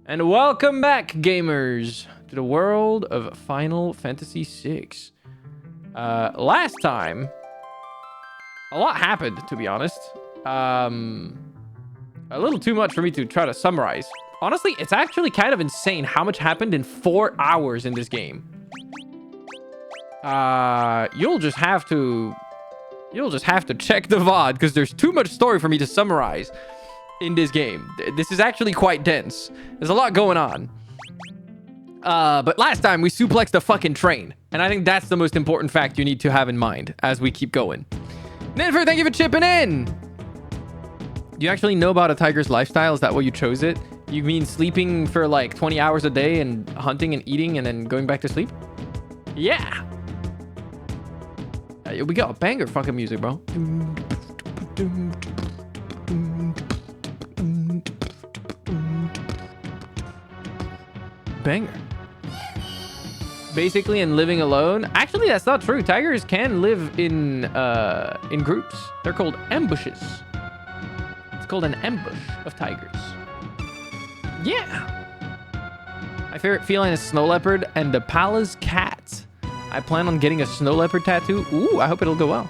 And welcome back, gamers, to the world of Final Fantasy VI. Last time, a lot happened, to be honest. A little too much for me to try to summarize. Honestly, it's actually kind of insane how much happened in 4 hours in this game. You'll just have to check the VOD, because there's too much story for me to summarize in this game. This is actually quite dense. There's a lot going on. But last time we suplexed the fucking train, and I think that's the most important fact you need to have in mind as we keep going. Ninfer, thank you for chipping in. Do you actually know about a tiger's lifestyle? Is that why you chose it? You mean sleeping for like 20 hours a day and hunting and eating and then going back to sleep? Yeah. We got banger fucking music, bro. Banger. Basically, in living alone. Actually, that's not true. Tigers can live in groups. They're called ambushes. It's called an ambush of tigers. Yeah. My favorite feline is snow leopard and the Pala's cat. I plan on getting a snow leopard tattoo. Ooh, I hope it'll go well.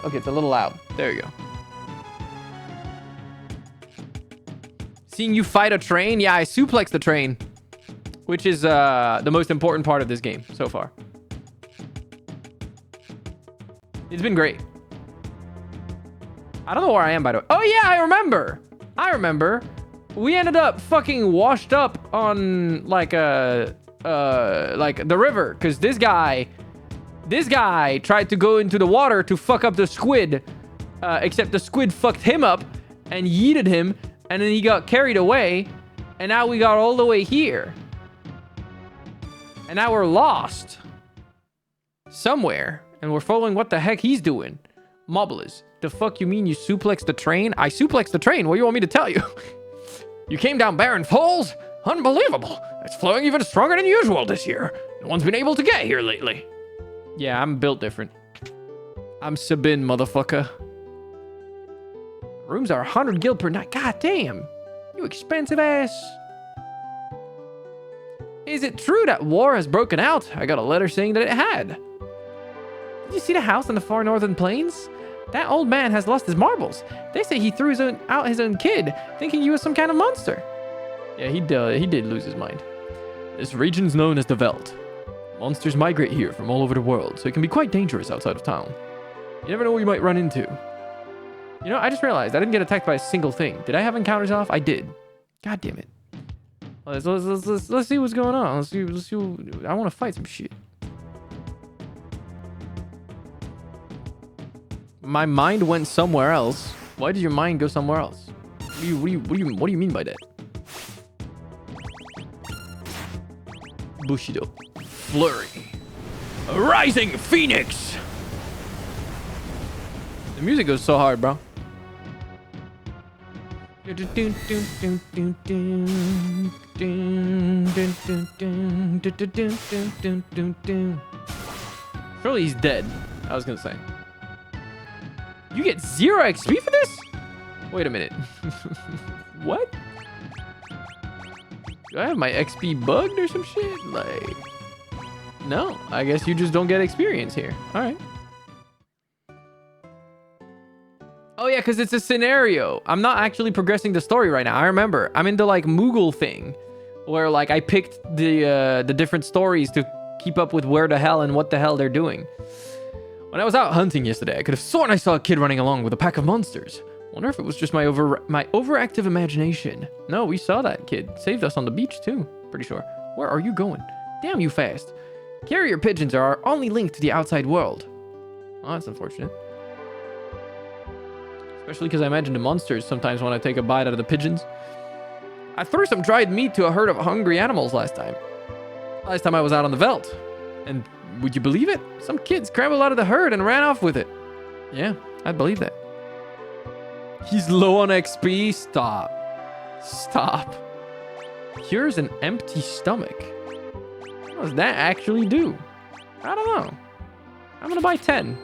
Okay, it's a little loud. There you go. Seeing you fight a train? Yeah, I suplexed the train, which is the most important part of this game so far. It's been great. I don't know where I am, by the way. Oh, yeah, I remember. We ended up fucking washed up on like the river, because this guy tried to go into the water to fuck up the squid, except the squid fucked him up and yeeted him. And then he got carried away, and now we got all the way here. And now we're lost somewhere, and we're following what the heck he's doing. Mobblers, the fuck you mean you suplexed the train? I suplexed the train. What do you want me to tell you? You came down Barren Falls? Unbelievable. It's flowing even stronger than usual this year. No one's been able to get here lately. Yeah, I'm built different. I'm Sabin, motherfucker. Rooms are 100 gil per night. God damn. You expensive ass. Is it true that war has broken out? I got a letter saying that it had. Did you see the house in the far northern plains? That old man has lost his marbles. They say he threw out his own kid, thinking he was some kind of monster. Yeah, he did lose his mind. This region's known as the Veldt. Monsters migrate here from all over the world, so it can be quite dangerous outside of town. You never know what you might run into. You know, I just realized I didn't get attacked by a single thing. Did I have encounters off? I did. God damn it. Let's see what's going on. Let's see I want to fight some shit. My mind went somewhere else. Why did your mind go somewhere else? What do you mean by that? Bushido. Flurry. A rising phoenix. The music goes so hard, bro. Surely he's dead. I was gonna say. You get 0 XP for this? Wait a minute. What? Do I have my XP bugged or some shit? Like, no. I guess you just don't get experience here. All right. Oh, yeah, because it's a scenario. I'm not actually progressing the story right now. I remember. I'm in the, like, Moogle thing. Where, like, I picked the different stories to keep up with where the hell and what the hell they're doing. When I was out hunting yesterday, I could have sworn I saw a kid running along with a pack of monsters. Wonder if it was just my overactive imagination. No, we saw that kid. Saved us on the beach, too. Pretty sure. Where are you going? Damn you fast. Carrier pigeons are our only link to the outside world. Oh, that's unfortunate. Especially because I imagine the monsters sometimes want to take a bite out of the pigeons. I threw some dried meat to a herd of hungry animals last time. Last time I was out on the Veldt. And would you believe it? Some kid scrambled out of the herd and ran off with it. Yeah, I'd believe that. He's low on XP? Stop. Stop. Cures an empty stomach. What does that actually do? I don't know. I'm gonna buy 10.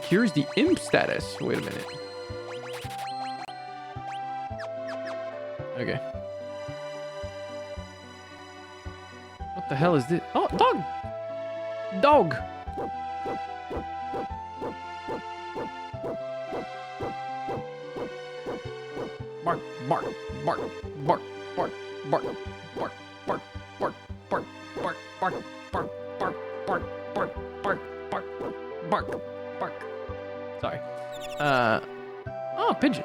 Cures the imp status. Wait a minute. Okay. What the hell is this? Oh, dog! Dog! Bark, bark, bark, bark, bark, bark, bark, bark, bark, bark, bark, bark, bark, bark, bark, bark, bark, bark, bark, bark. Sorry. Oh, pigeon.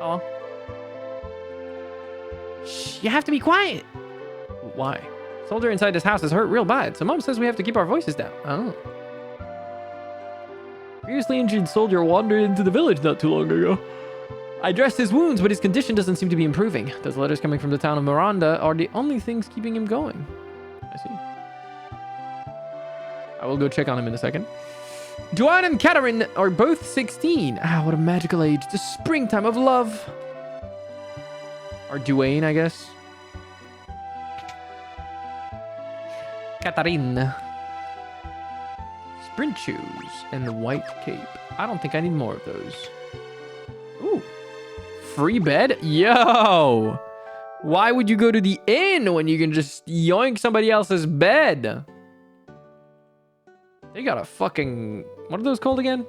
Oh. Shh, you have to be quiet. Why? Soldier inside this house is hurt real bad, so Mom says we have to keep our voices down. Oh. Previously injured soldier wandered into the village not too long ago. I dressed his wounds, but his condition doesn't seem to be improving. Those letters coming from the town of Miranda are the only things keeping him going. I see. I will go check on him in a second. Joanne and Catherine are both 16. Ah, what a magical age. The springtime of love. Or Duane, I guess. Catherine. Sprint shoes and the white cape. I don't think I need more of those. Ooh. Free bed? Yo! Why would you go to the inn when you can just yoink somebody else's bed? They got a fucking... What are those called again?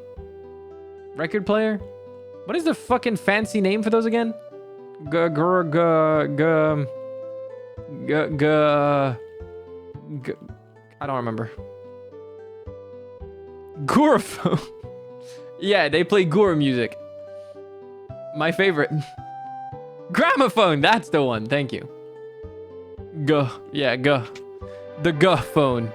Record player? What is the fucking fancy name for those again? I don't remember. Guraphone. Yeah, they play Gura music. My favorite. Gramophone, that's the one. Thank you. Yeah, the phone.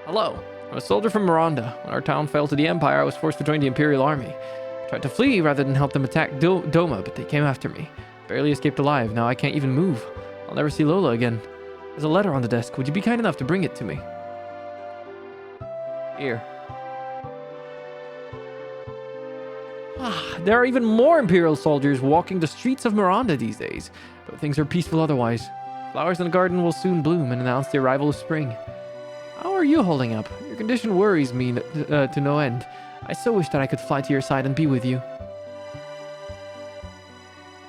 Hello. I'm a soldier from Miranda. When our town fell to the Empire, I was forced to join the Imperial Army. I tried to flee rather than help them attack Doma, but they came after me. Barely escaped alive. Now I can't even move. I'll never see Lola again. There's a letter on the desk. Would you be kind enough to bring it to me? Here. There are even more Imperial soldiers walking the streets of Miranda these days, but things are peaceful otherwise. Flowers in the garden will soon bloom and announce the arrival of spring. How are you holding up? Your condition worries me to no end. I so wish that I could fly to your side and be with you.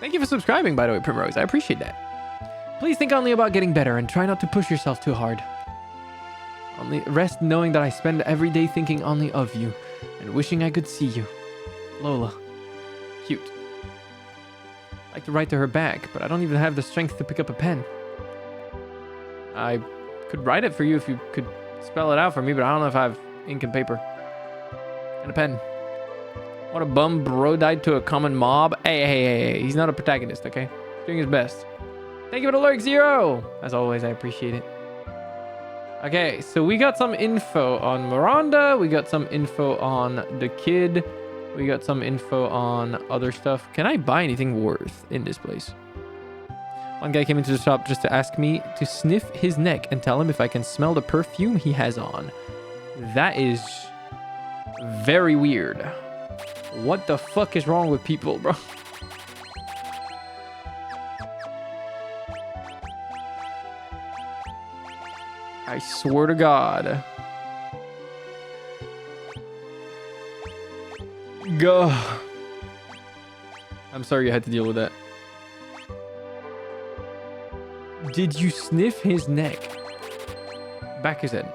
Thank you for subscribing, by the way, Primrose. I appreciate that. Please think only about getting better and try not to push yourself too hard. Only rest knowing that I spend every day thinking only of you and wishing I could see you. Lola. Cute. I'd like to write to her back, but I don't even have the strength to pick up a pen. I could write it for you if you could spell it out for me, but I don't know if I have ink and paper. And a pen. What a bum bro died to a common mob. Hey. He's not a protagonist, okay? He's doing his best. Thank you for the lurk, Zero! As always, I appreciate it. Okay, so we got some info on Miranda. We got some info on the kid. We got some info on other stuff. Can I buy anything worth in this place? One guy came into the shop just to ask me to sniff his neck and tell him if I can smell the perfume he has on. That is very weird. What the fuck is wrong with people, bro? I swear to God. Go. I'm sorry you had to deal with that. Did you sniff his neck? Back his head.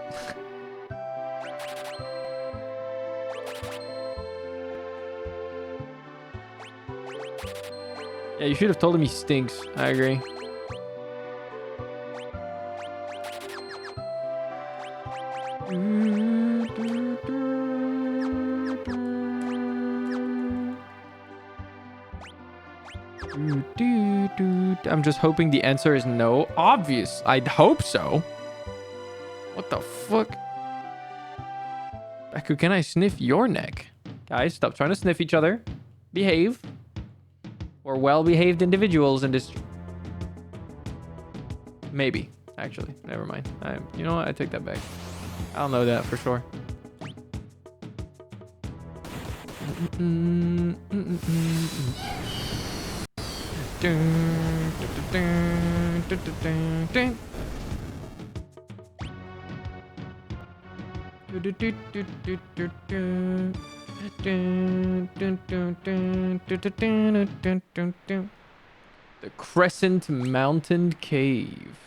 Yeah, you should have told him he stinks. I agree. I'm just hoping the answer is no. Obvious. I'd hope so. What the fuck? Baku, can I sniff your neck? Guys, stop trying to sniff each other. Behave. We're well-behaved individuals in this... Maybe. Actually, never mind. You know what? I take that back. I don't know that for sure. The Crescent Mountain Cave.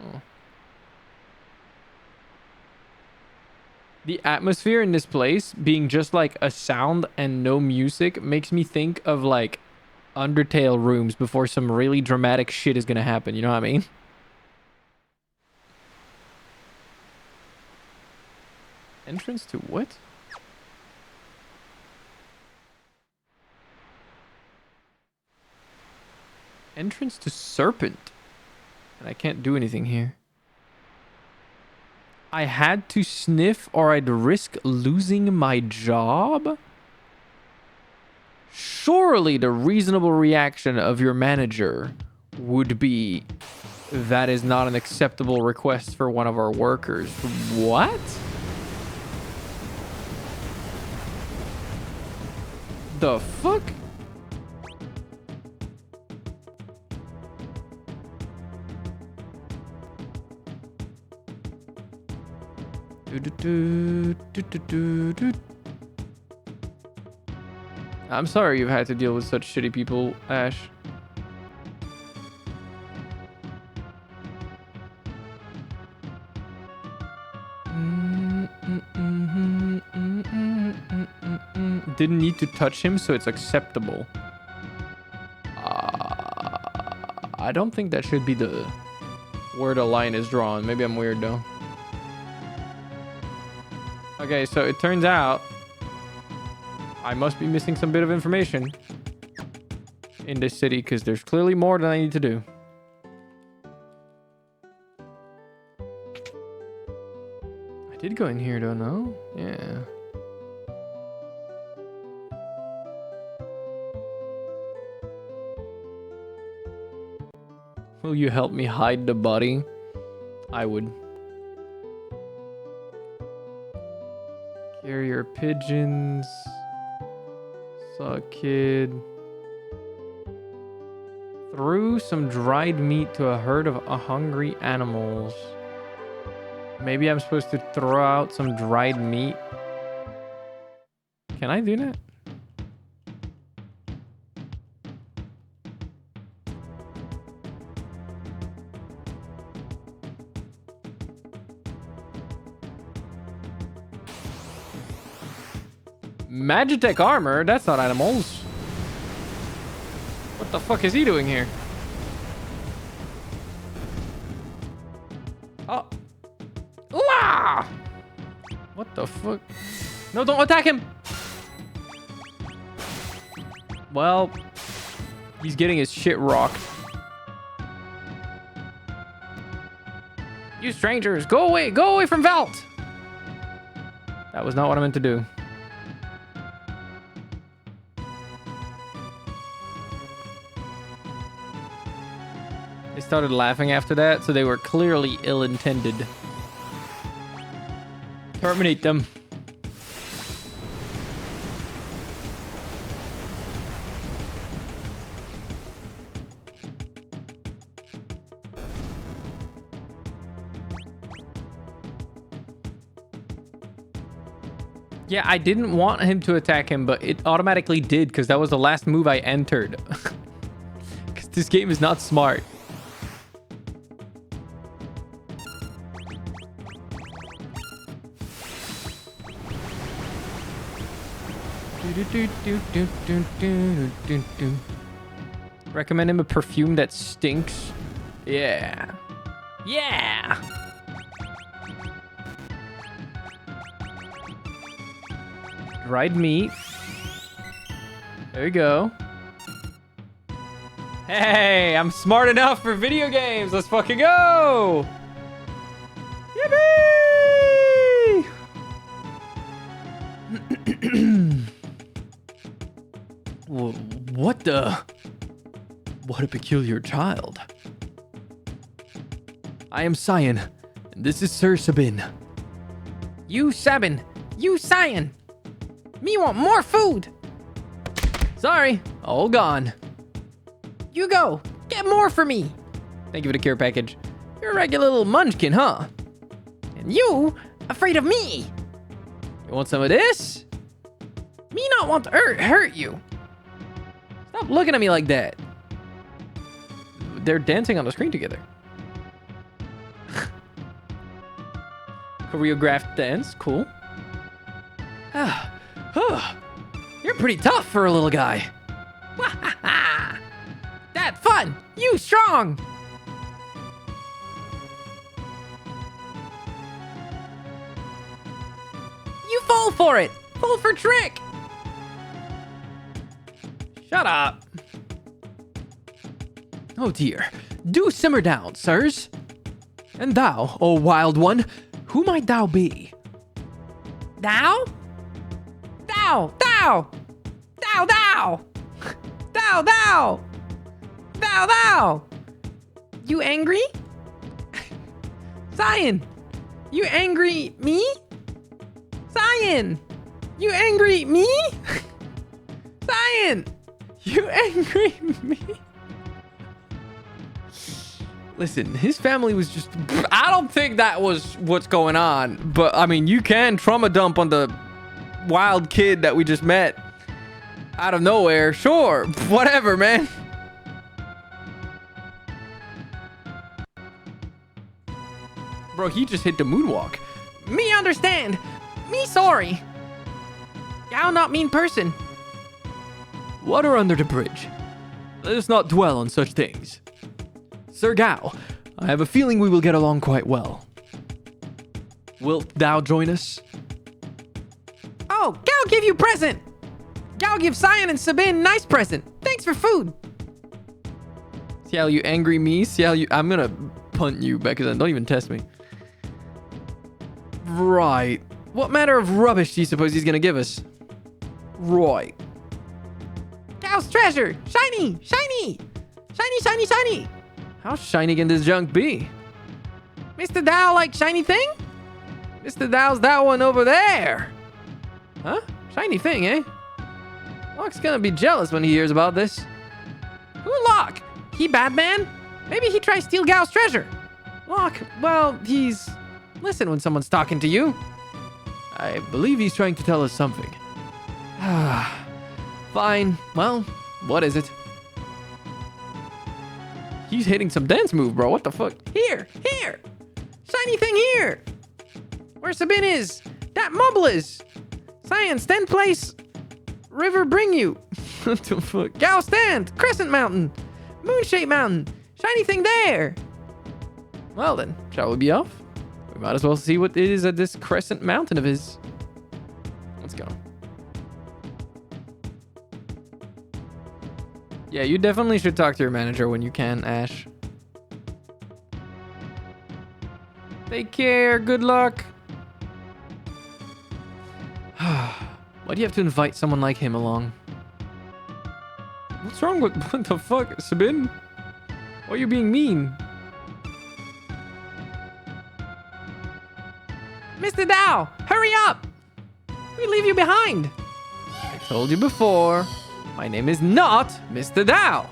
Oh. The atmosphere in this place being just like a sound and no music makes me think of like Undertale rooms before some really dramatic shit is gonna happen. You know what I mean? Entrance to what? Entrance to Serpent. And I can't do anything here. I had to sniff or I'd risk losing my job? Surely the reasonable reaction of your manager would be, that is not an acceptable request for one of our workers. What? The fuck? I'm sorry you've had to deal with such shitty people, Ash. Didn't need to touch him, so it's acceptable. I don't think that should be the where the line is drawn. Maybe I'm weird though. Okay, so it turns out I must be missing some bit of information in this city because there's clearly more than I need to do. I did go in here though, no? Yeah. Will you help me hide the body? I would. Carrier pigeons. Saw a kid. Threw some dried meat to a herd of hungry animals. Maybe I'm supposed to throw out some dried meat. Can I do that? Magitech armor? That's not animals. What the fuck is he doing here? Oh. Ooh-ah! What the fuck? No, don't attack him! Well, he's getting his shit rocked. You strangers, go away from Valt! That was not what I meant to do. They started laughing after that, so they were clearly ill-intended. Terminate them. Yeah, I didn't want him to attack him, but it automatically did because that was the last move I entered. Because this game is not smart. Recommend him a perfume that stinks. Yeah. Yeah. Dried meat. There you go. Hey, I'm smart enough for video games. Let's fucking go. Yippee! What the? What a peculiar child. I am Cyan, and this is Sir Sabin. You Sabin. You Cyan. Me want more food. Sorry, all gone. You go. Get more for me. Thank you for the care package. You're a regular little munchkin, huh? And you afraid of me. You want some of this? Me not want to hurt you. Stop looking at me like that. They're dancing on the screen together. Choreographed dance, cool. You're pretty tough for a little guy. That fun! You strong! You fall for it! Fall for trick! Shut up. Oh dear. Do simmer down, sirs. And thou, O wild one, who might thou be? Thou? Thou! Thou! Thou! Thou! Thou! Thou! Thou! Thou! You angry? Cyan! You angry me? Cyan! You angry me? Cyan! You angry me? Listen, his family was just... I don't think that was what's going on. But, I mean, you can trauma dump on the wild kid that we just met out of nowhere. Sure. Whatever, man. Bro, he just hit the moonwalk. Me understand. Me sorry. Y'all not mean person. Water under the bridge. Let us not dwell on such things. Sir Gao, I have a feeling we will get along quite well. Wilt thou join us? Oh, Gao give you present! Gao give Cyan and Sabin nice present. Thanks for food. Ciel, you angry me? Ciel, you... I'm gonna punt you back then. Don't even test me. Right. What manner of rubbish do you suppose he's gonna give us? Right. Gao's treasure! Shiny! Shiny! Shiny, shiny, shiny! How shiny can this junk be? Mr. Dow like shiny thing? Mr. Dow's that one over there. Huh? Shiny thing, eh? Locke's gonna be jealous when he hears about this. Who Locke? He bad man? Maybe he tries steal Gao's treasure. Locke, well, he's... Listen when someone's talking to you. I believe he's trying to tell us something. Fine. Well, what is it? He's hitting some dance move, bro. What the fuck? Here! Here! Shiny thing here! Where Sabin is? That mobile is! Cyan, stand place! River bring you! What the fuck? Gao stand! Crescent Mountain! Moonshape Mountain! Shiny thing there! Well then, shall we be off? We might as well see what it is at this Crescent Mountain of his. Let's go. Yeah, you definitely should talk to your manager when you can, Ash. Take care. Good luck. Why do you have to invite someone like him along? What's wrong with... What the fuck? Sabin? Why are you being mean? Mr. Dow, hurry up! We leave you behind. I told you before. My name is not Mr. Dow.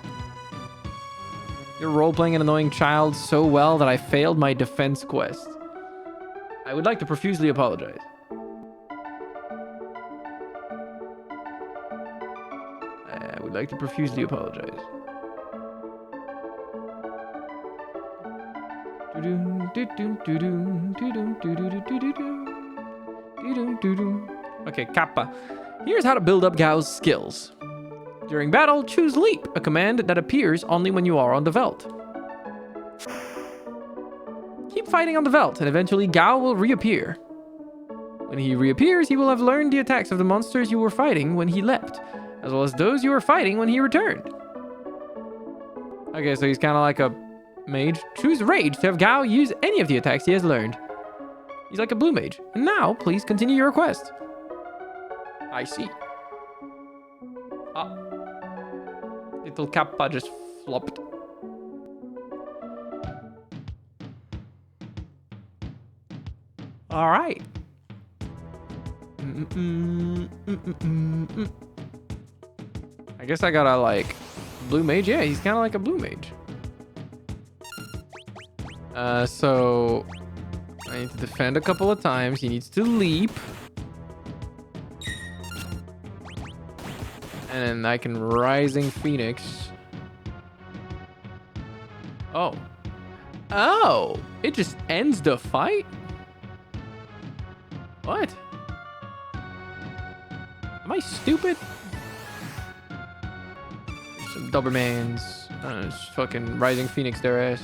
You're role-playing an annoying child so well that I failed my defense quest. I would like to profusely apologize. I would like to profusely apologize. Okay, Kappa. Here's how to build up Gao's skills. During battle, choose Leap, a command that appears only when you are on the Veld. Keep fighting on the Veld, and eventually Gao will reappear. When he reappears, he will have learned the attacks of the monsters you were fighting when he left, as well as those you were fighting when he returned. Okay, so he's kind of like a mage. Choose Rage to have Gao use any of the attacks he has learned. He's like a blue mage. And now, please continue your quest. I see. Little Kappa just flopped. All right. I guess I gotta like blue mage. Yeah, he's kind of like a blue mage. So I need to defend a couple of times. He needs to leap. And then I can Rising Phoenix. Oh. Oh! It just ends the fight? What? Am I stupid? Some Dobermans. Just fucking Rising Phoenix their ass.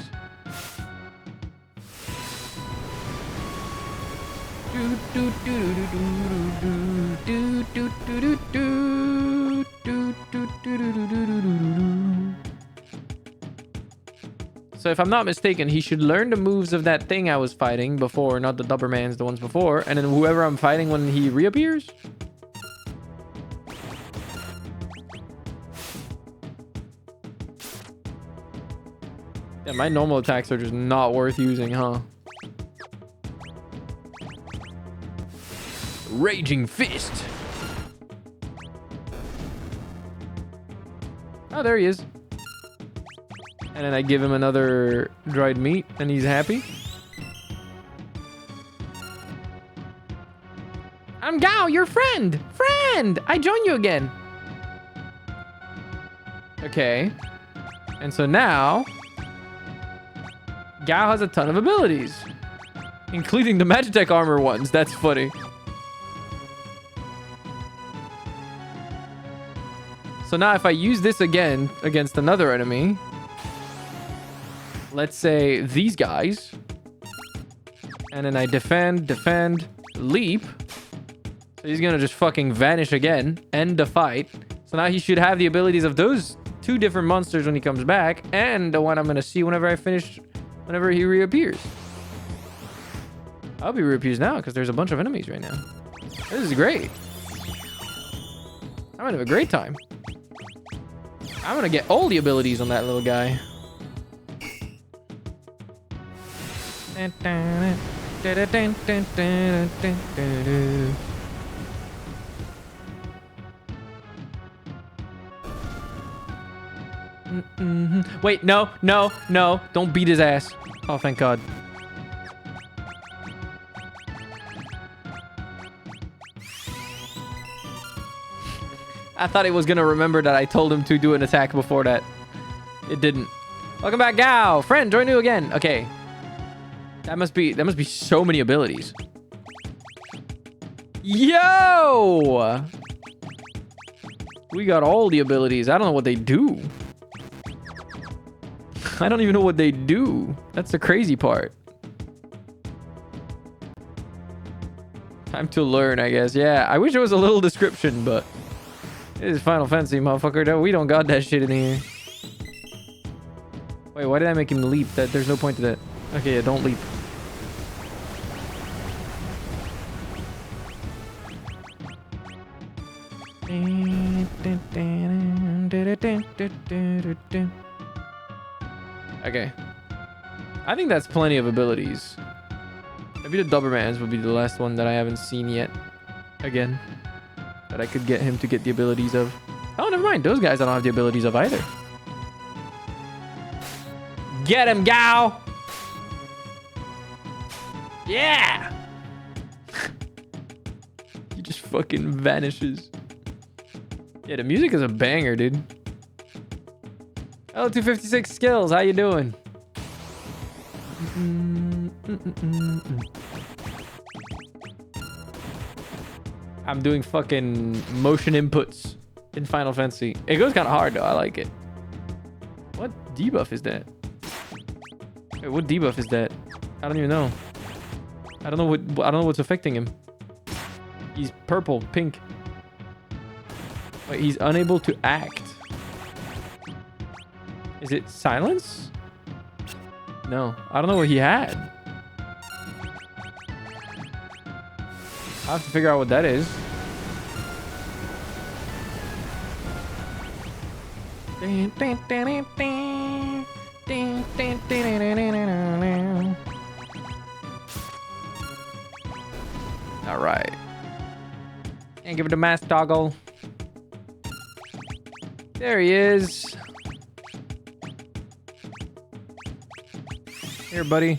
So if I'm not mistaken, he should learn the moves of that thing I was fighting before, not the Dobermans, the ones before, and then whoever I'm fighting when he reappears. Yeah, my normal attacks are just not worth using, huh? Raging Fist. Oh, there he is. And then I give him another dried meat, and he's happy. I'm Gao, your friend! Friend! I join you again. Okay. And so now... Gao has a ton of abilities. Including the Magitech armor ones. That's funny. So now if I use this again against another enemy... Let's say these guys. And then I defend, leap. So he's gonna just fucking vanish again. End the fight. So now he should have the abilities of those two different monsters when he comes back. And the one I'm gonna see whenever he reappears. I hope he reappears now because there's a bunch of enemies right now. This is great. I'm gonna have a great time. I'm gonna get all the abilities on that little guy. Wait, no. Don't beat his ass. Oh, thank God. I thought he was gonna remember that I told him to do an attack before that. It didn't. Welcome back, Gao. Friend, join you again. Okay. That must be so many abilities. Yo! We got all the abilities. I don't know what they do. I don't even know what they do. That's the crazy part. Time to learn, I guess. Yeah, I wish it was a little description, but it is Final Fantasy, motherfucker. We don't got that shit in here. Wait, why did I make him leap? There's no point to that. Okay, yeah, don't leap. Okay. I think that's plenty of abilities. Maybe the Dobermans would be the last one that I haven't seen yet. Again. That I could get him to get the abilities of. Oh, never mind. Those guys I don't have the abilities of either. Get him, Gao! Yeah! He just fucking vanishes. Yeah, the music is a banger, dude. Hello, 256 Skills. How you doing? I'm doing fucking motion inputs in Final Fantasy. It goes kind of hard, though. I like it. What debuff is that? Wait, what debuff is that? I don't even know. I don't know what's affecting him. He's purple, pink. Wait, he's unable to act. Is it silence? No, I don't know what he had. I have to figure out what that is. All right. And give it a mask toggle. There he is. Here, buddy.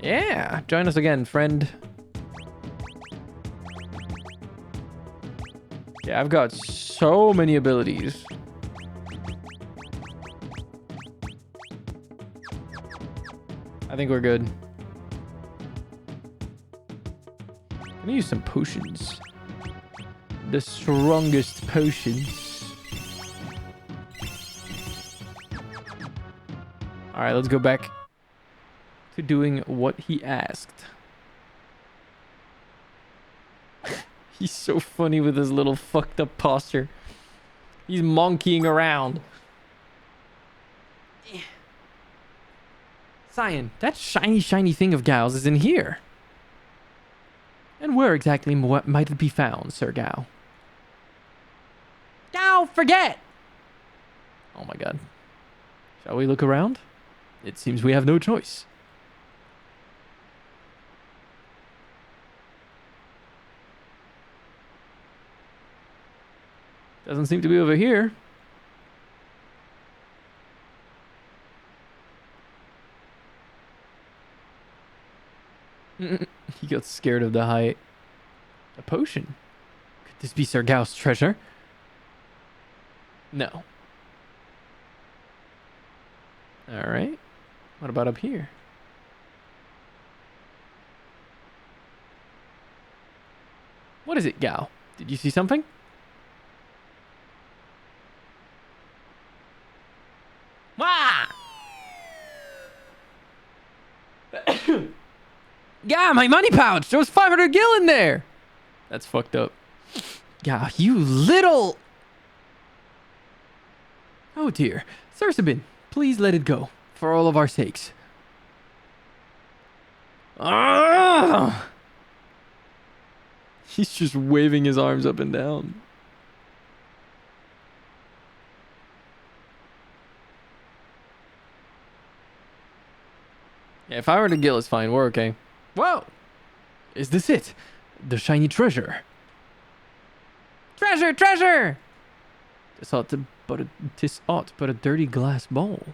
Yeah, join us again, friend. Yeah, I've got so many abilities. I think we're good. I'm gonna use some potions. The strongest potions. Alright, let's go back to doing what he asked. He's so funny with his little fucked up posture. He's monkeying around. Cyan, that shiny thing of Gal's is in here. And where exactly might it be found, Sir Gao? Gao, forget! Oh my god. Shall we look around? It seems we have no choice. Doesn't seem to be over here. He got scared of the height. A potion? Could this be Sir Gao's treasure? No. Alright. What about up here? What is it, Gao? Did you see something? Wah! Yeah, my money pouch! There was 500 gil in there! That's fucked up. Yeah, you little... Oh dear. Sir Sabin, please let it go. For all of our sakes. Ah! He's just waving his arms up and down. Yeah, if I were to gil, it's fine. We're okay. Whoa! Is this it? The shiny treasure. Treasure! Treasure! Tis aught but a dirty glass bowl.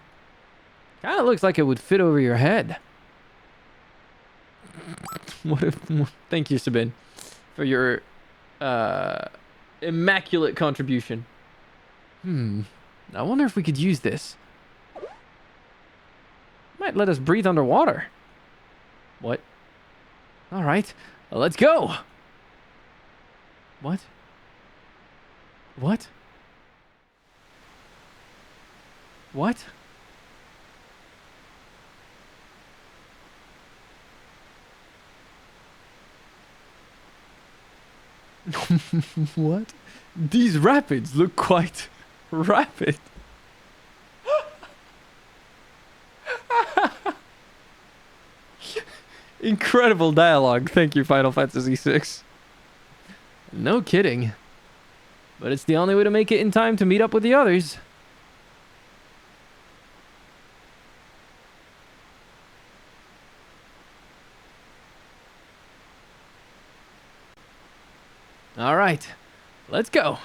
Kinda looks like it would fit over your head. Thank you, Sabin, for your immaculate contribution. I wonder if we could use this. Might let us breathe underwater. What? All right, let's go. What? What? What? What? These rapids look quite rapid. Incredible dialogue. Thank you, Final Fantasy VI. No kidding. But it's the only way to make it in time to meet up with the others. All right, let's go.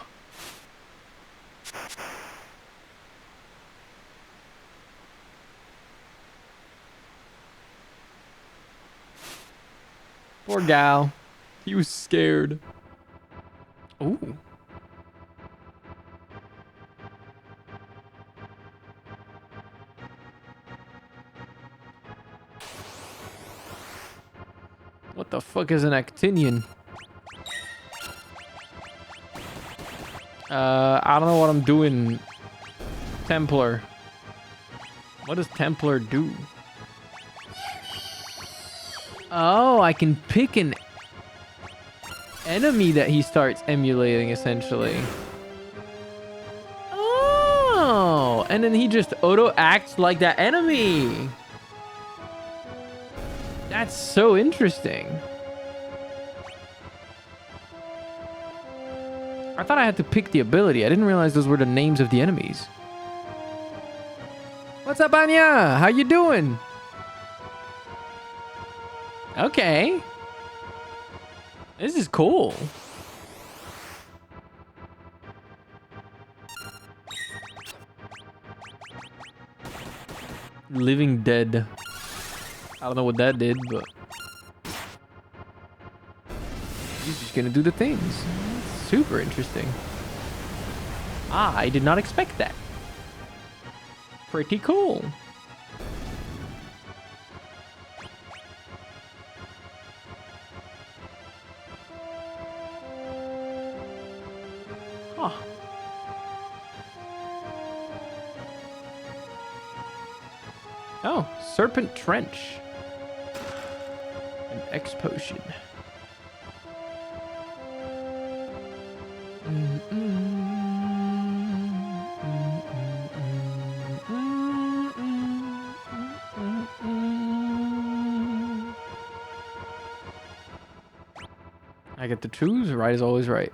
Poor Gao. He was scared. Ooh. What the fuck is an Actinian? I don't know what I'm doing. Templar. What does Templar do? Oh, I can pick an enemy that he starts emulating, essentially. Oh, and then he just auto-acts like that enemy. That's so interesting. I thought I had to pick the ability. I didn't realize those were the names of the enemies. What's up, Anya? How you doing? Okay. This is cool. Living Dead. I don't know what that did, but he's just gonna do the things. Super interesting. I did not expect that. Pretty cool. Huh. Oh, Serpent Trench. An X potion. I get to choose. Right is always right.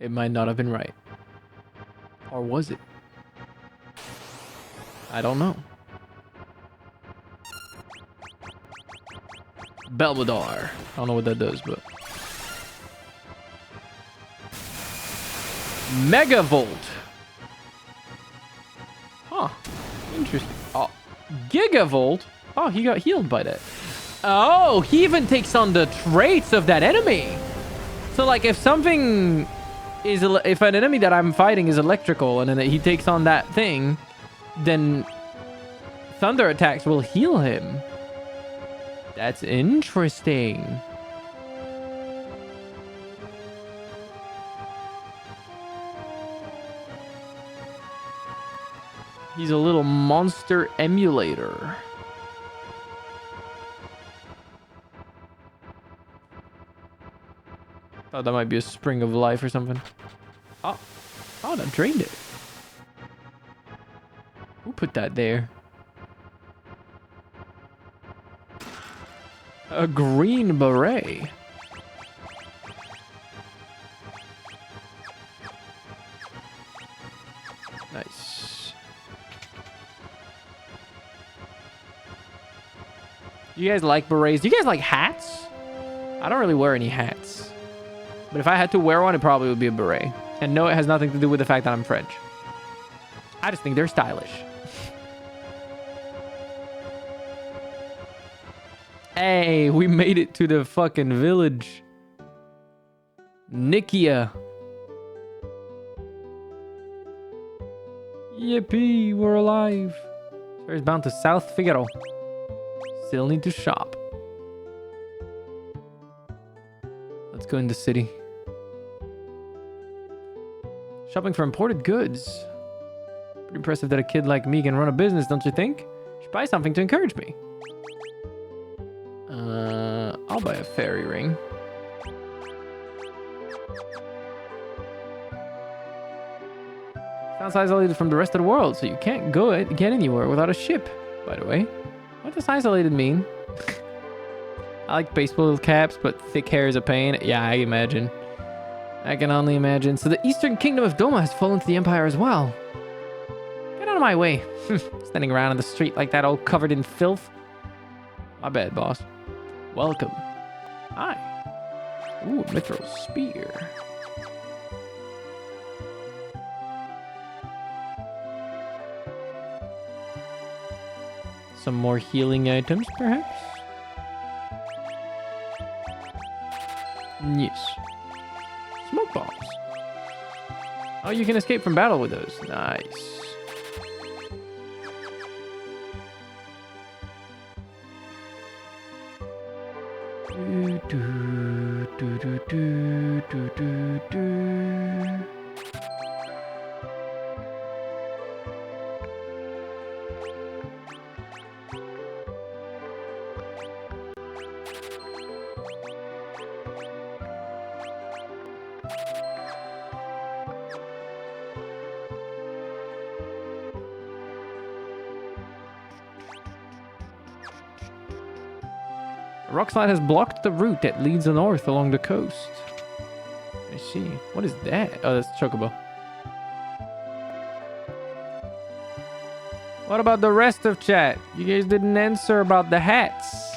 It might not have been right. Or was it? I don't know. Belvedere. I don't know what that does, but... Megavolt. Huh. Interesting. Oh, Gigavolt? Oh, he got healed by that. Oh, he even takes on the traits of that enemy. So, like, if something is... If an enemy that I'm fighting is electrical and then he takes on that thing, then thunder attacks will heal him. That's interesting. He's a little monster emulator. Thought that might be a spring of life or something. Oh, that drained it. Who put that there? A green beret. Nice. You guys like berets? Do you guys like hats? I don't really wear any hats. But if I had to wear one, it probably would be a beret. And no, it has nothing to do with the fact that I'm French. I just think they're stylish. Hey, we made it to the fucking village. Nikia. Yippee, we're alive. Ferry's bound to South Figaro. Still need to shop. Let's go in the city. Shopping for imported goods. Pretty impressive that a kid like me can run a business, don't you think? Should buy something to encourage me. I'll buy a fairy ring. Sounds isolated from the rest of the world, so you can't get anywhere without a ship. By the way, what does isolated mean? I like baseball caps, but thick hair is a pain. Yeah, I imagine. I can only imagine. So the Eastern Kingdom of Doma has fallen to the Empire as well. Get out of my way. Standing around in the street like that, all covered in filth. My bad, boss. Welcome. Hi. Ooh, mithril spear. Some more healing items, perhaps? Yes. Smoke bombs. Oh, you can escape from battle with those. Nice. A rock slide has blocked the route that leads north along the coast. I see. What is that? Oh, that's Chocobo. What about the rest of chat? You guys didn't answer about the hats.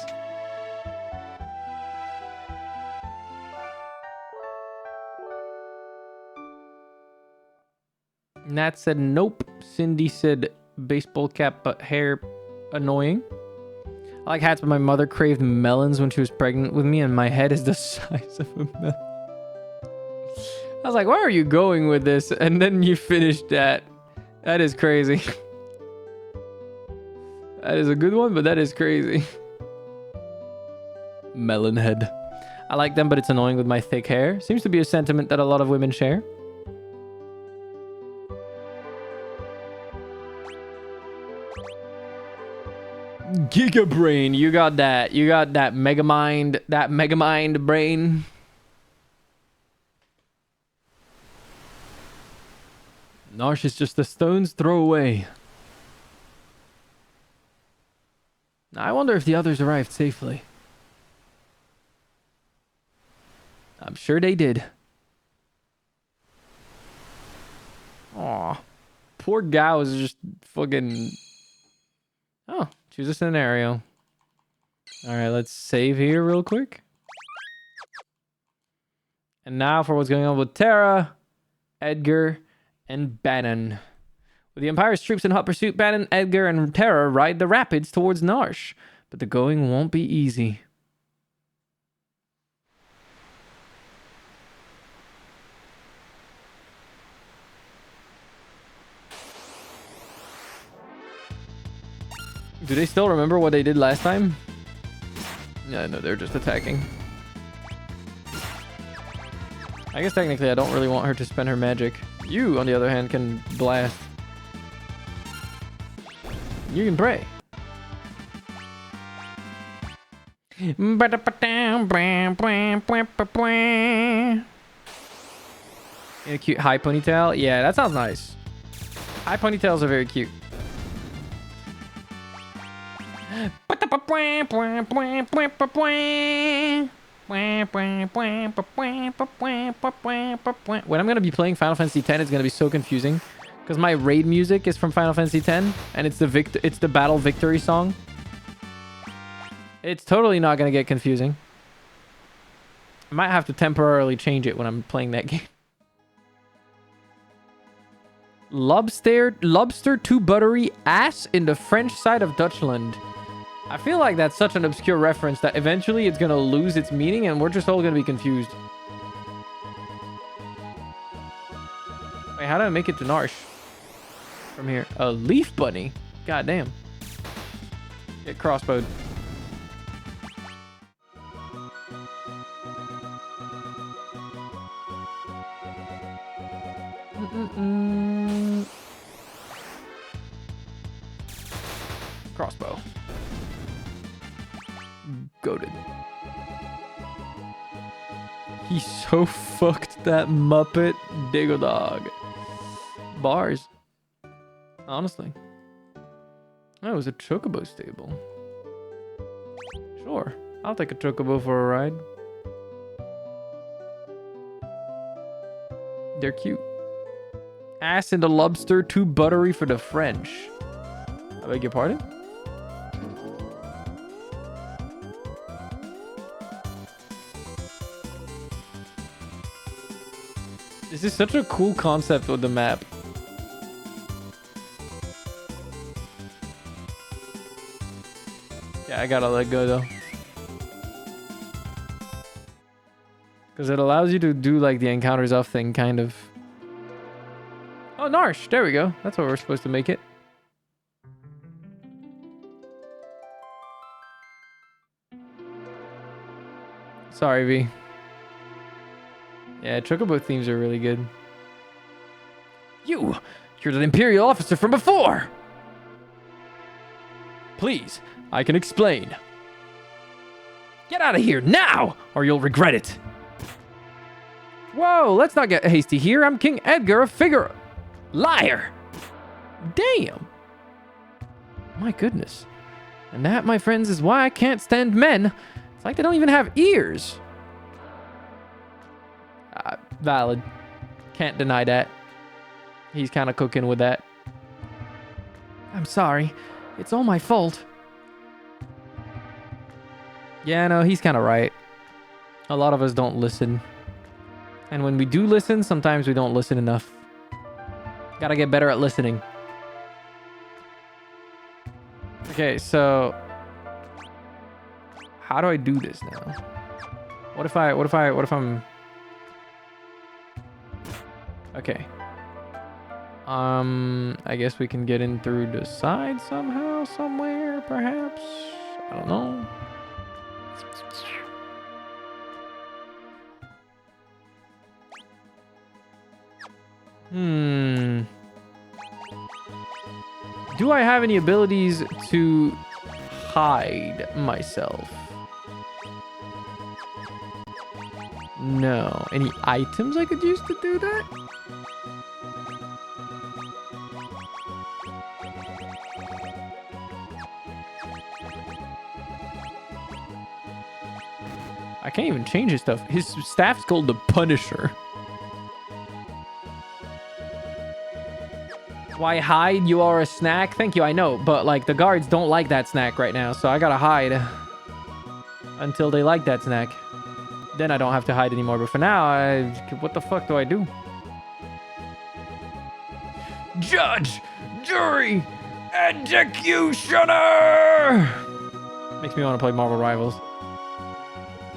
Nat said nope. Cindy said baseball cap but hair annoying. I like hats, but my mother craved melons when she was pregnant with me, and my head is the size of a melon. I was like, where are you going with this? And then you finished that. That is crazy. That is a good one, but that is crazy. Melon head. I like them, but it's annoying with my thick hair. Seems to be a sentiment that a lot of women share. Giga brain, you got that. You got that Megamind, brain. Narsh is just a stone's throw away. I wonder if the others arrived safely. I'm sure they did. Aw. Poor Gao is just fucking... Oh, choose a scenario. Alright, let's save here real quick. And now for what's going on with Terra, Edgar, and Bannon. With the Empire's troops in hot pursuit, Bannon, Edgar, and Terra ride the rapids towards Narsh. But the going won't be easy. Do they still remember what they did last time? Yeah, no, they're just attacking. I guess technically I don't really want her to spend her magic. You, on the other hand, can blast. You can pray. A cute high ponytail? Yeah, that sounds nice. High ponytails are very cute. When I'm gonna be playing Final Fantasy X, it's gonna be so confusing because my raid music is from Final Fantasy X, and it's the battle victory song. It's totally not gonna get confusing. I might have to temporarily change it when I'm playing that game. Lobster too buttery ass in the French side of Dutchland. I feel like that's such an obscure reference that eventually it's gonna lose its meaning and we're just all gonna be confused. Wait, how do I make it to Narsh? From here. A leaf bunny? God damn. Get crossbowed. Crossbow. Goated. He so fucked that Muppet Diggle Dog. Bars. Honestly. Oh, it was a chocobo stable. Sure. I'll take a chocobo for a ride. They're cute. Ass in the lobster, too buttery for the French. I beg your pardon? This is such a cool concept with the map. Yeah, I gotta let go though. Because it allows you to do like the encounters off thing, kind of. Oh, Narsh! There we go. That's what we're supposed to make it. Sorry, V. Yeah, chocobo themes are really good. You're the Imperial officer from before! Please, I can explain. Get out of here now, or you'll regret it. Whoa, let's not get hasty here. I'm King Edgar of Figure. Liar! Damn! My goodness. And that, my friends, is why I can't stand men. It's like they don't even have ears. Valid. Can't deny that. He's kind of cooking with that. I'm sorry. It's all my fault. Yeah, no, he's kind of right. A lot of us don't listen. And when we do listen, sometimes we don't listen enough. Gotta get better at listening. Okay, so... How do I do this now? What if I'm... Okay. I guess we can get in through the side somehow, somewhere, perhaps. I don't know. Do I have any abilities to hide myself? No. Any items I could use to do that? I can't even change his stuff. His staff's called the Punisher. Why hide? You are a snack? Thank you, I know. But, like, the guards don't like that snack right now, so I gotta hide until they like that snack. Then I don't have to hide anymore. But for now, what the fuck do I do? Judge! Jury! Executioner! Makes me want to play Marvel Rivals.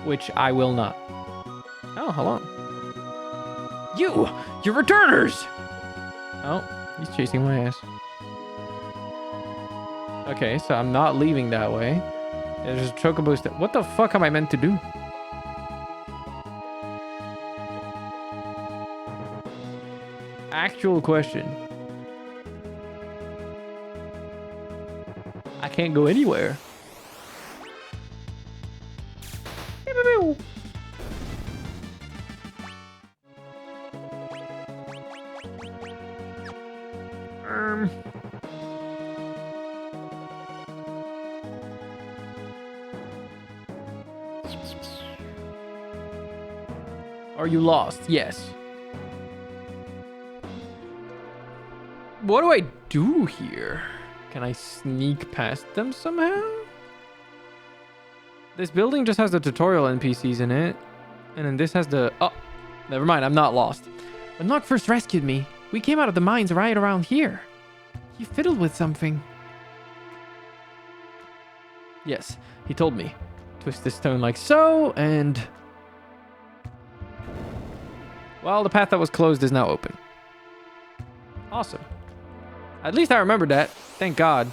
Which I will not. Oh, hello. You're returners! Oh, he's chasing my ass. Okay, so I'm not leaving that way. There's a chocobo step. What the fuck am I meant to do? Actual question. I can't go anywhere. Are you lost? Yes. What do I do here? Can I sneak past them somehow? This building just has the tutorial NPCs in it. And then this has the... Oh, never mind. I'm not lost. When Locke first rescued me, we came out of the mines right around here. You fiddled with something. Yes, he told me. Twist this stone like so, and... Well, the path that was closed is now open. Awesome. At least I remembered that. Thank God.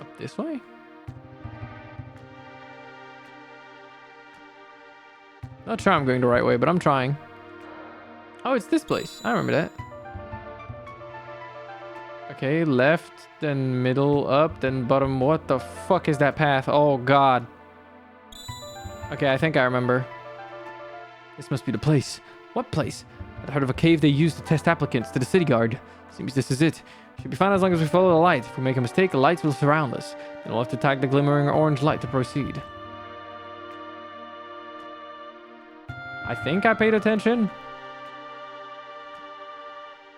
Up this way? Not sure I'm going the right way, but I'm trying. Oh, it's this place. I remember that. Okay, left, then middle, up, then bottom. What the fuck is that path? Oh, God. Okay, I think I remember. This must be the place. What place? I'd heard of a cave they used to test applicants to the city guard. Seems this is it. Should be fine as long as we follow the light. If we make a mistake, the lights will surround us. Then we'll have to tag the glimmering orange light to proceed. I think I paid attention.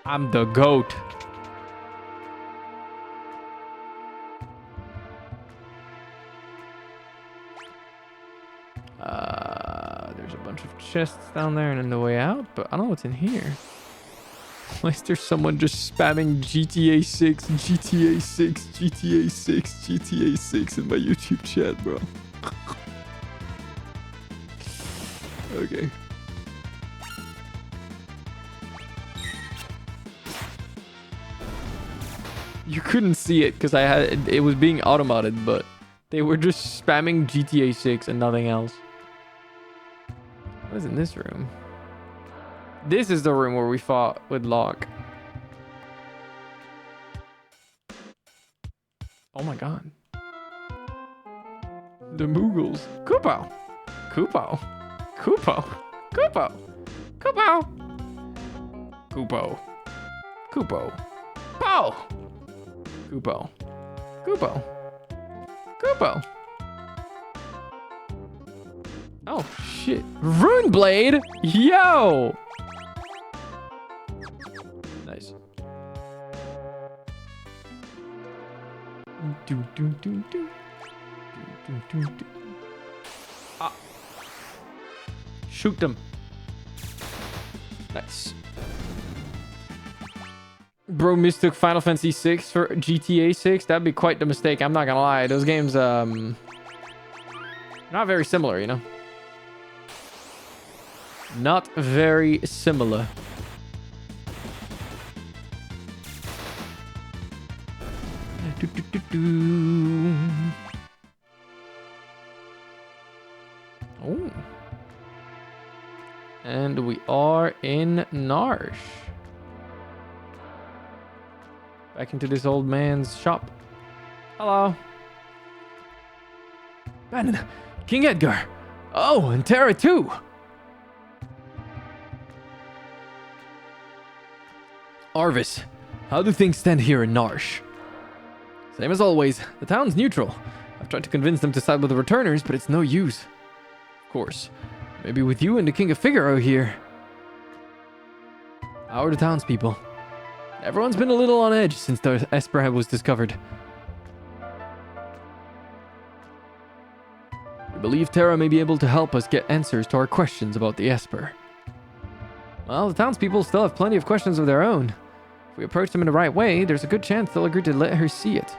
I'm the goat. There's a bunch of chests down there and in the way out, but I don't know what's in here. Why is there someone just spamming GTA 6, GTA 6, GTA 6, GTA 6 in my YouTube chat, bro? Okay. You couldn't see it because it was being automated, but they were just spamming GTA 6 and nothing else. What is in this room? This is the room where we fought with Locke. Oh my God. The Moogles. Koopo. Koopo. Koopo. Koopo. Koopo. Koopo. Koopo. Pow. Koopo. Koopo. Koopo. Oh, shit. Rune Blade? Yo! Nice. Do, do, do, do. Do, do, do, do. Shoot them. Nice. Bro mistook Final Fantasy 6 for GTA 6. That'd be quite the mistake. I'm not gonna lie. Those games, not very similar, you know? Not very similar. Oh. And we are in Narsh. Back into this old man's shop. Hello. Bannon, King Edgar. Oh, and Terra too. Arvis, how do things stand here in Narsh? Same as always, the town's neutral. I've tried to convince them to side with the returners, but it's no use. Of course, maybe with you and the King of Figaro here. How are the townspeople? Everyone's been a little on edge since the Esper was discovered. We believe Terra may be able to help us get answers to our questions about the Esper. Well, the townspeople still have plenty of questions of their own. If we approach them in the right way, there's a good chance they'll agree to let her see it.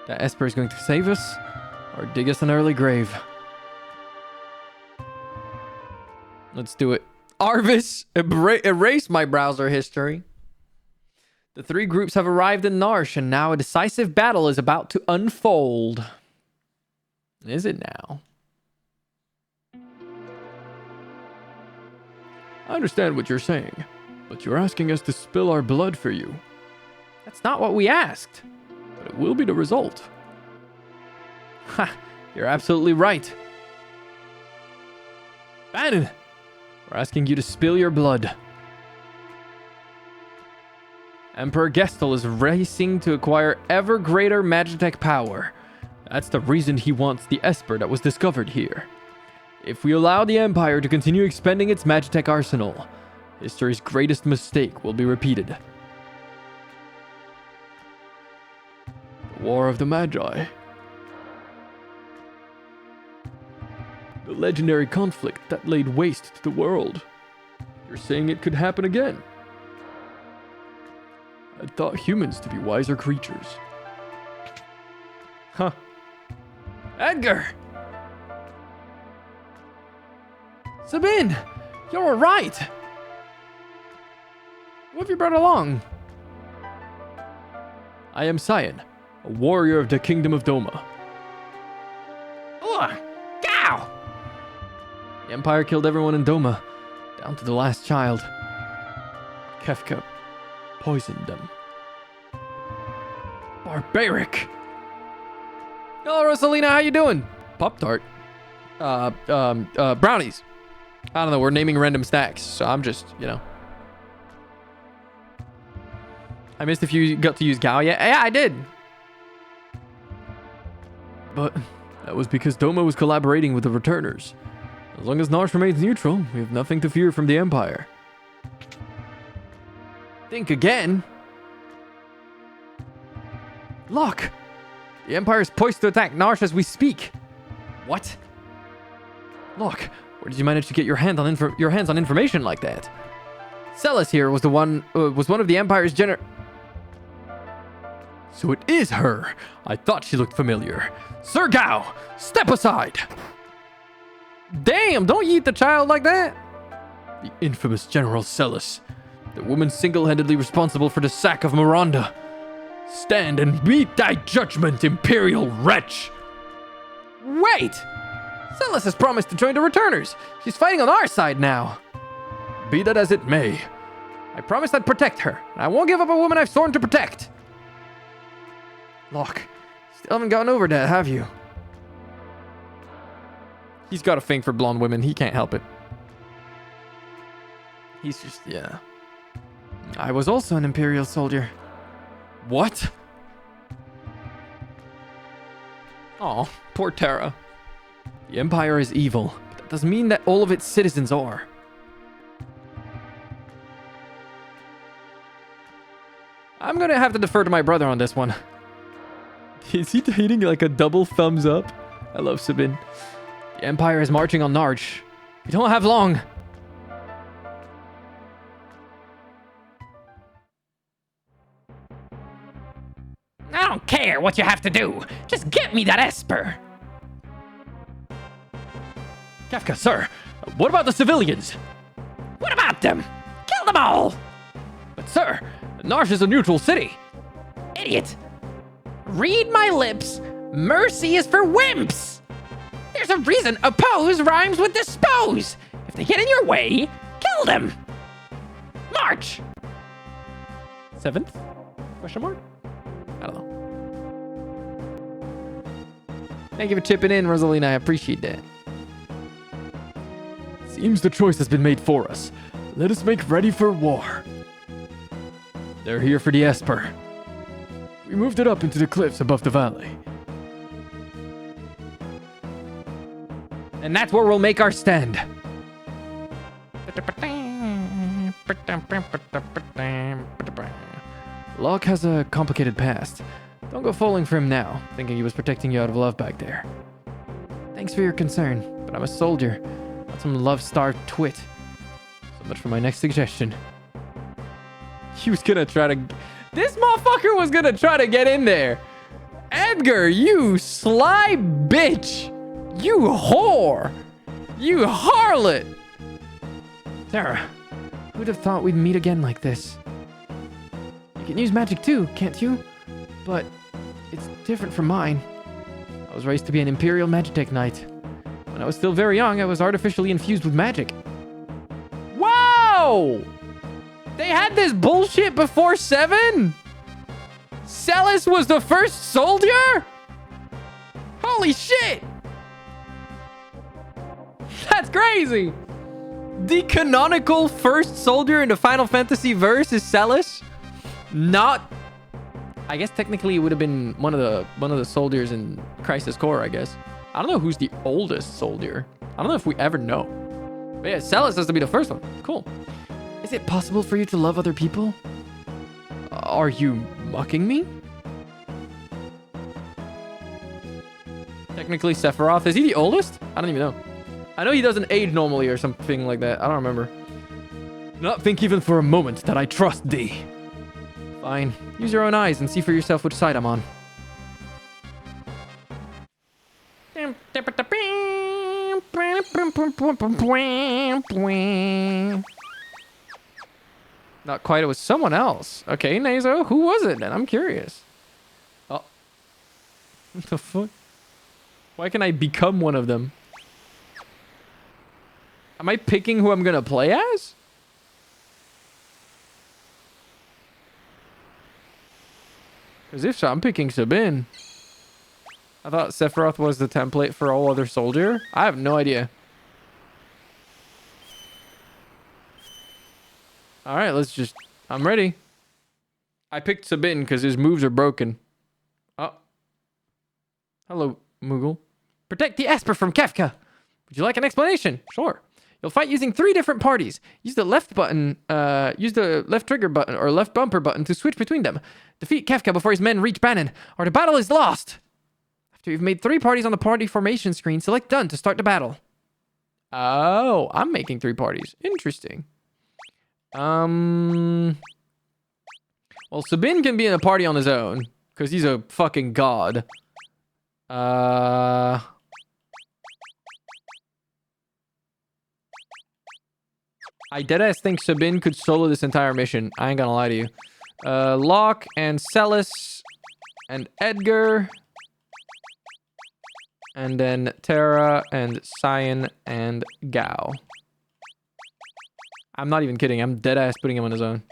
That Esper is going to save us, or dig us an early grave. Let's do it. Arvis, erase my browser history. The three groups have arrived in Narsh, and now a decisive battle is about to unfold. Is it now? I understand what you're saying, but you're asking us to spill our blood for you. That's not what we asked. But it will be the result. Ha! You're absolutely right. Bannon! We're asking you to spill your blood. Emperor Gestel is racing to acquire ever greater Magitech power. That's the reason he wants the Esper that was discovered here. If we allow the Empire to continue expanding its Magitech arsenal, history's greatest mistake will be repeated. The War of the Magi. The legendary conflict that laid waste to the world. You're saying it could happen again? I thought humans to be wiser creatures. Huh. Edgar! Sabine! You're right! What have you brought along? I am Ciel, a warrior of the Kingdom of Doma. Ugh! Gow! The Empire killed everyone in Doma, down to the last child. Kefka poisoned them. Barbaric! Hello, Rosalina, how you doing? Pop-Tart. Brownies. I don't know, we're naming random snacks, so I'm just, you know. I missed if you got to use Gao yet. Yeah, I did. But that was because Doma was collaborating with the returners. As long as Narsh remains neutral, we have nothing to fear from the Empire. Think again. Look! The Empire is poised to attack Narsh as we speak. What? Look, where did you manage to get your hands on information like that? Celis here was one of the Empire's So it is her. I thought she looked familiar. Sir Gao, step aside. Damn, don't yeet the child like that. The infamous General Celis, the woman single-handedly responsible for the sack of Miranda. Stand and meet thy judgment, Imperial wretch! Wait! Celis has promised to join the returners. She's fighting on our side now. Be that as it may, I promised I'd protect her, and I won't give up a woman I've sworn to protect. Look, still haven't gotten over that, have you? He's got a thing for blonde women. He can't help it. He's just, yeah. I was also an Imperial soldier. What? Oh, poor Terra. The Empire is evil, but that doesn't mean that all of its citizens are. I'm gonna have to defer to my brother on this one. Is he hitting like a double thumbs up? I love Sabin. The Empire is marching on Narch. We don't have long. I don't care what you have to do. Just get me that Esper. Kefka, sir. What about the civilians? What about them? Kill them all. But sir, Narch is a neutral city. Idiot. Read my lips. Mercy is for wimps. There's a reason oppose rhymes with dispose. If they get in your way, kill them. March. 7th? Question mark? I don't know. Thank you for chipping in, Rosalina. I appreciate that. Seems the choice has been made for us. Let us make ready for war. They're here for the Esper. We moved it up into the cliffs above the valley. And that's where we'll make our stand. Locke has a complicated past. Don't go falling for him now, thinking he was protecting you out of love back there. Thanks for your concern, but I'm a soldier, not some love-starved twit. So much for my next suggestion. He was gonna try to... This motherfucker was gonna try to get in there. Edgar, you sly bitch. You whore. You harlot. Sarah, who'd have thought we'd meet again like this? You can use magic too, can't you? But it's different from mine. I was raised to be an Imperial Magitech Knight. When I was still very young, I was artificially infused with magic. Whoa! They had this bullshit before 7? Celis was the first soldier? Holy shit! That's crazy! The canonical first soldier in the Final Fantasy verse is Celis? Not... I guess technically it would have been one of the soldiers in Crisis Core, I guess. I don't know who's the oldest soldier. I don't know if we ever know. But yeah, Celis has to be the first one. Cool. Is it possible for you to love other people? Are you mocking me? Technically Sephiroth. Is he the oldest? I don't even know. I know he doesn't age normally or something like that. I don't remember. Not think even for a moment that I trust thee. Fine. Use your own eyes and see for yourself which side I'm on. Not quite. It was someone else. Okay, Nazo. Who was it then? I'm curious. Oh. What the fuck? Why can I become one of them? Am I picking who I'm gonna play as? Because if so, I'm picking Sabin. I thought Sephiroth was the template for all other soldier. I have no idea. Alright, let's just... I'm ready. I picked Sabin because his moves are broken. Oh. Hello, Moogle. Protect the Esper from Kefka. Would you like an explanation? Sure. You'll fight using 3 different parties. Use the left button, use the left trigger button or left bumper button to switch between them. Defeat Kefka before his men reach Banon, or the battle is lost. After you've made 3 parties on the party formation screen, select done to start the battle. Oh, I'm making 3 parties. Interesting. Well, Sabin can be in a party on his own because he's a fucking god. I deadass think Sabin could solo this entire mission. I ain't gonna lie to you. Locke and Celis and Edgar. And then Terra and Cyan and Gao. I'm not even kidding. I'm deadass putting him on his own.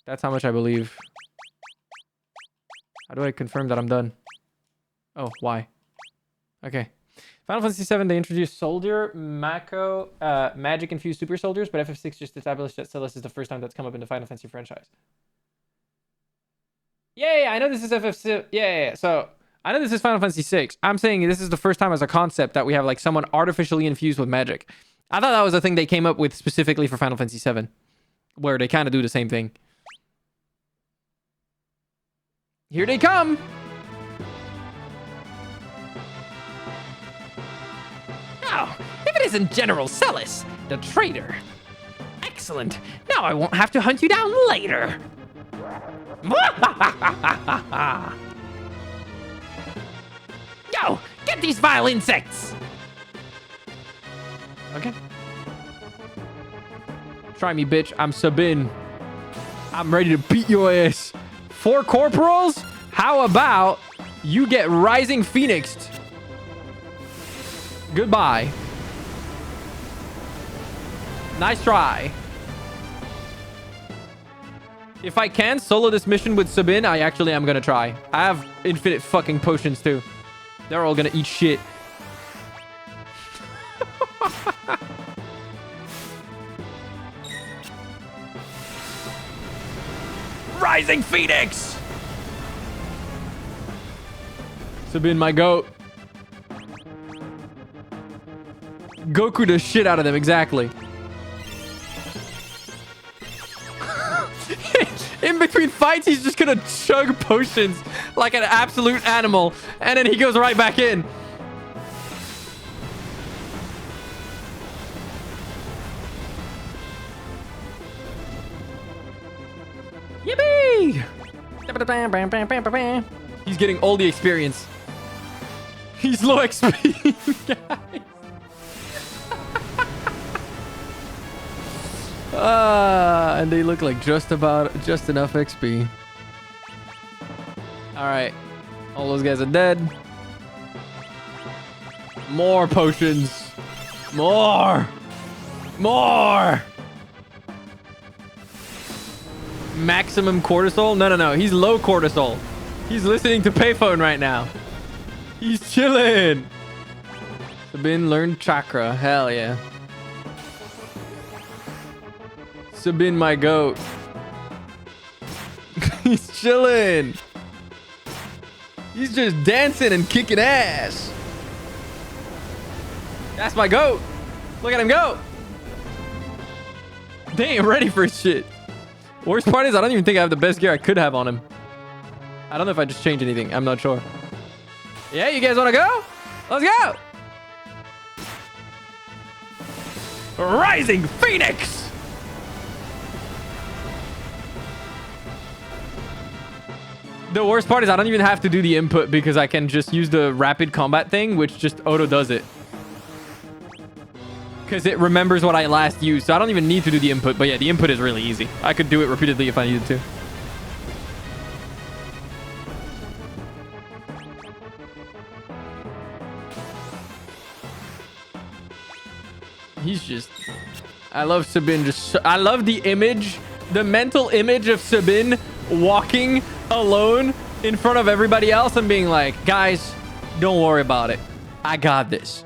That's how much I believe. How do I confirm that I'm done? Oh, why? Okay. Final Fantasy VII, they introduced Soldier, Mako, Magic-infused Super Soldiers, but FF6 just established that Celis is the first time that's come up in the Final Fantasy franchise. Yeah, I know this is FF6. Yeah. So, I know this is Final Fantasy VI. I'm saying this is the first time as a concept that we have, like, someone artificially infused with magic. I thought that was a thing they came up with specifically for Final Fantasy VII, where they kind of do the same thing. Here they come! Oh, if it isn't General Celis, the traitor. Excellent. Now I won't have to hunt you down later. Go! Get these vile insects! Okay. Try me, bitch. I'm Sabin. I'm ready to beat your ass. 4 corporals? How about you get Rising Phoenixed? Goodbye. Nice try. If I can solo this mission with Sabin, I actually am gonna try. I have infinite fucking potions too. They're all gonna eat shit. Rising Phoenix! Sabin, my goat. Goku the shit out of them, exactly. In between fights, he's just gonna chug potions like an absolute animal, and then he goes right back in. Yippee! He's getting all the experience. He's low XP, guys. And they look like just enough XP. All right, all those guys are dead. More potions. More. Maximum cortisol? No. He's low cortisol. He's listening to payphone right now. He's chilling. Sabin learned chakra. Hell yeah. Sabin, my goat. He's chilling. He's just dancing and kicking ass. That's my goat. Look at him go. They ain't ready for shit. Worst part is I don't even think I have the best gear I could have on him. I don't know if I just changed anything. I'm not sure. Yeah, you guys want to go? Let's go. Rising Phoenix. The worst part is I don't even have to do the input because I can just use the rapid combat thing, which just auto does it. Because it remembers what I last used, so I don't even need to do the input. But yeah, the input is really easy. I could do it repeatedly if I needed to. He's just... I love Sabin. I love the image, the mental image of Sabin walking alone in front of everybody else and being like, guys, don't worry about it. I got this.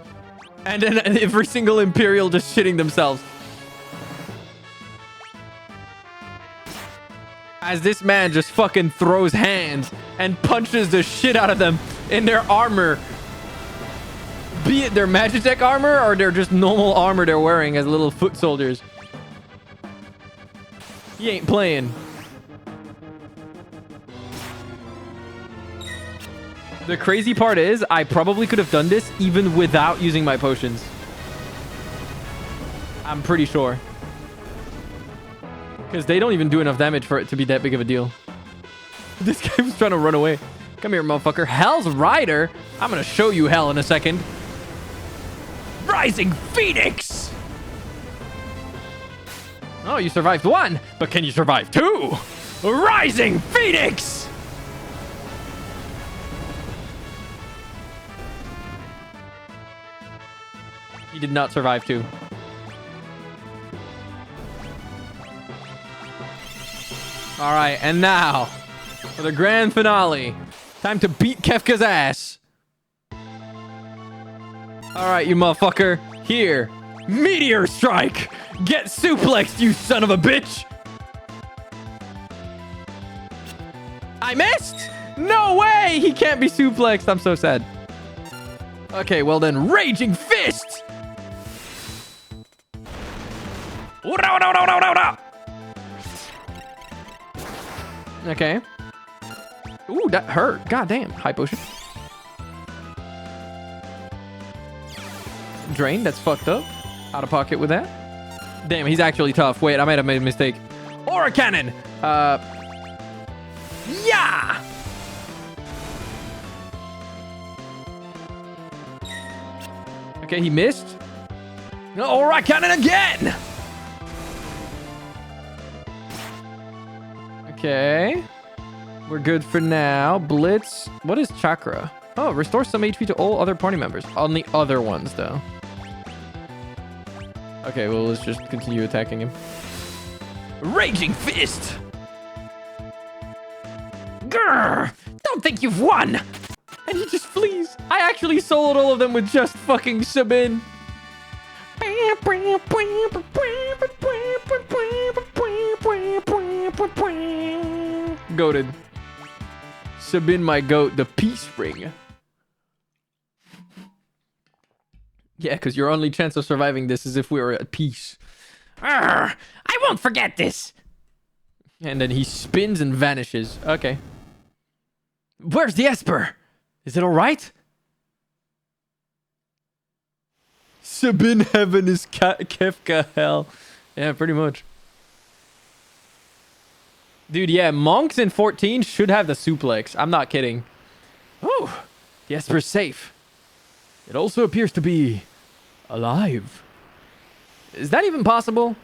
And then every single Imperial just shitting themselves. As this man just fucking throws hands and punches the shit out of them in their armor. Be it their Magitech armor or their just normal armor they're wearing as little foot soldiers. He ain't playing. The crazy part is, I probably could have done this even without using my potions. I'm pretty sure. Because they don't even do enough damage for it to be that big of a deal. This guy was trying to run away. Come here, motherfucker. Hell's Rider? I'm going to show you hell in a second. Rising Phoenix! Oh, you survived 1, but can you survive 2? Rising Phoenix! He did not survive 2. All right, and now for the grand finale. Time to beat Kefka's ass. All right, you motherfucker. Here. Meteor Strike. Get suplexed, you son of a bitch. I missed. No way. He can't be suplexed. I'm so sad. Okay, well then, Raging Fist. Okay. Ooh, that hurt. God damn. High potion. drained. That's fucked up. Out of pocket with that. Damn, he's actually tough. Wait, I might have made a mistake. Aura cannon. Yeah. Okay, he missed. Aura cannon again. Okay. We're good for now. Blitz. What is chakra? Oh, restore some HP to all other party members. On the other ones, though. Okay, well, let's just continue attacking him. Raging Fist! Grrr! Don't think you've won! And he just flees. I actually soloed all of them with just fucking Sabin. Goated. Sabin, my goat, the peace ring. Yeah, because your only chance of surviving this is if we were at peace. Grrr! I won't forget this! And then he spins and vanishes. Okay. Where's the Esper? Is it alright? Sabin heaven is Kefka hell. Yeah, pretty much. Dude, yeah, monks in 14 should have the suplex. I'm not kidding. Oh, the Esper's safe. It also appears to be alive. Is that even possible?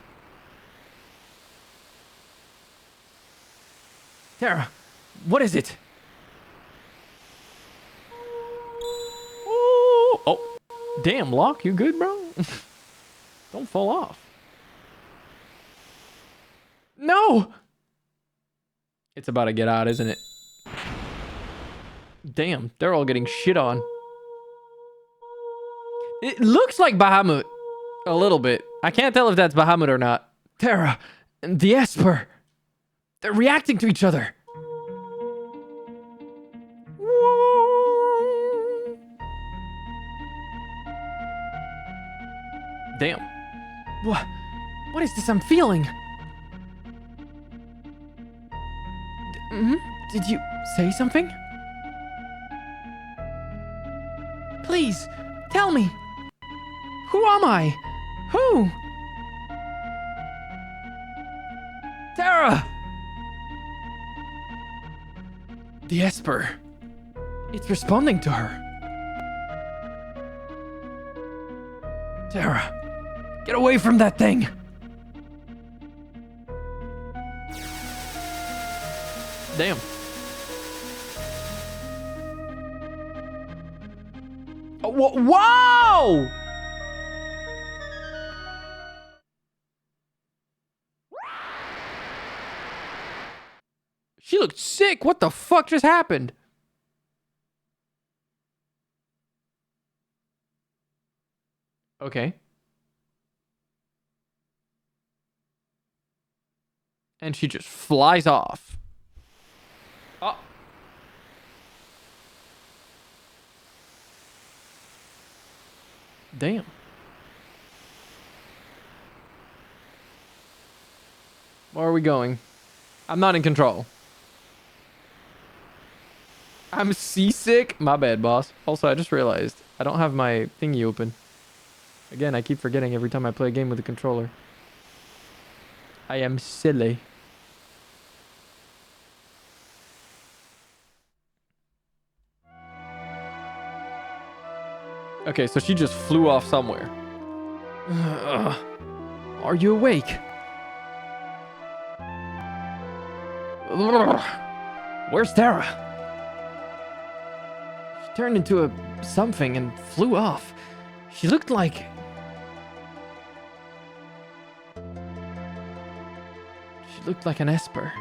Tara, what is it? Oh, damn, Locke, you good, bro? Don't fall off. No! It's about to get out, isn't it? Damn, they're all getting shit on. It looks like Bahamut. A little bit. I can't tell if that's Bahamut or not. Terra and the Esper. They're reacting to each other. Damn. What is this I'm feeling? Did you say something? Please, tell me. Who am I? Who? Tara! The Esper. It's responding to her. Tara, get away from that thing! Damn. Oh, whoa! She looked sick. What the fuck just happened? Okay. And she just flies off. Oh. Damn. Where are we going? I'm not in control. I'm seasick. My bad, boss. Also, I just realized I don't have my thingy open. Again, I keep forgetting every time I play a game with a controller. I am silly. Okay, so she just flew off somewhere. Are you awake? Where's Tara? She turned into a something and flew off. She looked like... She looked like an Esper.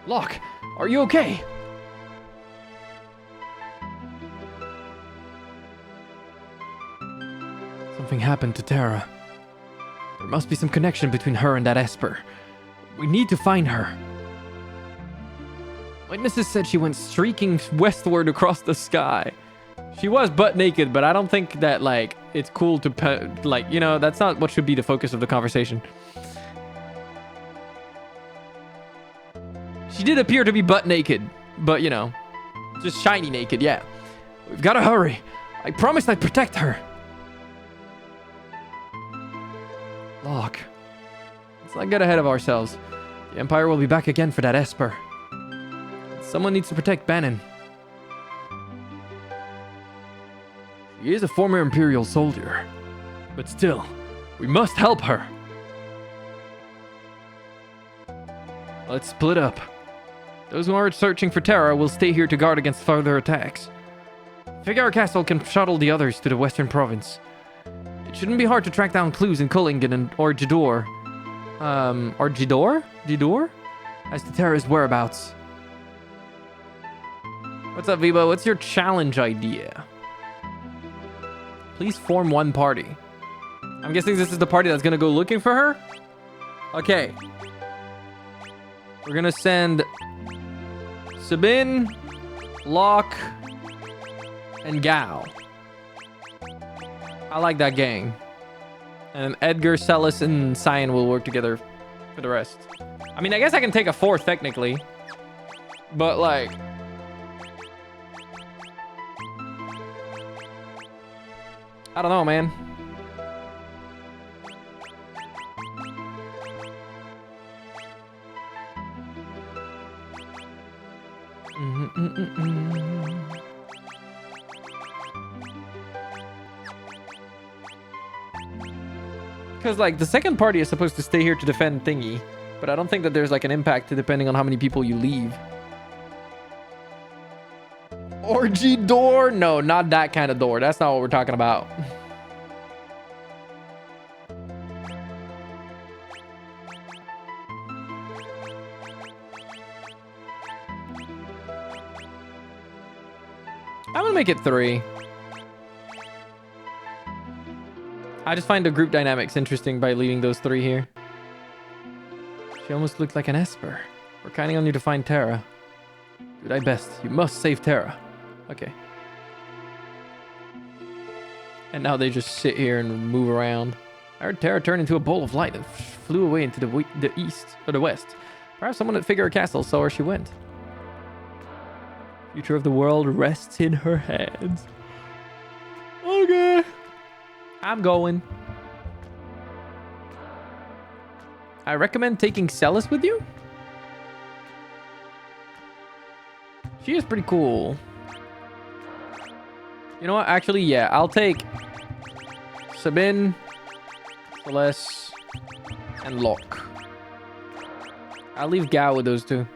Locke, are you okay? Something happened to Tara. There must be some connection between her and that Esper. We need to find her. Witnesses said she went streaking westward across the sky. She was butt naked, but I don't think that, like, it's cool to, like, you know, that's not what should be the focus of the conversation. She did appear to be butt naked, but, you know, Just shiny naked, yeah. We've got to hurry. I promised I'd protect her. Locke. Let's not get ahead of ourselves. The Empire will be back again for that Esper. Someone needs to protect Bannon. She is a former Imperial soldier. But still, we must help her. Let's split up. Those who aren't searching for Terra will stay here to guard against further attacks. Figure Castle can shuttle the others to the western province. It shouldn't be hard to track down clues in Kullingen or Jador. Or Jador? Jador? As to Terra's whereabouts. What's up, Vibo? What's your challenge idea? Please form one party. I'm guessing this is the party that's gonna go looking for her? Okay. We're gonna send Sabine, Locke, and Gao. I like that gang. And Edgar, Celis, and Cyan will work together for the rest. I mean, I guess I can take a fourth technically. But like... I don't know, man. Because like the second party is supposed to stay here to defend thingy, but I don't think that there's like an impact depending on how many people you leave. Orgy door? No, not that kind of door. That's not what we're talking about. I'm gonna make it 3. I just find the group dynamics interesting by leaving those 3 here. She almost looked like an Esper. We're counting on you to find Terra. Do thy best. You must save Terra. Okay. And now they just sit here and move around. I heard Terra turn into a bolt of light and flew away into the east or the west. Perhaps someone at Figure Castle saw where she went. Future of the world rests in her hands. Okay. I'm going. I recommend taking Celis with you. She is pretty cool. You know what? Actually, yeah. I'll take Sabine, Celeste, and Locke. I'll leave Gao with those 2.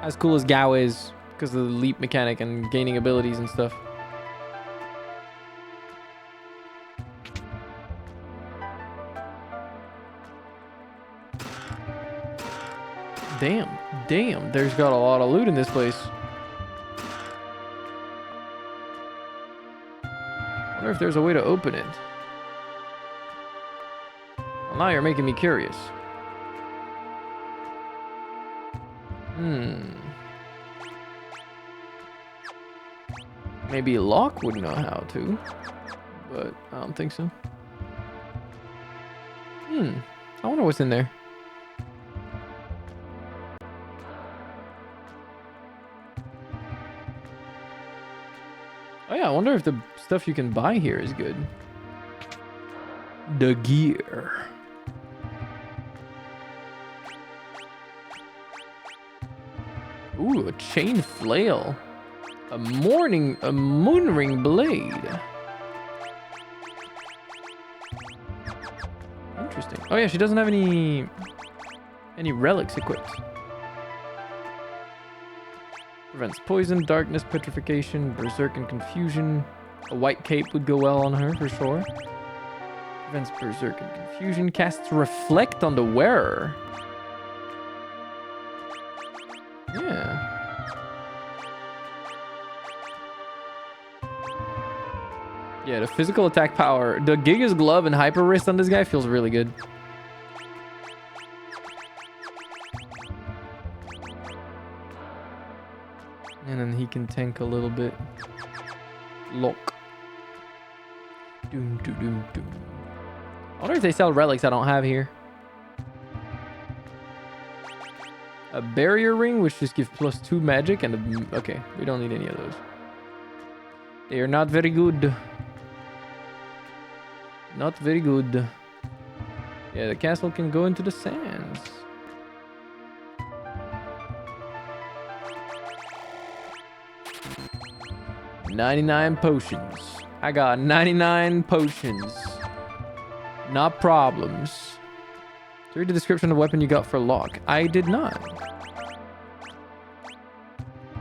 As cool as Gao is, because of the leap mechanic and gaining abilities and stuff. Damn, there's got a lot of loot in this place. I wonder if there's a way to open it. Well, now you're making me curious. Maybe Locke would know how to, but I don't think so. I wonder what's in there. Oh yeah, I wonder if the stuff you can buy here is good. The gear. Ooh, a chain flail. A moon ring blade. Interesting. Oh yeah, she doesn't have any relics equipped. Prevents poison, darkness, petrification, berserk, and confusion. A white cape would go well on her for sure. Prevents berserk and confusion. Casts reflect on the wearer. Yeah. Yeah, the physical attack power. The Giga's Glove and Hyper Wrist on this guy feels really good. And then he can tank a little bit. Lock. Doom, doom, doom, doom. I wonder if they sell relics I don't have here. A barrier ring, which just gives +2 magic, and okay, we don't need any of those. They are not very good. Not very good. Yeah, the castle can go into the sands. $99 potions. I got 99 potions. Not problems. Read the description of the weapon you got for lock. I did not.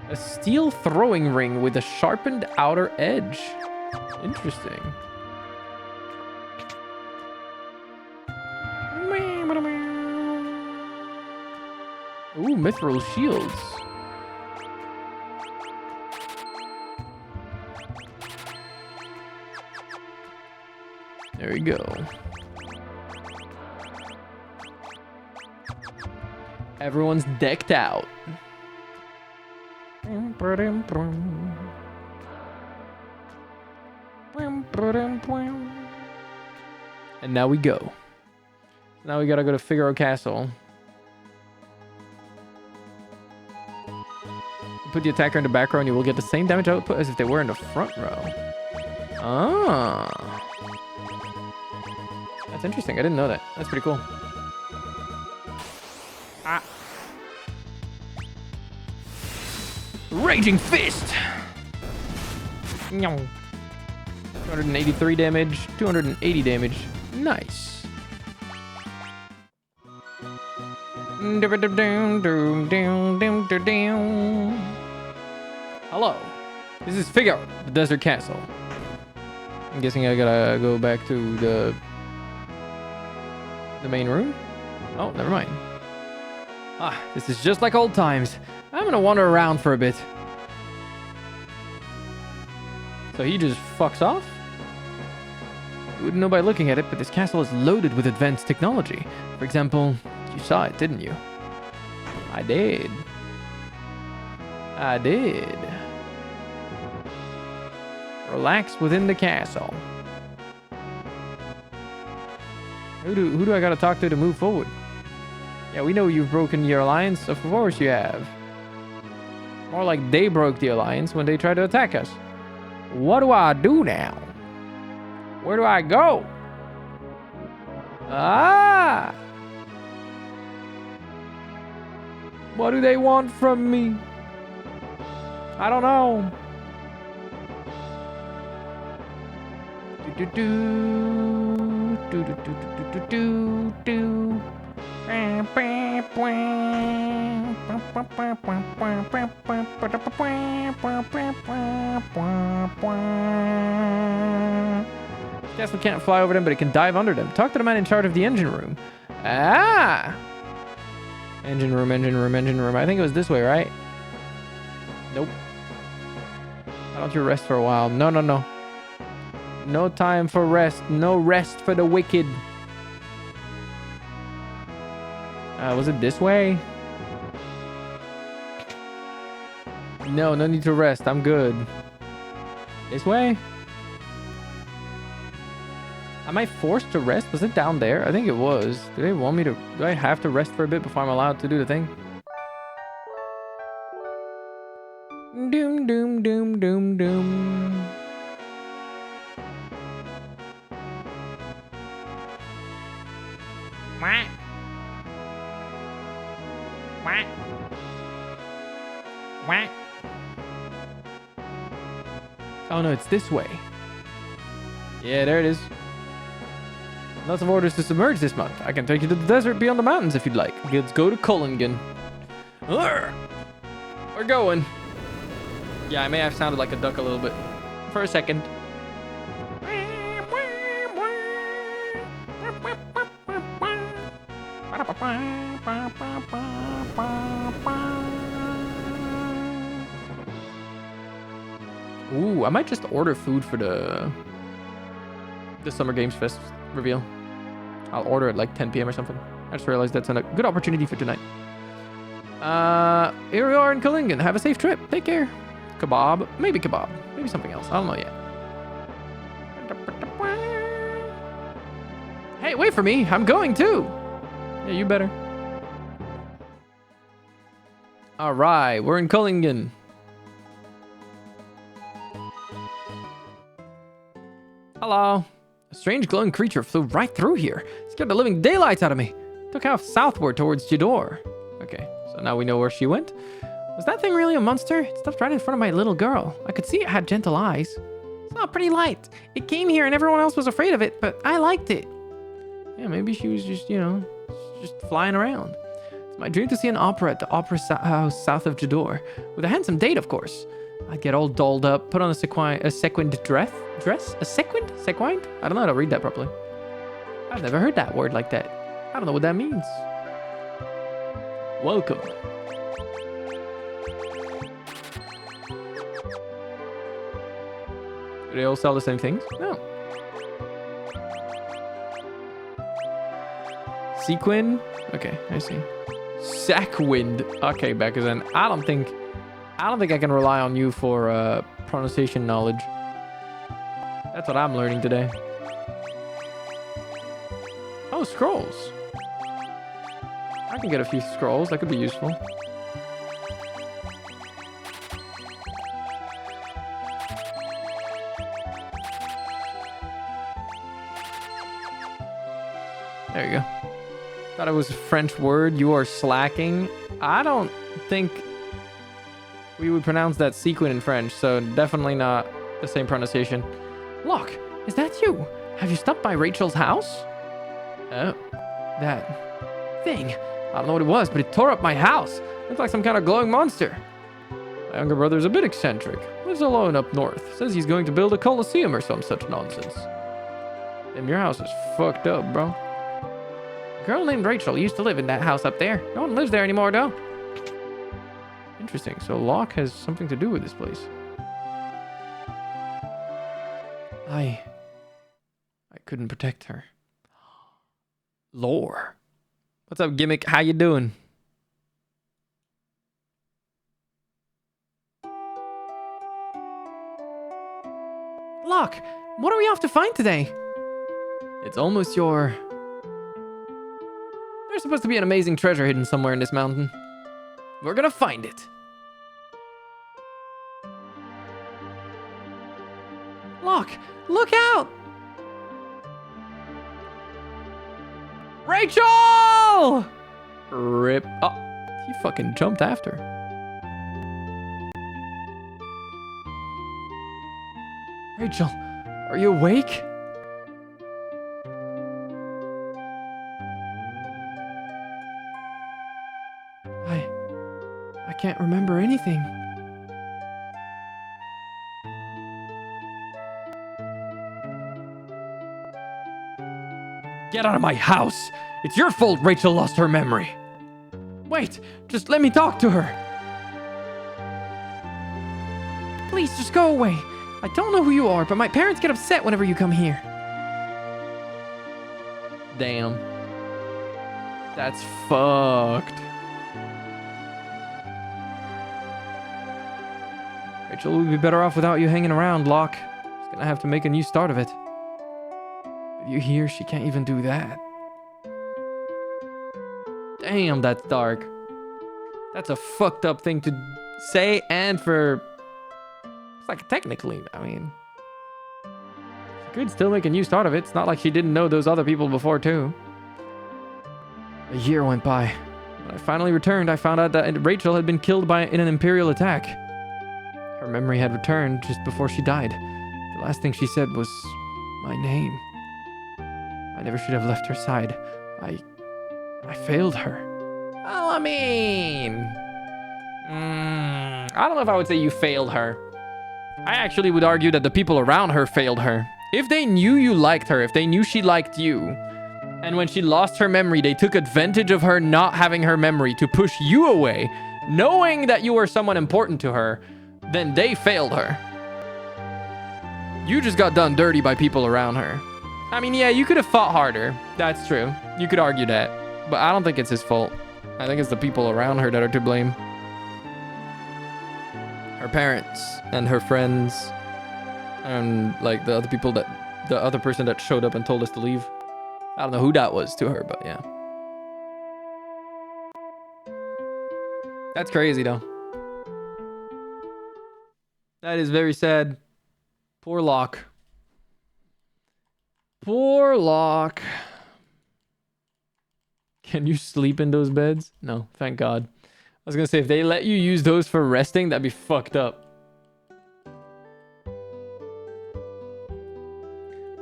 A steel throwing ring with a sharpened outer edge. Interesting. Ooh, mithril shields. There we go. Everyone's decked out. And now we go. Now we gotta go to Figaro Castle. Put the attacker in the back row and you will get the same damage output as if they were in the front row. Ah. That's interesting. I didn't know that. That's pretty cool. Ah. Raging Fist! 283 damage, 280 damage. Nice. Hello. This is Figaro, the desert castle. I'm guessing I gotta go back to the main room? Oh, never mind. Ah, this is just like old times. I'm gonna wander around for a bit. So he just fucks off? You wouldn't know by looking at it, but this castle is loaded with advanced technology. For example, you saw it, didn't you? I did. I did. Relax within the castle. Who do I gotta talk to move forward? Yeah, we know you've broken your alliance. Of course you have. More like they broke the alliance when they tried to attack us. What do I do now? Where do I go? Ah! What do they want from me? I don't know. Castle can't fly over them, but it can dive under them. Talk to the man in charge of the engine room. Ah! Engine room, engine room, engine room. I think it was this way, right? Nope. Why don't you rest for a while? No, no, no. No time for rest. No rest for the wicked. Was it this way? No, no need to rest. I'm good. This way? Am I forced to rest? Was it down there? I think it was. Do they want me to... Do I have to rest for a bit before I'm allowed to do the thing? Doom, doom, doom, doom, doom. What? What? What? Oh no, it's this way. Yeah, there it is. Lots of orders to submerge this month. I can take you to the desert beyond the mountains if you'd like. Let's go to Cullingan. Urgh. We're going. Yeah, I may have sounded like a duck a little bit. For a second. Ooh, I might just order food for the Summer Games Fest reveal. I'll order at like 10 p.m. or something. I just realized that's a good opportunity for tonight. Here we are in Cullingan. Have a safe trip. Take care. Kebab. Maybe kebab. Maybe something else. I don't know yet. Hey, wait for me. I'm going too. Yeah, you better. All right, we're in Cullingen. Hello. A strange glowing creature flew right through here. Scared the living daylights out of me. Took off southward towards Jador. Okay, so now we know where she went. Was that thing really a monster? It stopped right in front of my little girl. I could see it had gentle eyes. It's not pretty light. It came here and everyone else was afraid of it, but I liked it. Yeah, maybe she was just, just flying around. It's my dream to see an opera at the opera house south of Jador. With a handsome date, of course. I'd get all dolled up, put on a sequined dress? A sequined? Sequined? I don't know how to read that properly. I've never heard that word like that. I don't know what that means. Welcome. Do they all sell the same things? No. Sequin? Okay, I see. Sackwind. Okay, Becca, then I don't think I can rely on you for pronunciation knowledge. That's what I'm learning today. Oh, scrolls. I can get a few scrolls. That could be useful. There you go. Thought it was a French word. You are slacking. I don't think we would pronounce that sequin in French, so definitely not the same pronunciation. Look, is that you? Have you stopped by Rachel's house? Oh, that thing. I don't know what it was, but it tore up my house. Looks like some kind of glowing monster. My younger brother's a bit eccentric. Lives alone up north. Says he's going to build a coliseum or some such nonsense. Damn, your house is fucked up, bro. A girl named Rachel used to live in that house up there. No one lives there anymore, though. Interesting. So Locke has something to do with this place. I couldn't protect her. Lore. What's up, Gimmick? How you doing? Locke, what are we off to find today? It's almost your... There's supposed to be an amazing treasure hidden somewhere in this mountain. We're gonna find it. Locke, look out! Rachel! Rip. Oh, he fucking jumped after. Rachel, are you awake? I can't remember anything. Get out of my house! It's your fault Rachel lost her memory. Wait, just let me talk to her. Please, just go away. I don't know who you are, but my parents get upset whenever you come here. Damn. That's fucked. Rachel would be better off without you hanging around, Locke. She's gonna have to make a new start of it. With you here, she can't even do that. Damn, that's dark. That's a fucked up thing to say, and for... It's like, technically, I mean... She could still make a new start of it. It's not like she didn't know those other people before, too. A year went by. When I finally returned, I found out that Rachel had been killed in an Imperial attack. Her memory had returned just before she died. The last thing she said was my name. I never should have left her side. I failed her. Well, I mean... I don't know if I would say you failed her. I actually would argue that the people around her failed her. If they knew you liked her, if they knew she liked you, and when she lost her memory, they took advantage of her not having her memory to push you away, knowing that you were someone important to her, then they failed her. You just got done dirty by people around her. I mean, yeah, you could have fought harder. That's true. You could argue that. But I don't think it's his fault. I think it's the people around her that are to blame. Her parents and her friends and like the other person that showed up and told us to leave. I don't know who that was to her, but yeah. That's crazy, though. That is very sad. Poor Locke. Poor Locke. Can you sleep in those beds? No, thank God. I was gonna say, if they let you use those for resting, that'd be fucked up.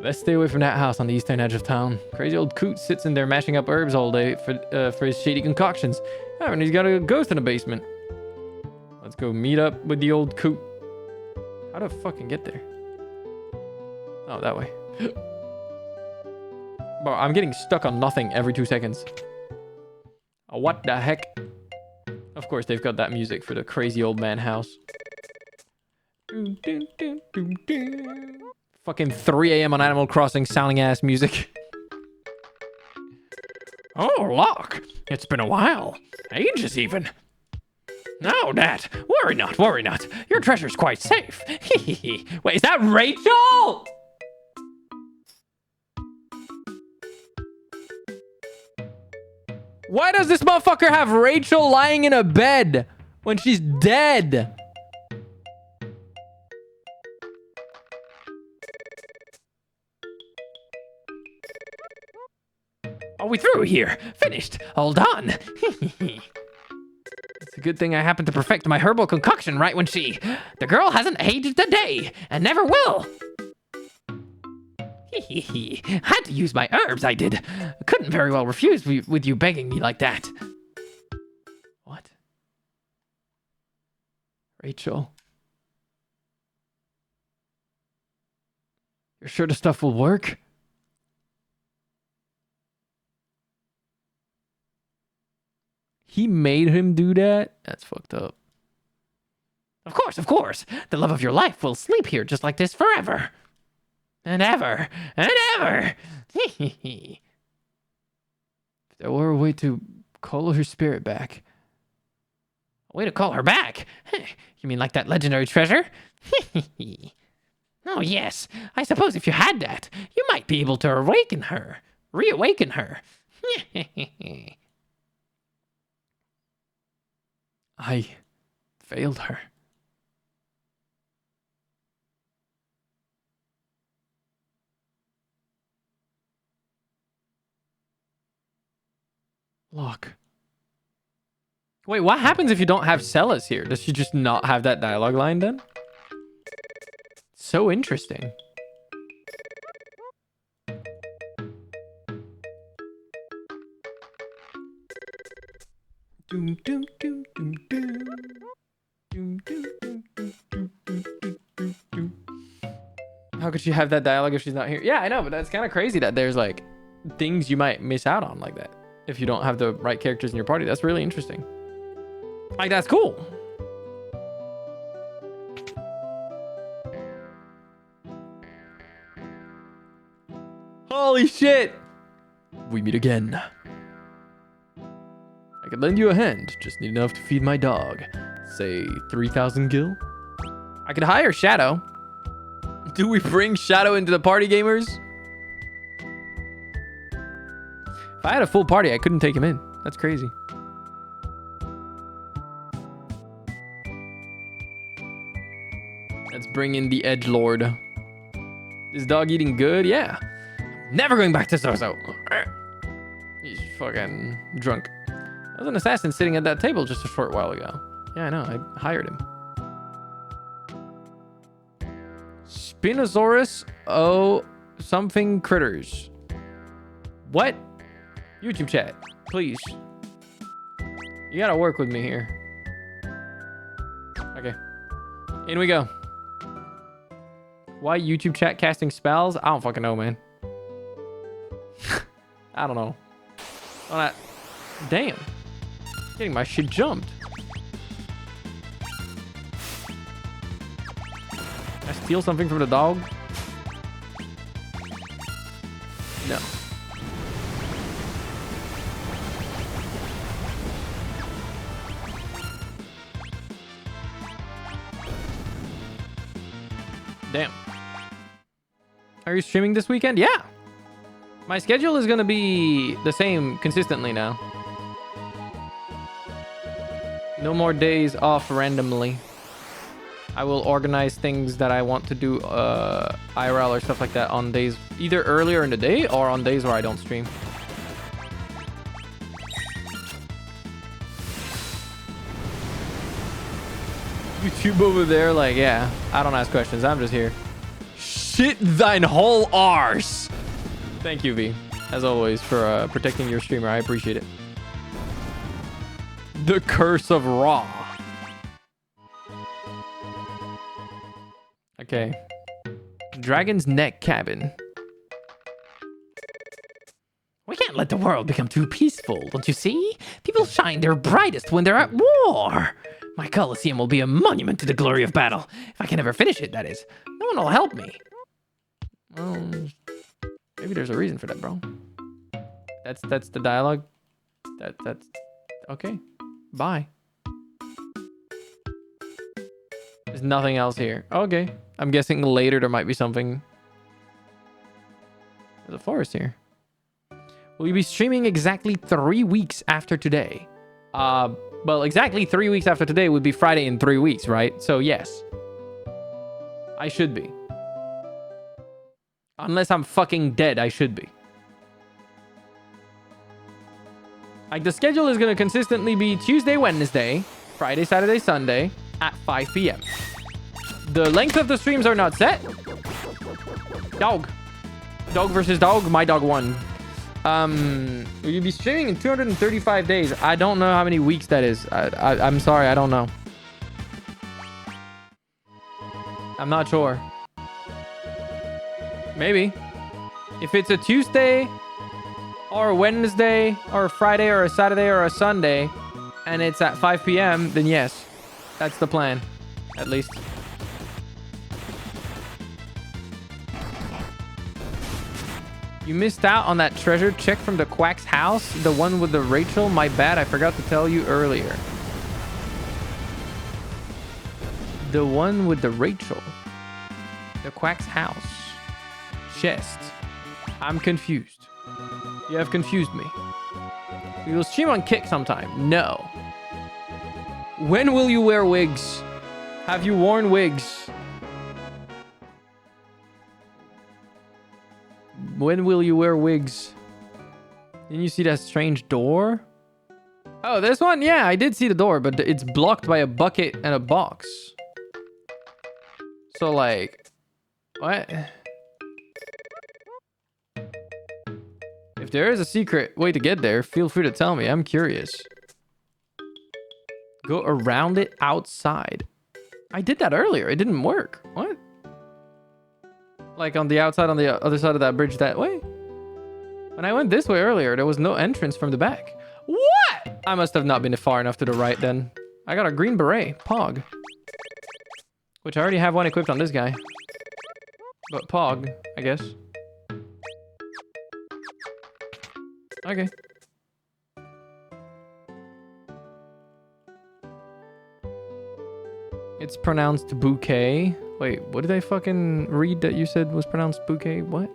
Let's stay away from that house on the eastern edge of town. Crazy old coot sits in there mashing up herbs all day for his shady concoctions. Oh, and he's got a ghost in the basement. Let's go meet up with the old coot. How do I fucking get there? Oh, that way. Bro, I'm getting stuck on nothing every 2 seconds. Oh, what the heck? Of course, they've got that music for the crazy old man house. Fucking 3 a.m. on Animal Crossing sounding ass music. Oh, Locke. It's been a while. Ages even. No, Dad. Worry not, worry not. Your treasure's quite safe. Wait, is that Rachel? Why does this motherfucker have Rachel lying in a bed when she's dead? Are we through here? Finished. All done. It's a good thing I happened to perfect my Herbal concoction right when she... The girl hasn't aged a day and never will. Had to use my herbs, I did. Couldn't very well refuse with you begging me like that. What? Rachel. You're sure the stuff will work? He made him do that? That's fucked up. Of course. The love of your life will sleep here just like this forever. And ever. And ever. If there were a way to call her spirit back. A way to call her back? You mean like that legendary treasure? Oh, yes. I suppose if you had that, you might be able to reawaken her. I failed her. Locke. Wait, what happens if you don't have Celis here? Does she just not have that dialogue line then? So interesting. How could she have that dialogue if she's not here? Yeah, I know, but that's kind of crazy that there's like things you might miss out on like that if you don't have the right characters in your party. That's really interesting. Like, that's cool. Holy shit! We meet again. I could lend you a hand, just need enough to feed my dog. Say 3,000 gil? I could hire Shadow. Do we bring Shadow into the party, gamers? If I had a full party, I couldn't take him in. That's crazy. Let's bring in the edgelord. Is dog eating good? Yeah. Never going back to Zozo. He's fucking drunk. I was an assassin sitting at that table just a short while ago. Yeah, I know. I hired him. Spinosaurus something critters. What? YouTube chat, please. You gotta work with me here. Okay. In we go. Why YouTube chat casting spells? I don't fucking know, man. I don't know. Damn. Getting my shit jumped. Can I steal something from the dog? No. Damn. Are you streaming this weekend? Yeah. My schedule is going to be the same consistently now. No more days off randomly. I will organize things that I want to do IRL or stuff like that on days either earlier in the day or on days where I don't stream. YouTube over there, like, yeah, I don't ask questions. I'm just here. Shit thine whole arse. Thank you, V, as always, for protecting your streamer. I appreciate it. The Curse of Raw. Okay. Dragon's Neck Cabin. We can't let the world become too peaceful, don't you see? People shine their brightest when they're at war. My Colosseum will be a monument to the glory of battle. If I can ever finish it, that is. No one will help me. Maybe there's a reason for that, bro. That's the dialogue. That's okay. Bye. There's nothing else here. Okay. I'm guessing later there might be something. There's a forest here. Will you be streaming exactly 3 weeks after today? Well, exactly 3 weeks after today would be Friday in 3 weeks, right? So yes. I should be. Unless I'm fucking dead, I should be. Like, the schedule is going to consistently be Tuesday, Wednesday, Friday, Saturday, Sunday at 5 p.m. The length of the streams are not set. Dog. Dog versus dog. My dog won. Will you be streaming in 235 days? I don't know how many weeks that is. I'm sorry, I don't know. I'm not sure. Maybe. If it's a Tuesday or a Wednesday or a Friday or a Saturday or a Sunday and it's at 5 p.m., then yes. That's the plan, at least. You missed out on that treasure check from the Quack's house? The one with the Rachel? My bad, I forgot to tell you earlier. The one with the Rachel. The Quack's house. Chest. I'm confused. You have confused me. We will stream on Kick sometime. No. When will you wear wigs? Have you worn wigs? When will you wear wigs? Didn't you see that strange door? Oh, this one? Yeah, I did see the door, but it's blocked by a bucket and a box. So, like, what? If there is a secret way to get there, feel free to tell me. I'm curious. Go around it outside. I did that earlier. It didn't work. What? Like on the outside, on the other side of that bridge that way? When I went this way earlier, there was no entrance from the back. What? I must have not been far enough to the right then. I got a green beret. Pog. Which I already have one equipped on this guy. But Pog, I guess. Okay. It's pronounced bouquet. Wait, what did I fucking read that you said was pronounced bouquet? What?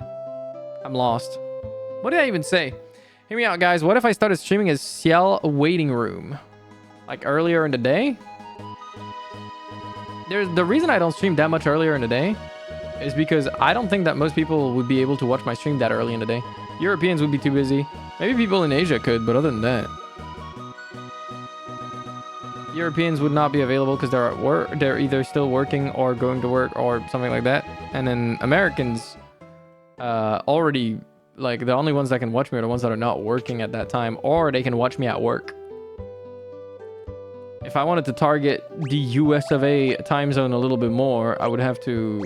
I'm lost. What did I even say? Hear me out, guys. What if I started streaming as Ciel waiting room? Like earlier in the day? The reason I don't stream that much earlier in the day is because I don't think that most people would be able to watch my stream that early in the day. Europeans would be too busy. Maybe people in Asia could, but other than that. Europeans would not be available because they're at work. They're either still working or going to work or something like that. And then Americans already, like, the only ones that can watch me are the ones that are not working at that time, or they can watch me at work. If I wanted to target the US of A time zone a little bit more, I would have to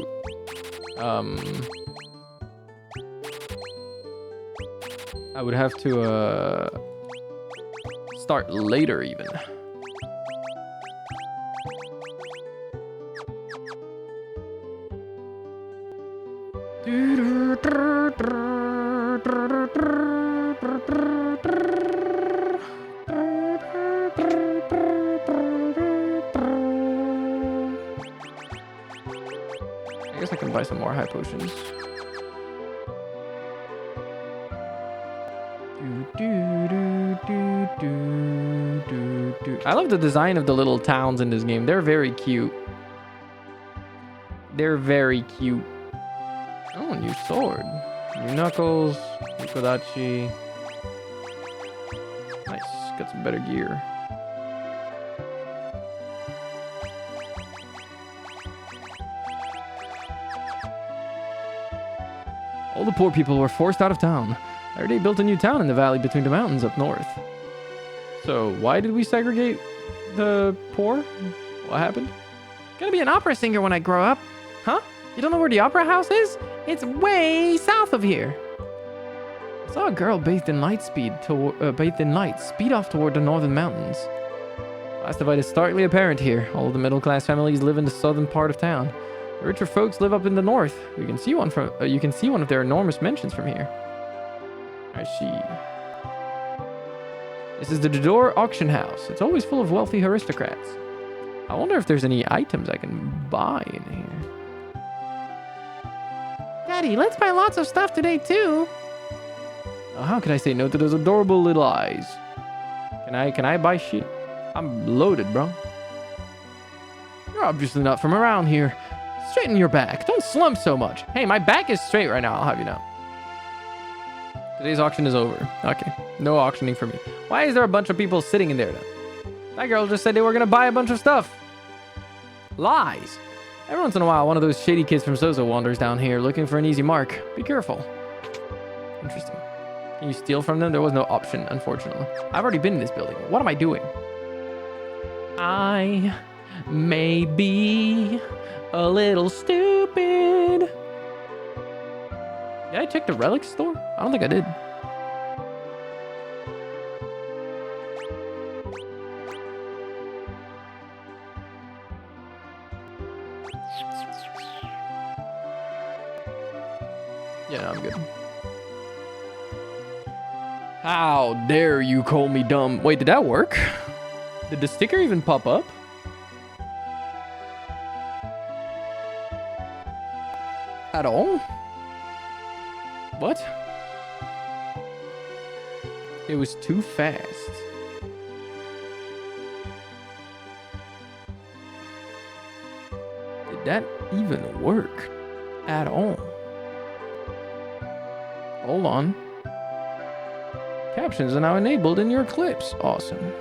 start later even. I guess I can buy some more high potions. I love the design of the little towns in this game. They're very cute. They're very cute. Oh, new sword. New knuckles. New kodachi. Nice. Got some better gear. All the poor people were forced out of town. I heard they built a new town in the valley between the mountains up north. So, why did we segregate the poor? What happened? Gonna be an opera singer when I grow up. Huh? You don't know where the opera house is? It's way south of here. I saw a girl bathed in light speed off toward the northern mountains. Class divide is starkly apparent here. All of the middle-class families live in the southern part of town. The richer folks live up in the north. You can see one of their enormous mansions from here. I see. This is the Dodor auction house. It's always full of wealthy aristocrats. I wonder if there's any items I can buy in here. Daddy, let's buy lots of stuff today too. Oh, how could I say no to those adorable little eyes? Can I buy shit? I'm loaded, bro. You're obviously not from around here. Straighten your back. Don't slump so much. Hey, my back is straight right now, I'll have you know. Today's auction is over. Okay, no auctioning for me. Why is there a bunch of people sitting in there then? That girl just said they were gonna buy a bunch of stuff. Lies. Every once in a while, one of those shady kids from Sozo wanders down here looking for an easy mark. Be careful. Interesting. Can you steal from them? There was no option, unfortunately. I've already been in this building. What am I doing? I may be a little stupid. Did I check the relics store? I don't think I did. Yeah, no, I'm good. How dare you call me dumb? Wait, did that work? Did the sticker even pop up? At all? What? It was too fast. Did that even work? At all? Hold on. Captions are now enabled in your clips. Awesome.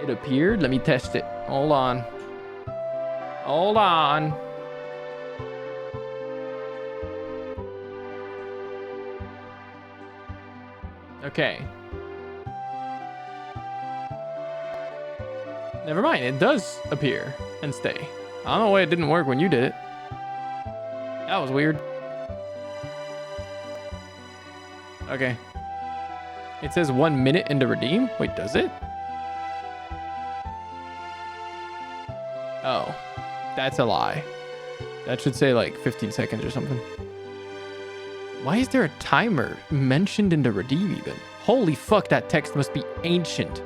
It appeared. Let me test it. Hold on. Hold on. Okay. Never mind. It does appear and stay. I don't know why it didn't work when you did it. That was weird. Okay. It says 1 minute into redeem. Wait, does it? Oh, that's a lie. That should say like 15 seconds or something. Why is there a timer mentioned in the redeem even? Holy fuck, that text must be ancient.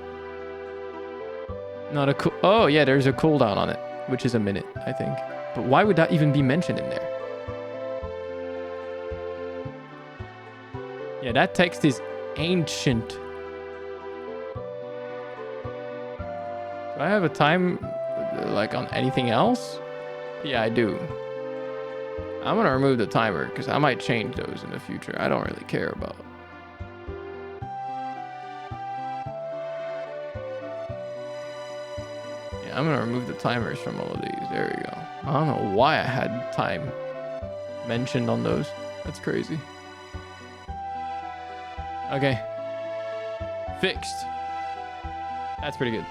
Not a cool... Oh, yeah, there's a cooldown on it, which is a minute, I think. But why would that even be mentioned in there? Yeah, that text is ancient. Do I have a time, like, on anything else? Yeah, I do. I'm gonna remove the timer, because I might change those in the future. I don't really care about. Yeah, I'm gonna remove the timers from all of these. There we go. I don't know why I had time mentioned on those. That's crazy. Okay. Fixed. That's pretty good.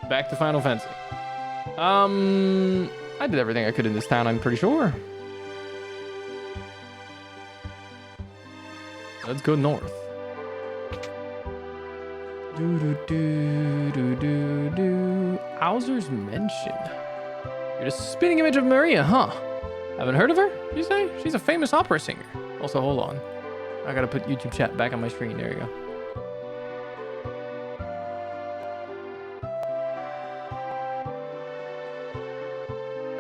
Back to Final Fantasy. I did everything I could in this town, I'm pretty sure. Let's go north. Owser's Mansion. You're the spinning image of Maria, huh? Haven't heard of her, you say? She's a famous opera singer. Also, hold on. I gotta put YouTube chat back on my screen. There you go.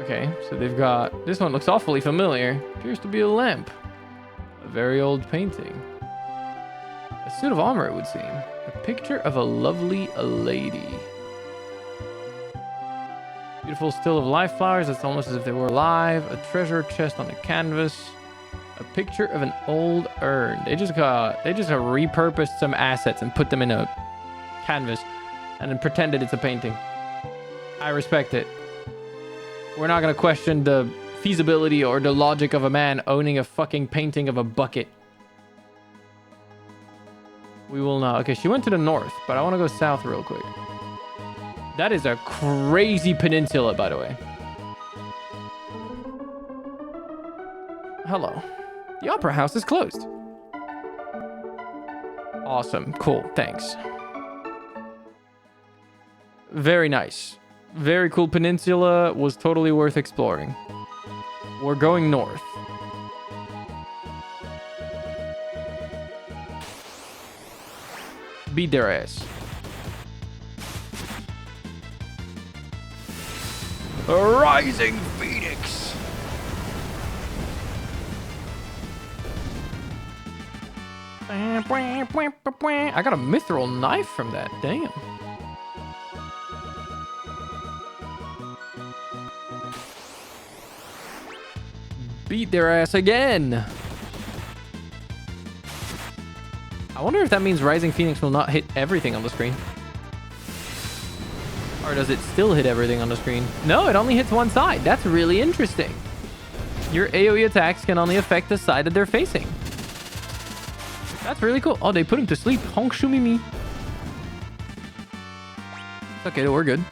Okay, so they've got... This one looks awfully familiar. Appears to be a lamp. A very old painting. A suit of armor, it would seem. A picture of a lovely lady. Beautiful still of life flowers. It's almost as if they were alive. A treasure chest on a canvas. A picture of an old urn. They just repurposed some assets and put them in a canvas and then pretended it's a painting. I respect it. We're not going to question the feasibility or the logic of a man owning a fucking painting of a bucket. We will not. Okay, she went to the north, but I want to go south real quick. That is a crazy peninsula, by the way. Hello. The opera house is closed. Awesome. Cool. Thanks. Very nice. Very cool peninsula. Was totally worth exploring. We're going north. Beat their ass. A rising phoenix. I got a mithril knife from that. Damn. Beat their ass again. I wonder if that means Rising Phoenix will not hit everything on the screen. Or does it still hit everything on the screen? No, it only hits one side. That's really interesting. Your AoE attacks can only affect the side that they're facing. That's really cool. Oh, they put him to sleep. Honk shumimi. Okay, we're good.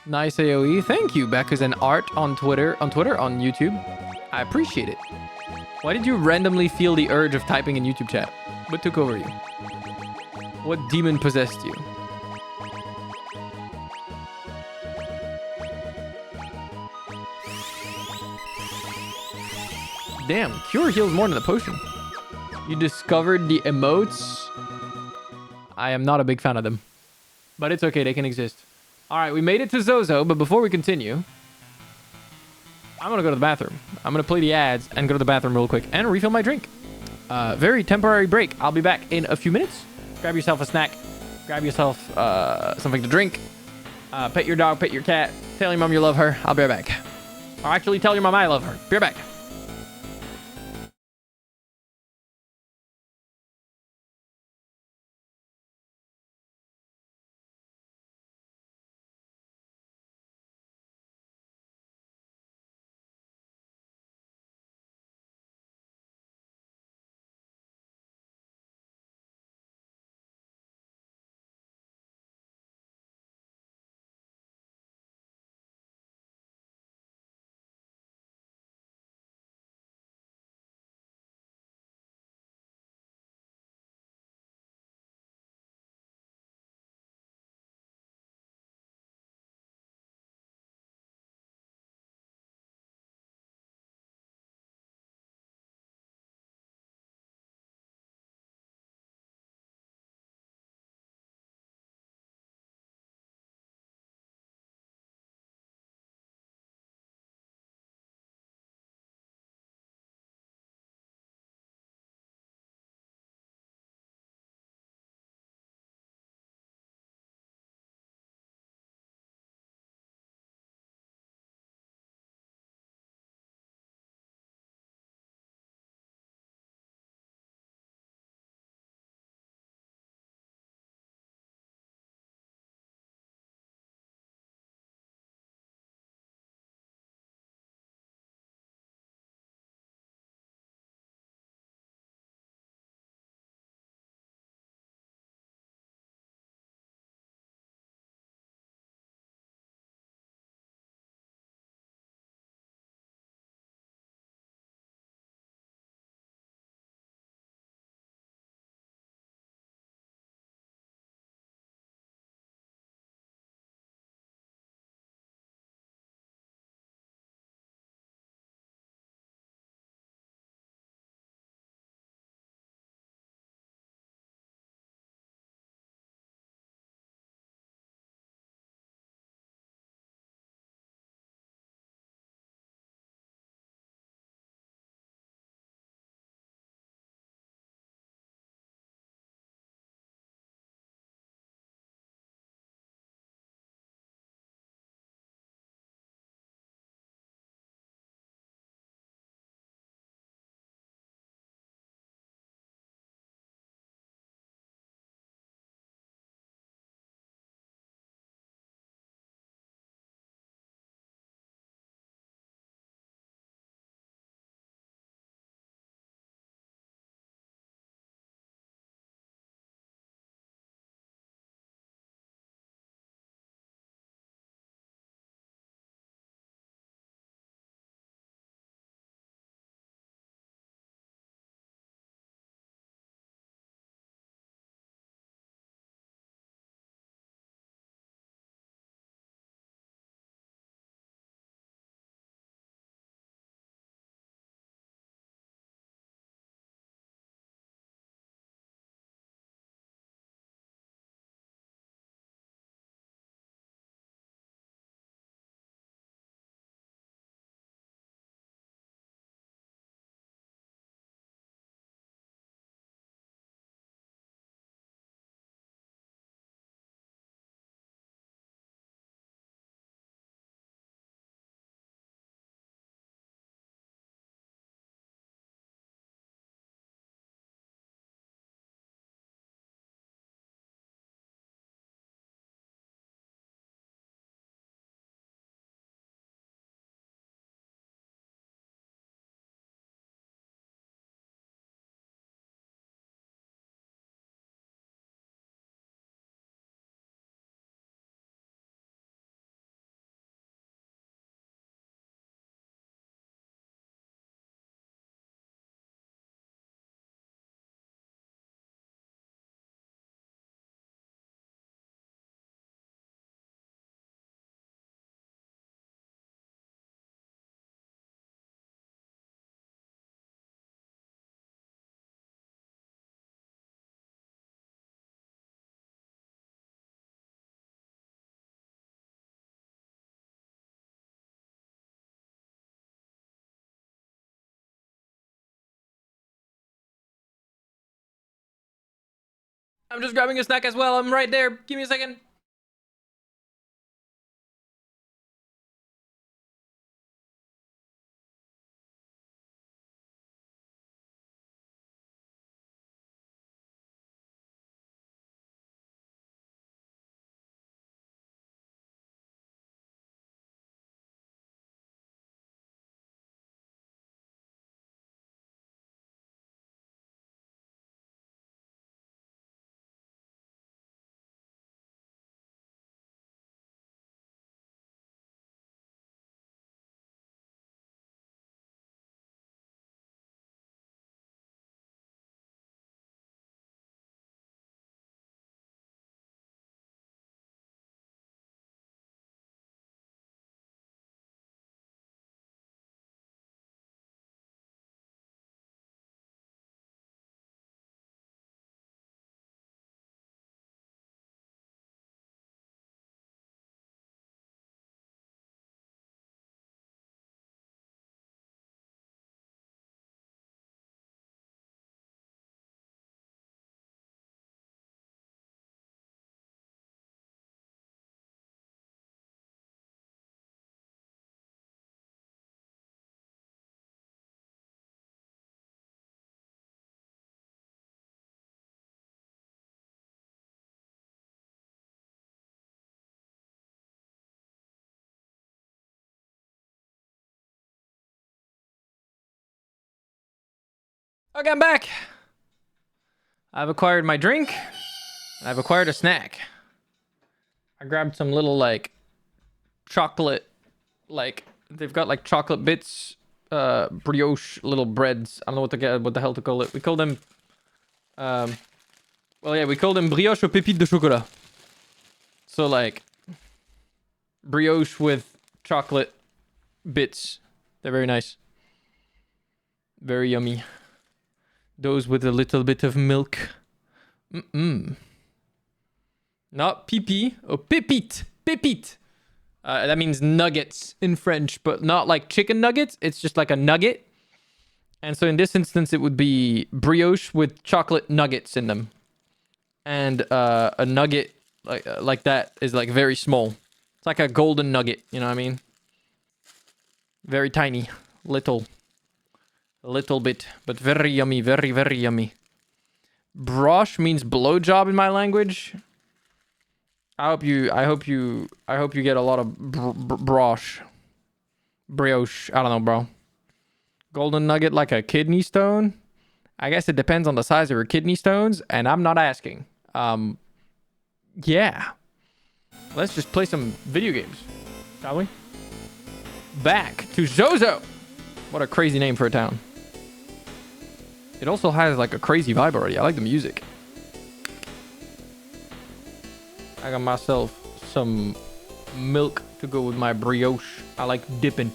Nice AoE. Thank you, Becca's and Art on Twitter, on YouTube. I appreciate it. Why did you randomly feel the urge of typing in YouTube chat? What took over you? What demon possessed you? Damn, cure heals more than the potion. You discovered the emotes. I am not a big fan of them. But it's okay, they can exist. Alright, we made it to Zozo, but before we continue, I'm gonna go to the bathroom. I'm gonna play the ads and go to the bathroom real quick and refill my drink. Very temporary break. I'll be back in a few minutes. Grab yourself a snack. Grab yourself something to drink. Pet your dog, pet your cat. Tell your mom you love her. I'll be right back. Or actually tell your mom I love her. Be right back. I'm just grabbing a snack as well. I'm right there. Give me a second. Okay, I'm back. I've acquired my drink. I've acquired a snack. I grabbed some little like chocolate, like they've got like chocolate bits, brioche little breads. I don't know what the hell to call it. We call them, well yeah, we call them brioche aux pépites de chocolat. So like brioche with chocolate bits. They're very nice. Very yummy. Those with a little bit of milk. Not pee-pee. Oh, pépite. Pépite. That means nuggets in French, but not like chicken nuggets. It's just like a nugget. And so in this instance, it would be brioche with chocolate nuggets in them. And a nugget like that is like very small. It's like a golden nugget, you know what I mean? Very tiny. Little. A little bit, but very yummy, very, very yummy. Broche means blowjob in my language. I hope you get a lot of broche. Brioche. I don't know, bro. Golden nugget like a kidney stone? I guess it depends on the size of your kidney stones, and I'm not asking. Yeah. Let's just play some video games, shall we? Back to Zozo. What a crazy name for a town. It also has like a crazy vibe already. I like the music. I got myself some milk to go with my brioche. I like dipping.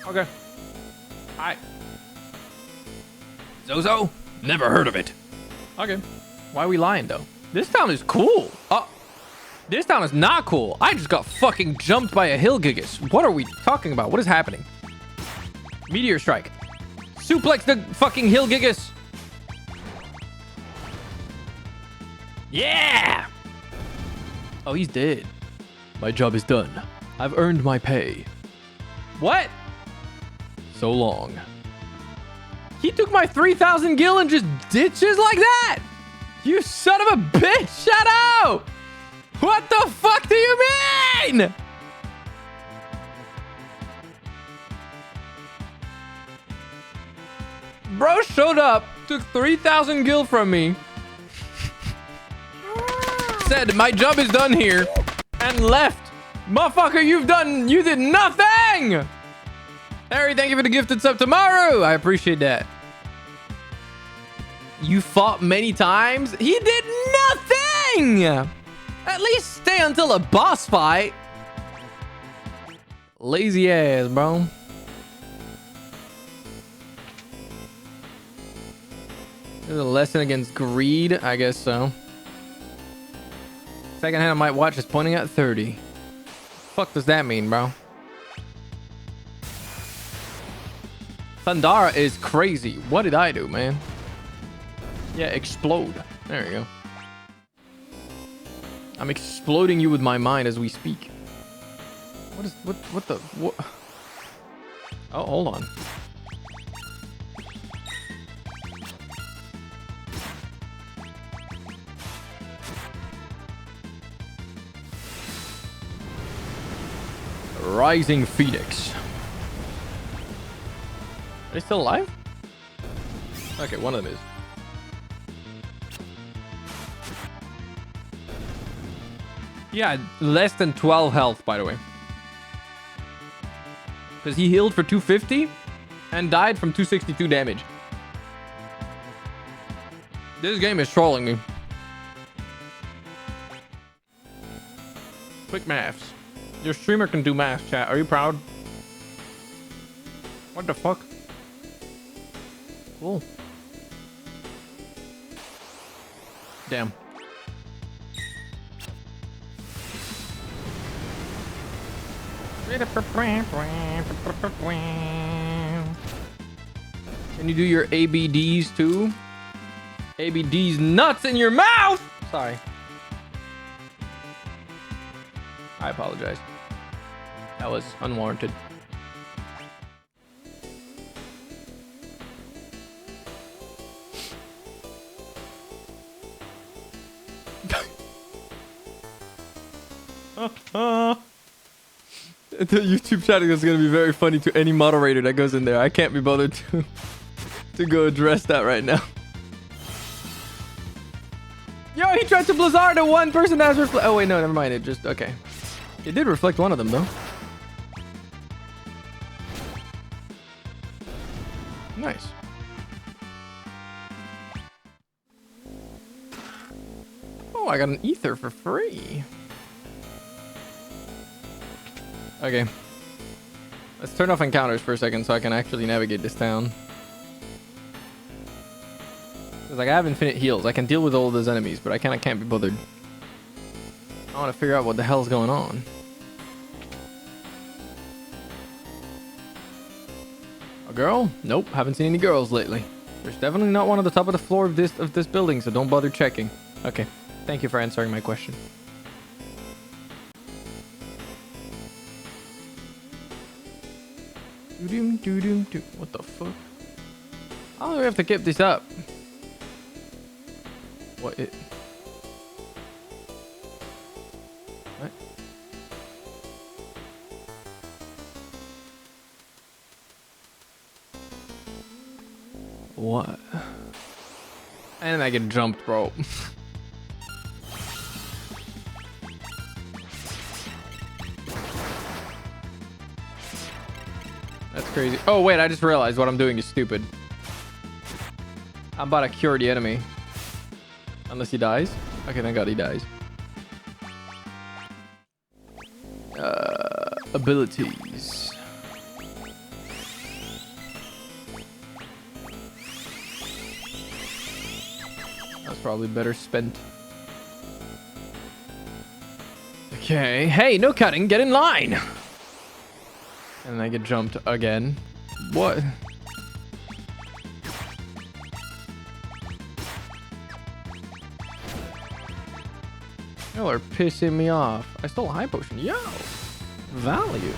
Okay. Hi. Zozo? Never heard of it. Okay. Why are we lying though? This town is cool. Oh. This town is not cool. I just got fucking jumped by a hillgigus. What are we talking about? What is happening? Meteor strike. Suplex the fucking hillgigus. Yeah! Oh, he's dead. My job is done. I've earned my pay. What? So long. He took my 3,000 gil and just ditches like that? You son of a bitch! Shut up! What the fuck do you mean? Bro showed up, took 3,000 gil from me, said my job is done here, and left. Motherfucker, you did nothing! Harry, thank you for the gifted sub tomorrow. I appreciate that. You fought many times? He did nothing! At least stay until a boss fight. Lazy ass, bro. This is a lesson against greed? I guess so. Second hand I might watch is pointing at 30. Fuck does that mean, bro? Thundara is crazy. What did I do, man? Yeah, explode. There you go. I'm exploding you with my mind as we speak. What the what? Oh, hold on. Rising Phoenix. Are they still alive? Okay, one of them is. Yeah, less than 12 health, by the way. Because he healed for 250 and died from 262 damage. This game is trolling me. Quick maths. Your streamer can do math, chat. Are you proud? What the fuck? Cool. Damn. Can you do your ABDs too? ABDs nuts in your mouth! Sorry. I apologize. That was unwarranted. The YouTube chat is going to be very funny to any moderator that goes in there. I can't be bothered to go address that right now. Yo, he tried to Blizzard a one person that has reflect. Oh wait, no, never mind. It just okay. It did reflect one of them though. Nice. Oh, I got an ether for free. Okay. Let's turn off encounters for a second so I can actually navigate this town. Cause like I have infinite heals. I can deal with all of those enemies, but I can't be bothered. I want to figure out what the hell's going on. A girl? Nope, haven't seen any girls lately. There's definitely not one on the top of the floor of this building, so don't bother checking. Okay, thank you for answering my question. What the fuck? How long do we have to keep this up? What it? What? What? And I get jumped, bro. That's crazy. Oh, wait, I just realized what I'm doing is stupid. I'm about to cure the enemy. Unless he dies. Okay, thank God he dies. Abilities. That's probably better spent. Okay. Hey, no cutting. Get in line. And I get jumped again. What? Y'all are pissing me off. I stole a high potion. Yo! Value.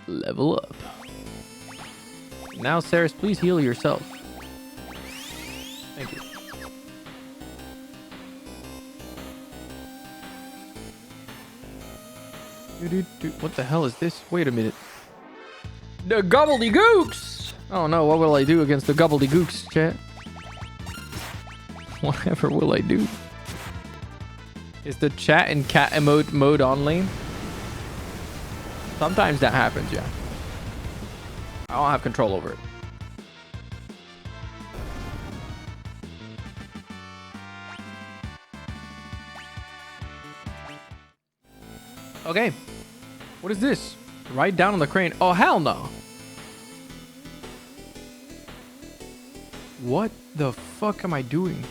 Level up. Now, Saris, please heal yourself. Thank you. What the hell is this? Wait a minute. The gobbledygooks! Oh no, what will I do against the gobbledygooks, chat? Whatever will I do? Is the chat in cat emote mode only? Sometimes that happens, yeah. I don't have control over it. Okay. What is this? Right down on the crane. Oh, hell no. What the fuck am I doing?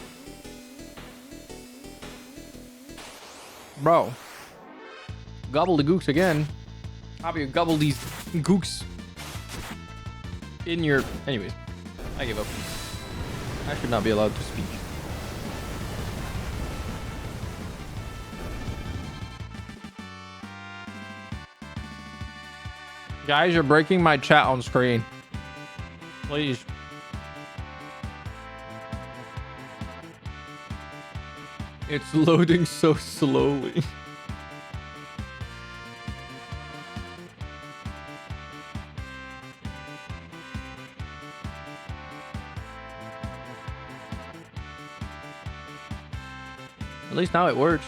Bro. Gobble the gooks again. How you gobble these gooks in your... Anyways, I give up. I should not be allowed to speak. Guys, you're breaking my chat on screen. Please. It's loading so slowly. At least now it works.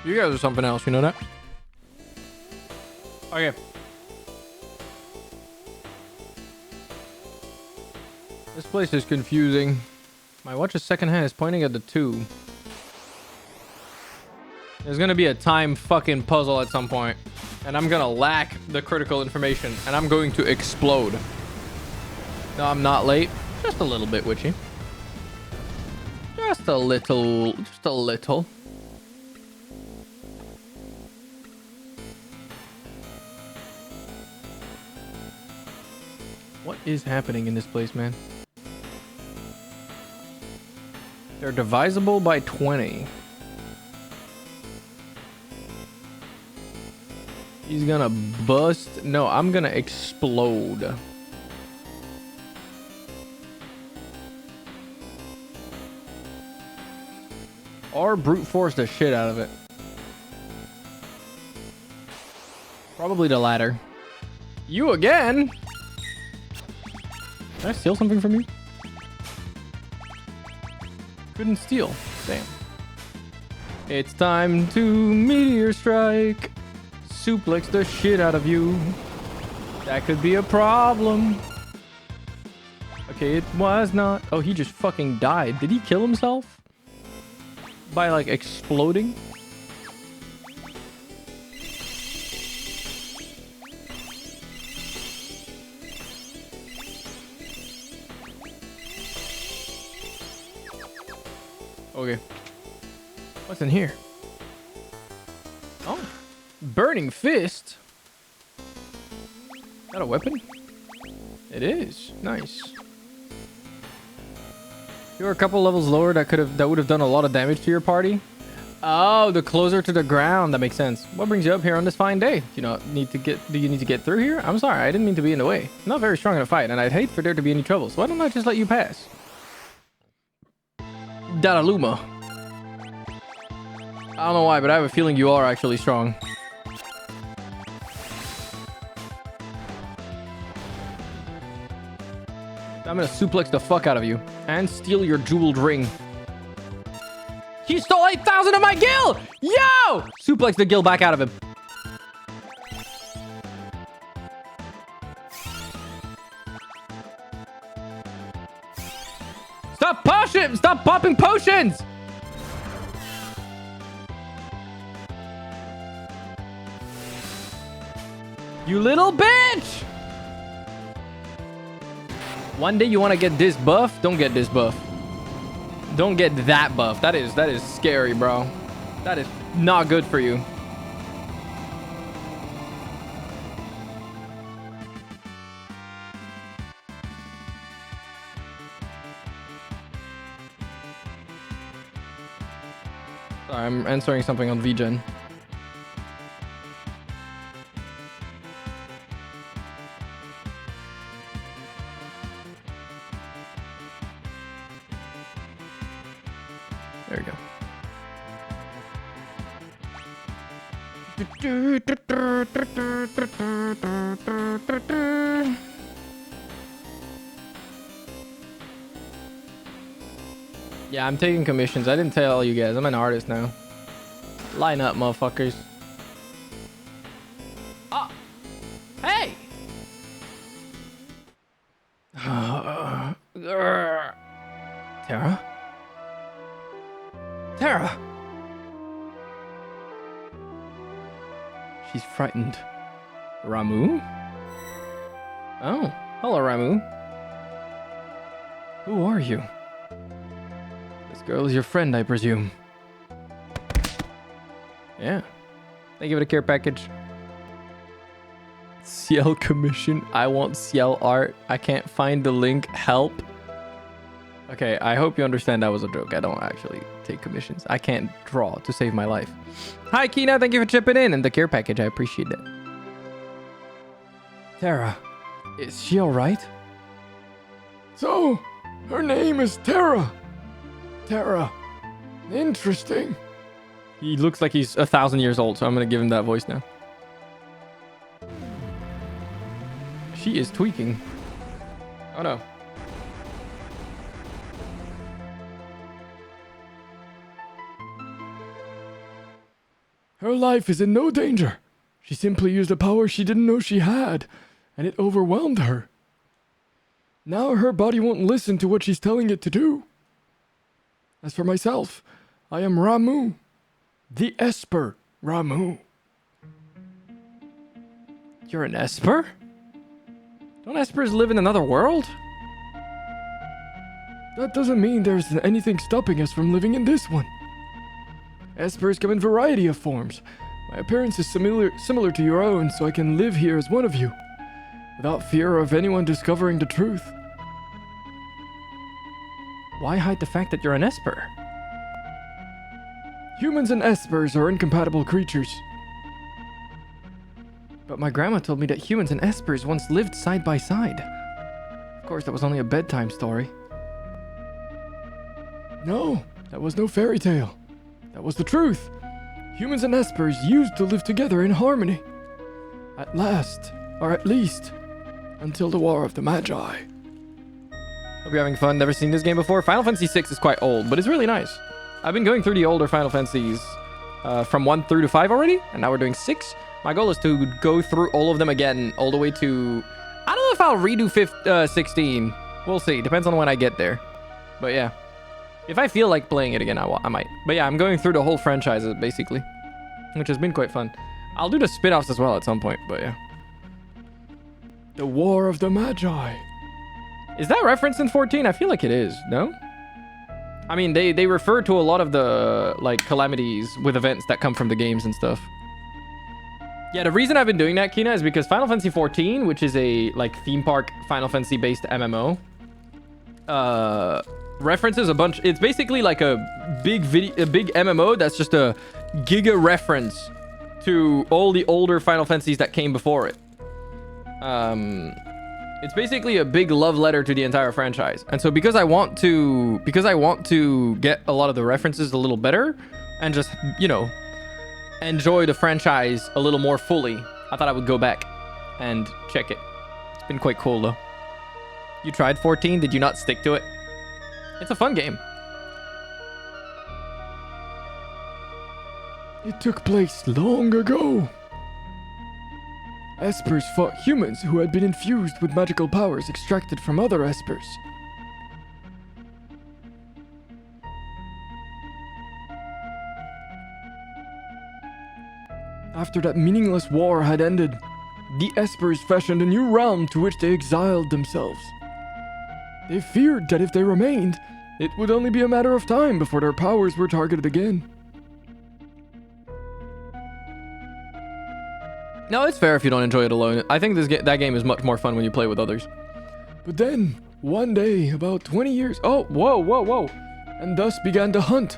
You guys are something else, you know that? Okay. This place is confusing. My watch's second hand is pointing at the 2. There's gonna be a time fucking puzzle at some point, and I'm gonna lack the critical information, and I'm going to explode. No, I'm not late. Just a little bit witchy. Just a little. Just a little. What is happening in this place, man? They're divisible by 20. He's gonna bust. No, I'm gonna explode. Or brute force the shit out of it. Probably the latter. You again? Did I steal something from you? Couldn't steal. Damn. It's time to meteor strike. Suplex the shit out of you. That could be a problem. Okay, it was not. Oh, he just fucking died. Did he kill himself? By like exploding? Okay. What's in here? Oh. Burning fist? Is that a weapon? It is. Nice. You're a couple levels lower that would have done a lot of damage to your party. Oh, the closer to the ground. That makes sense. What brings you up here on this fine day? Do you need to get through here? I'm sorry, I didn't mean to be in the way. I'm not very strong in a fight, and I'd hate for there to be any trouble. So why don't I just let you pass? Dalaluma. I don't know why, but I have a feeling you are actually strong. I'm gonna suplex the fuck out of you and steal your jeweled ring. He stole 8,000 of my gil! Yo! Suplex the gil back out of him. Stop popping potions! You little bitch! One day you want to get this buff, don't get this buff. Don't get that buff. That is scary, bro. That is not good for you. Sorry, I'm answering something on VGen. There we go. Yeah, I'm taking commissions. I didn't tell you guys. I'm an artist now. Line up, motherfuckers. Oh. Hey. Terra? Terra! She's frightened. Ramu? Oh, hello, Ramu. Who are you? This girl is your friend, I presume. Yeah. They give it a care package. Ciel commission. I want Ciel art. I can't find the link. Help. Okay, I hope you understand that was a joke. I don't actually take commissions. I can't draw to save my life. Hi, Kina. Thank you for chipping in and the care package. I appreciate it. Terra, is she alright? So, her name is Terra. Terra. Interesting. He looks like he's 1,000 years old, so I'm gonna give him that voice now. She is tweaking. Oh no. Her life is in no danger. She simply used a power she didn't know she had, and it overwhelmed her. Now her body won't listen to what she's telling it to do. As for myself, I am Ramu. The Esper Ramu. You're an Esper? Don't Espers live in another world? That doesn't mean there's anything stopping us from living in this one. Espers come in variety of forms. My appearance is similar to your own, so I can live here as one of you, without fear of anyone discovering the truth. Why hide the fact that you're an Esper? Humans and Espers are incompatible creatures. But my grandma told me that humans and Espers once lived side by side. Of course, that was only a bedtime story. No, that was no fairy tale. That was the truth. Humans and Espers used to live together in harmony. At last, or at least, until the War of the Magi. Hope you're having fun. Never seen this game before. Final Fantasy VI is quite old, but it's really nice. I've been going through the older Final Fantasies from 1 through to 5 already, and now we're doing 6. My goal is to go through all of them again, all the way to... I don't know if I'll redo 16. We'll see. Depends on when I get there. But yeah. If I feel like playing it again, I might. But yeah, I'm going through the whole franchise, basically. Which has been quite fun. I'll do the spin-offs as well at some point, but yeah. The War of the Magi. Is that referenced in 14? I feel like it is, no? I mean, they refer to a lot of the, like, calamities with events that come from the games and stuff. Yeah, the reason I've been doing that, Kina, is because Final Fantasy 14, which is a, like, theme park Final Fantasy-based MMO, references a bunch. It's basically like a big MMO that's just a giga reference to all the older Final Fantasies that came before it. It's basically a big love letter to the entire franchise. And so because I want to get a lot of the references a little better and just, you know, enjoy the franchise a little more fully, I thought I would go back and check it. It's been quite cool though. You tried 14? Did you not stick to it? It's a fun game. It took place long ago. Espers fought humans who had been infused with magical powers extracted from other Espers. After that meaningless war had ended, the Espers fashioned a new realm to which they exiled themselves. They feared that if they remained, it would only be a matter of time before their powers were targeted again. No, it's fair if you don't enjoy it alone. I think that game is much more fun when you play with others. But then, one day, about 20 years... Oh, whoa. And thus began the hunt.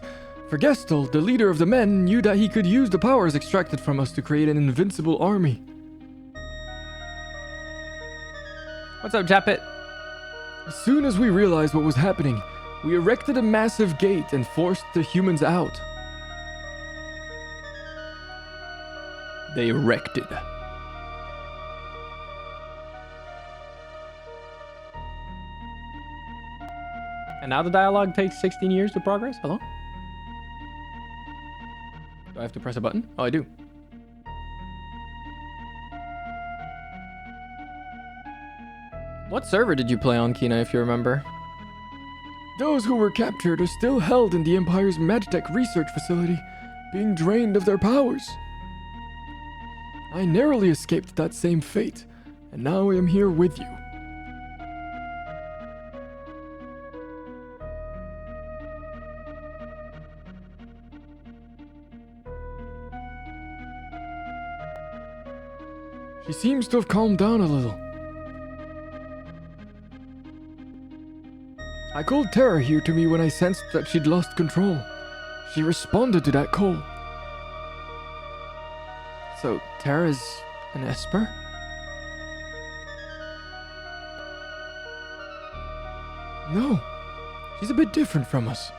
For Gestel, the leader of the men, knew that he could use the powers extracted from us to create an invincible army. What's up, Japet? As soon as we realized what was happening, we erected a massive gate and forced the humans out. They erected. And now the dialogue takes 16 years to progress? Hello? Do I have to press a button? Oh, I do. What server did you play on, Kina, if you remember? Those who were captured are still held in the Empire's Magitech research facility, being drained of their powers. I narrowly escaped that same fate, and now I am here with you. She seems to have calmed down a little. I called Terra here to me when I sensed that she'd lost control. She responded to that call. So, Terra's an Esper? No, she's a bit different from us.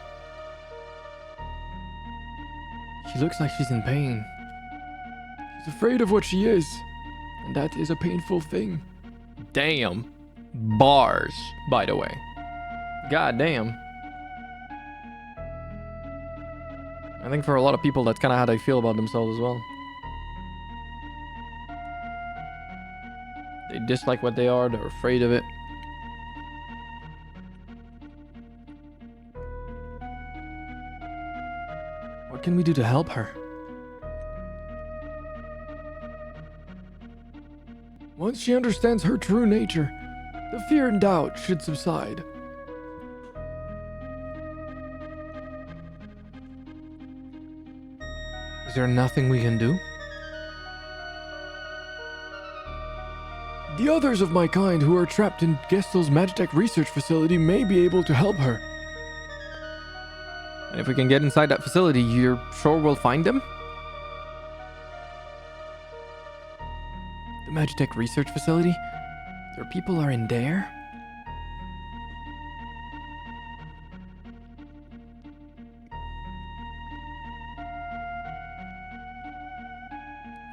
She looks like she's in pain. She's afraid of what she is, and that is a painful thing. Damn. Bars, by the way. God damn. I think for a lot of people, that's kind of how they feel about themselves as well. They dislike what they are, they're afraid of it. What can we do to help her? Once she understands her true nature, the fear and doubt should subside. Is there nothing we can do? The others of my kind who are trapped in Gestel's Magitech research facility may be able to help her. And if we can get inside that facility, you're sure we'll find them? The Magitech research facility? Their people are in there?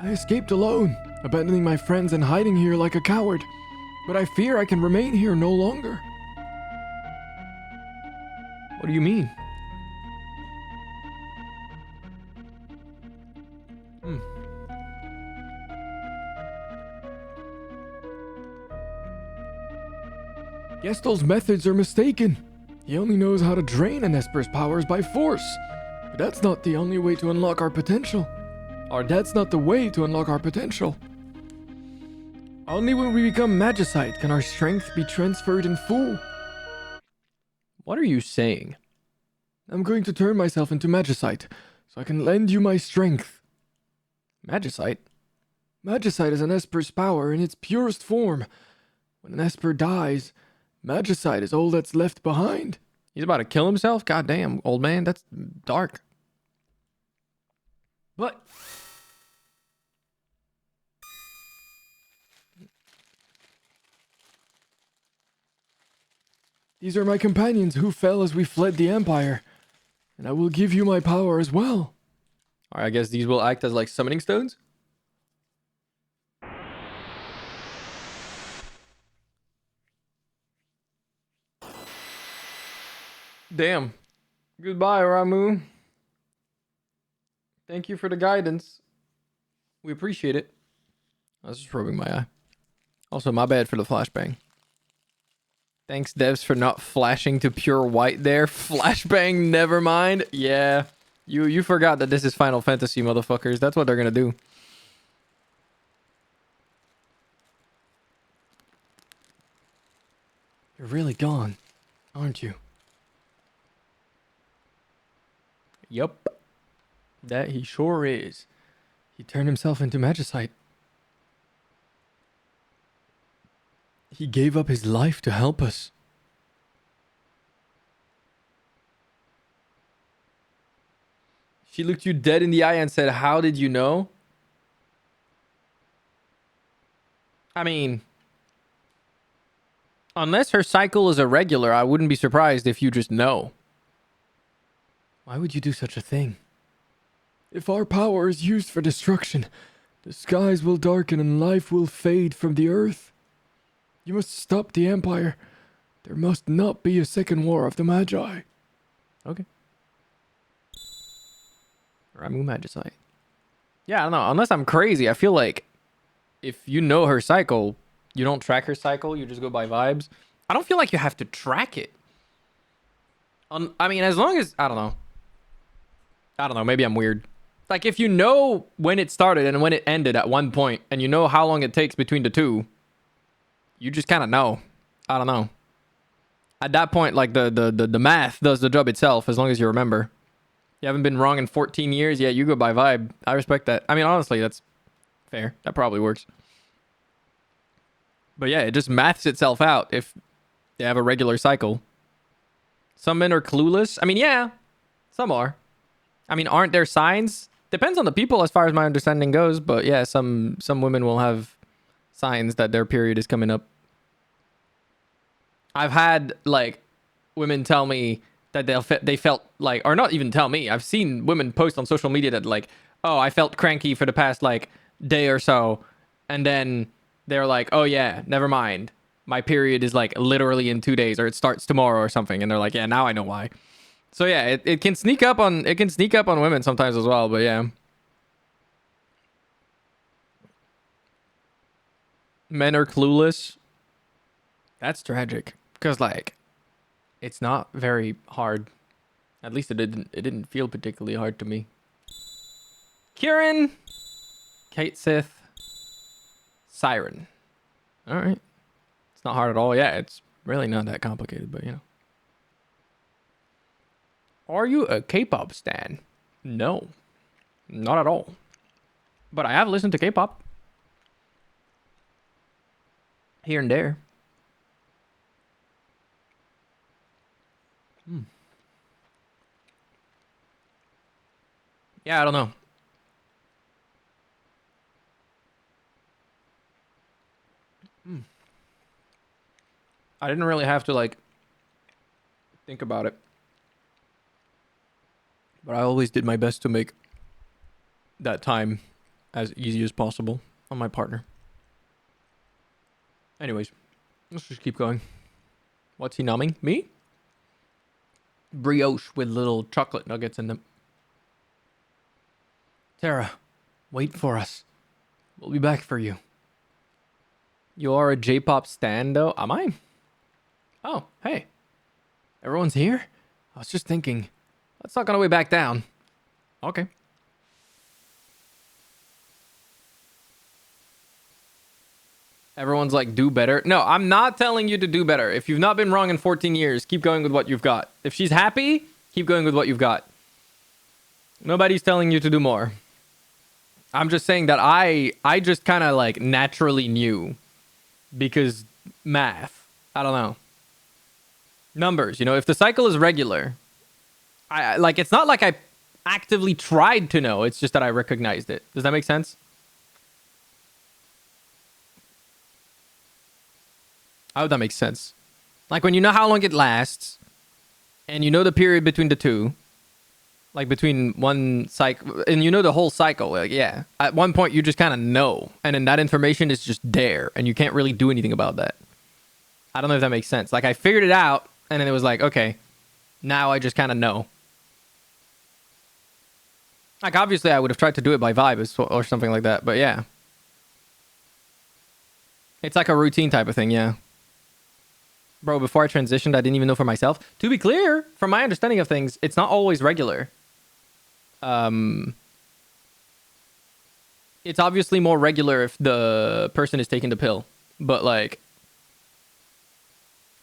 I escaped alone, abandoning my friends and hiding here like a coward. But I fear I can remain here no longer. What do you mean? Gestel's methods are mistaken. He only knows how to drain an Esper's powers by force. But that's not the only way to unlock our potential. Or that's not the way to unlock our potential. Only when we become Magicite can our strength be transferred in full. What are you saying? I'm going to turn myself into Magicite, so I can lend you my strength. Magicite? Magicite is an Esper's power in its purest form. When an Esper dies, Magicite is all that's left behind. He's about to kill himself? God damn, old man, that's dark. But these are my companions who fell as we fled the Empire, and I will give you my power as well. Alright, I guess these will act as like summoning stones? Damn. Goodbye, Ramu. Thank you for the guidance. We appreciate it. I was just rubbing my eye. Also, my bad for the flashbang. Thanks, devs, for not flashing to pure white there. Flashbang, never mind. Yeah. You forgot that this is Final Fantasy, motherfuckers. That's what they're gonna do. You're really gone, aren't you? Yup. That he sure is. He turned himself into Magicite. He gave up his life to help us. She looked you dead in the eye and said, "How did you know?" I mean, unless her cycle is irregular, I wouldn't be surprised if you just know. Why would you do such a thing? If our power is used for destruction, the skies will darken and life will fade from the earth. You must stop the Empire. There must not be a second war of the Magi. Okay. Ramu Magicite. Yeah, I don't know. Unless I'm crazy, I feel like if you know her cycle, You don't track her cycle. You just go by vibes. I don't feel like you have to track it. I mean, as long as I don't know. Maybe I'm weird. Like if you know when it started and when it ended at one point, and you know how long it takes between the two, you just kind of know. I don't know. At that point, like the math does the job itself, as long as you remember. You haven't been wrong in 14 years. Yeah, you go by vibe. I respect that. I mean, honestly, that's fair. That probably works. But yeah, it just maths itself out if you have a regular cycle. Some men are clueless. I mean, yeah, some are. I mean, aren't there signs? Depends on the people as far as my understanding goes. But yeah, some women will have signs that their period is coming up. I've had like women tell me that they felt like, or not even tell me. I've seen women post on social media that like, oh, I felt cranky for the past like day or so, and then they're like, oh yeah, never mind. My period is like literally in 2 days, or it starts tomorrow or something, and they're like, yeah, now I know why. So yeah, it can sneak up on women sometimes as well, but yeah. Men are clueless. That's tragic. Because like it's not very hard. At least it didn't feel particularly hard to me. Kieran, Kate Sith, Siren. All right. It's not hard at all. Yeah, it's really not that complicated, but you know. Are you a K-pop stan? No, not at all. But I have listened to K-pop here and there. Yeah, I don't know. I didn't really have to like think about it. But I always did my best to make that time as easy as possible on my partner. Anyways, let's just keep going. What's he numbing? Me? Brioche with little chocolate nuggets in them. Tara, wait for us. We'll be back for you. You are a J-pop stan, though? Am I? Oh, hey. Everyone's here? I was just thinking. Let's talk on our way back down. Okay. Everyone's like, do better. No, I'm not telling you to do better. If you've not been wrong in 14 years, keep going with what you've got. If she's happy, keep going with what you've got. Nobody's telling you to do more. I'm just saying that I just kind of like naturally knew because math. I don't know. Numbers, you know, if the cycle is regular, I like it's not like I actively tried to know. It's just that I recognized it. Does that make sense? I hope that makes sense. Like when you know how long it lasts and you know the period between the two, like between one cycle, and you know the whole cycle, like, yeah. At one point, you just kind of know. And then that information is just there, and you can't really do anything about that. I don't know if that makes sense. Like, I figured it out, and then it was like, okay, now I just kind of know. Like, obviously, I would have tried to do it by vibe or something like that, but yeah. It's like a routine type of thing, yeah. Bro, before I transitioned, I didn't even know for myself. To be clear, from my understanding of things, it's not always regular. It's obviously more regular if the person is taking the pill. But, like,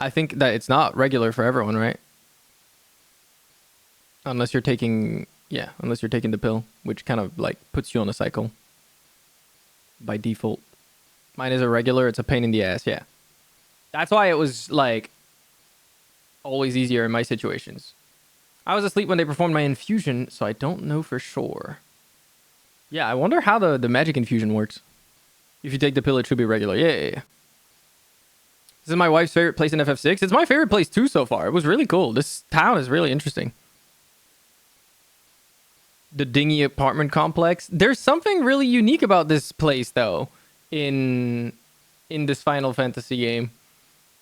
I think that it's not regular for everyone, right? Unless you're taking the pill, which kind of, like, puts you on a cycle. By default. Mine is irregular, it's a pain in the ass, yeah. That's why it was, like, always easier in my situations. I was asleep when they performed my infusion, so I don't know for sure. Yeah, I wonder how the magic infusion works. If you take the pill, it should be regular. Yeah. This is my wife's favorite place in FF6. It's my favorite place, too, so far. It was really cool. This town is really interesting. The dingy apartment complex. There's something really unique about this place, though, in this Final Fantasy game.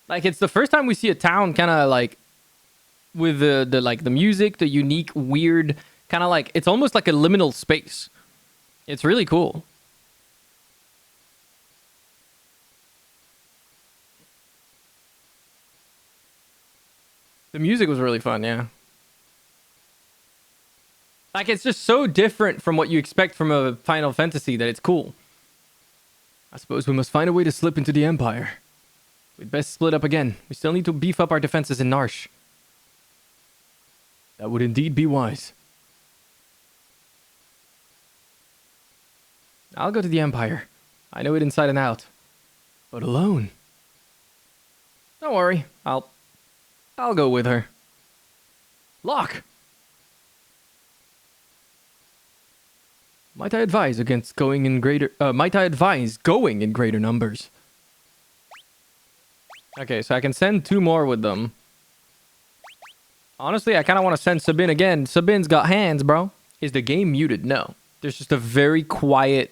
Like, it's the first time we see a town kind of, like, with the music, the unique, weird, kind of like, it's almost like a liminal space. It's really cool. The music was really fun, yeah. Like, it's just so different from what you expect from a Final Fantasy that it's cool. I suppose we must find a way to slip into the Empire. We'd best split up again. We still need to beef up our defenses in Narsh. That would indeed be wise. I'll go to the Empire. I know it inside and out. But alone. Don't worry. I'll go with her. Lock! Might I advise going in greater numbers? Okay, so I can send 2 more with them. Honestly, I kind of want to send Sabine again. Sabine's got hands, bro. Is the game muted? No. There's just a very quiet,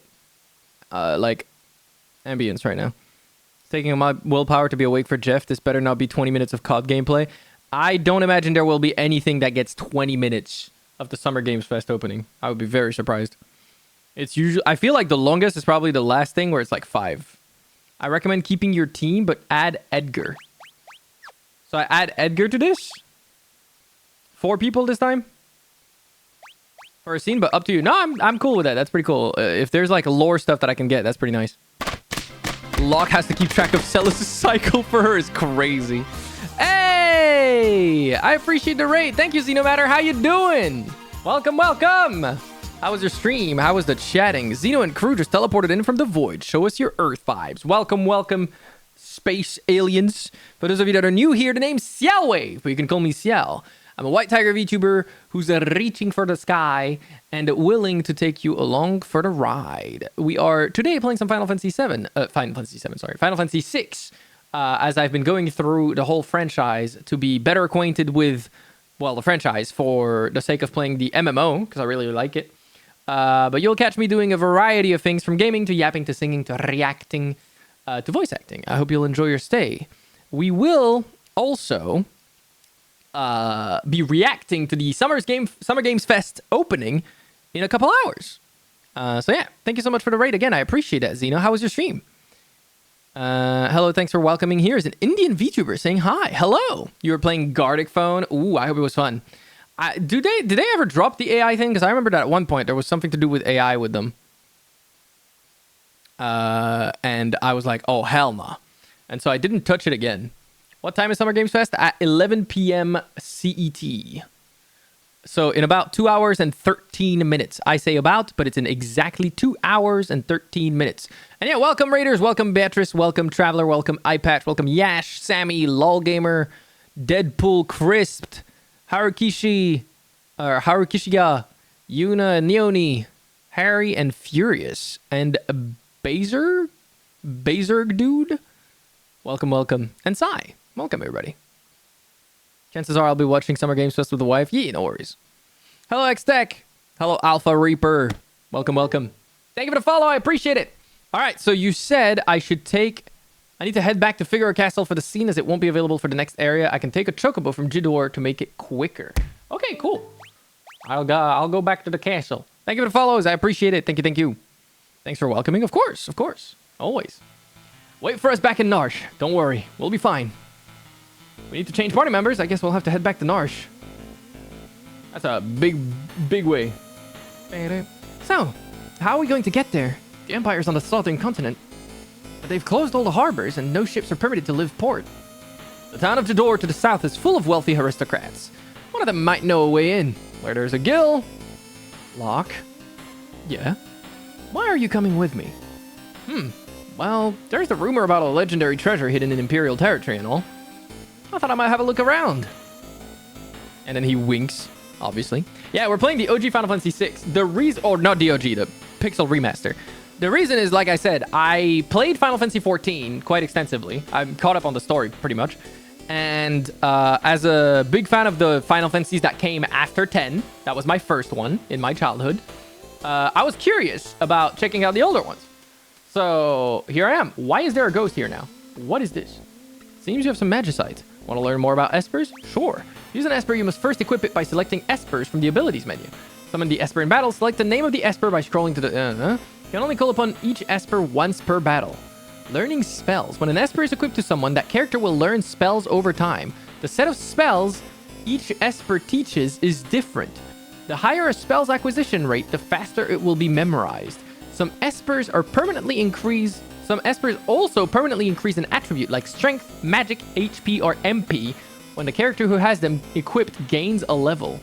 ambience right now. It's taking my willpower to be awake for Jeff. This better not be 20 minutes of COD gameplay. I don't imagine there will be anything that gets 20 minutes of the Summer Games Fest opening. I would be very surprised. It's usually, I feel like the longest is probably the last thing where it's like 5. I recommend keeping your team, but add Edgar. So I add Edgar to this. 4 people this time for a scene, but up to you. No, I'm cool with that. That's pretty cool. If there's like lore stuff that I can get, that's pretty nice. Locke has to keep track of Celis' cycle for her is crazy. Hey, I appreciate the raid. Thank you, Xenomatter. How you doing? Welcome, welcome. How was your stream? How was the chatting? Xeno and crew just teleported in from the void. Show us your Earth vibes. Welcome, welcome, space aliens. For those of you that are new here, the name's Cielwave, but you can call me Ciel. I'm a White Tiger VTuber who's reaching for the sky and willing to take you along for the ride. We are today playing some Final Fantasy VII. Final Fantasy VI. As I've been going through the whole franchise to be better acquainted with, well, the franchise for the sake of playing the MMO, because I really like it. But you'll catch me doing a variety of things from gaming to yapping to singing to reacting to voice acting. I hope you'll enjoy your stay. We will also be reacting to the Summer Games Fest opening in a couple hours. So yeah, thank you so much for the raid again. I appreciate that, Xeno. How was your stream? Hello, thanks for welcoming. Here is an Indian VTuber saying hi. Hello. You were playing Gardic Phone. Ooh, I hope it was fun. Did they ever drop the AI thing? Because I remember that at one point there was something to do with AI with them. And I was like, oh, hell nah. And so I didn't touch it again. What time is Summer Games Fest? At 11 p.m. CET. So in about 2 hours and 13 minutes. I say about, but it's in exactly 2 hours and 13 minutes. And yeah, welcome Raiders, welcome Beatrice, welcome Traveler, welcome iPatch, welcome Yash, Sammy, LolGamer, Deadpool, Crisped, Harukishiya, Yuna, Neoni, Harry, and Furious, and Bazerg Dude. Welcome, welcome. And Sai. Welcome, everybody. Chances are I'll be watching Summer Games Fest with the wife. Yeah, no worries. Hello, X-Tech. Hello, Alpha Reaper. Welcome, welcome. Thank you for the follow. I appreciate it. All right, so you said I need to head back to Figaro Castle for the scene as it won't be available for the next area. I can take a chocobo from Jidor to make it quicker. Okay, cool. I'll go back to the castle. Thank you for the follows. I appreciate it. Thank you, thank you. Thanks for welcoming. Of course, of course. Always. Wait for us back in Narsh. Don't worry. We'll be fine. We need to change party members. I guess we'll have to head back to Narsh. That's a big way. So, how are we going to get there? The Empire's on the southern continent. But they've closed all the harbors and no ships are permitted to leave port. The town of Jador to the south is full of wealthy aristocrats. One of them might know a way in. Where there's a gill. Locke. Yeah? Why are you coming with me? Well, there's the rumor about a legendary treasure hidden in Imperial territory and all. I thought I might have a look around. And then he winks, obviously. Yeah, we're playing the OG Final Fantasy VI. The reason, or not the OG, the Pixel Remaster. The reason is, like I said, I played Final Fantasy XIV quite extensively. I'm caught up on the story, pretty much. And as a big fan of the Final Fantasies that came after 10, that was my first one in my childhood, I was curious about checking out the older ones. So here I am. Why is there a ghost here now? What is this? Seems you have some magicite. Want to learn more about espers? Sure. To use an esper, you must first equip it by selecting espers from the abilities menu. Summon the esper in battle. Select the name of the esper by scrolling to the... You can only call upon each esper once per battle. Learning spells. When an esper is equipped to someone, that character will learn spells over time. The set of spells each Esper teaches is different. The higher a spell's acquisition rate, the faster it will be memorized. Some Espers also permanently increase an attribute like strength, magic, HP, or MP when the character who has them equipped gains a level.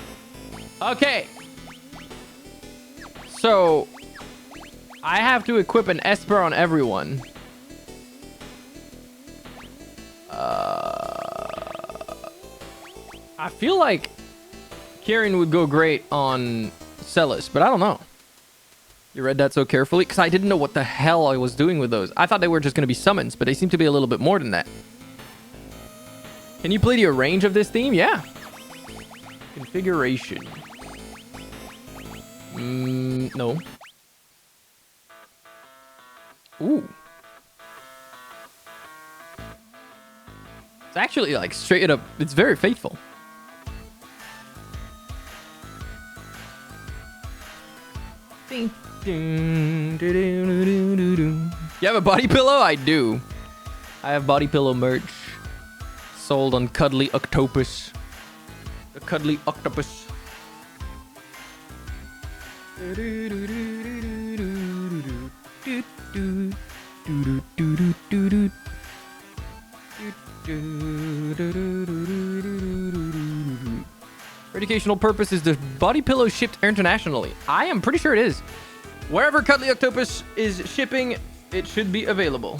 Okay. So, I have to equip an Esper on everyone. I feel like Kieran would go great on Celis, but I don't know. You read that so carefully? Because I didn't know what the hell I was doing with those. I thought they were just going to be summons, but they seem to be a little bit more than that. Can you play the range of this theme? Yeah. Configuration. No. Ooh. It's actually like straight up. It's very faithful. You have a body pillow? I do. I have body pillow merch. Sold on Cuddly Octopus. The Cuddly Octopus. For educational purposes, the body pillow shipped internationally. I am pretty sure it is. Wherever Cuddly Octopus is shipping, it should be available.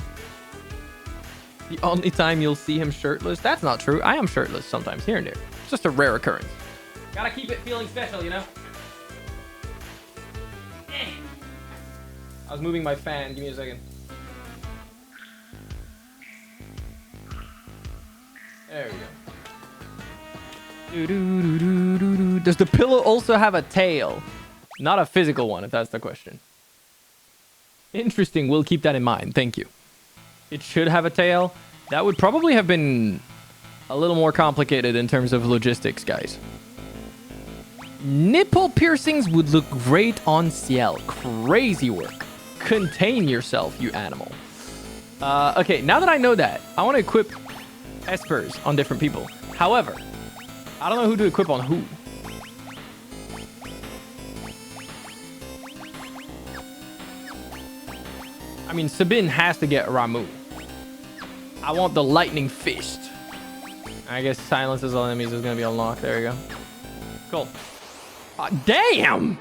The only time you'll see him shirtless? That's not true. I am shirtless sometimes, here and there. It's just a rare occurrence. Gotta keep it feeling special, you know? I was moving my fan. Give me a second. There we go. Does the pillow also have a tail? Not a physical one, if that's the question. Interesting. We'll keep that in mind. Thank you. It should have a tail. That would probably have been a little more complicated in terms of logistics, guys. Nipple piercings would look great on Ciel. Crazy work. Contain yourself, you animal. Okay, now that I know that, I want to equip Espers on different people. However, I don't know who to equip on who. I mean, Sabine has to get Ramu. I want the lightning fist. I guess silences all enemies is going to be unlocked. There you go. Cool. Damn!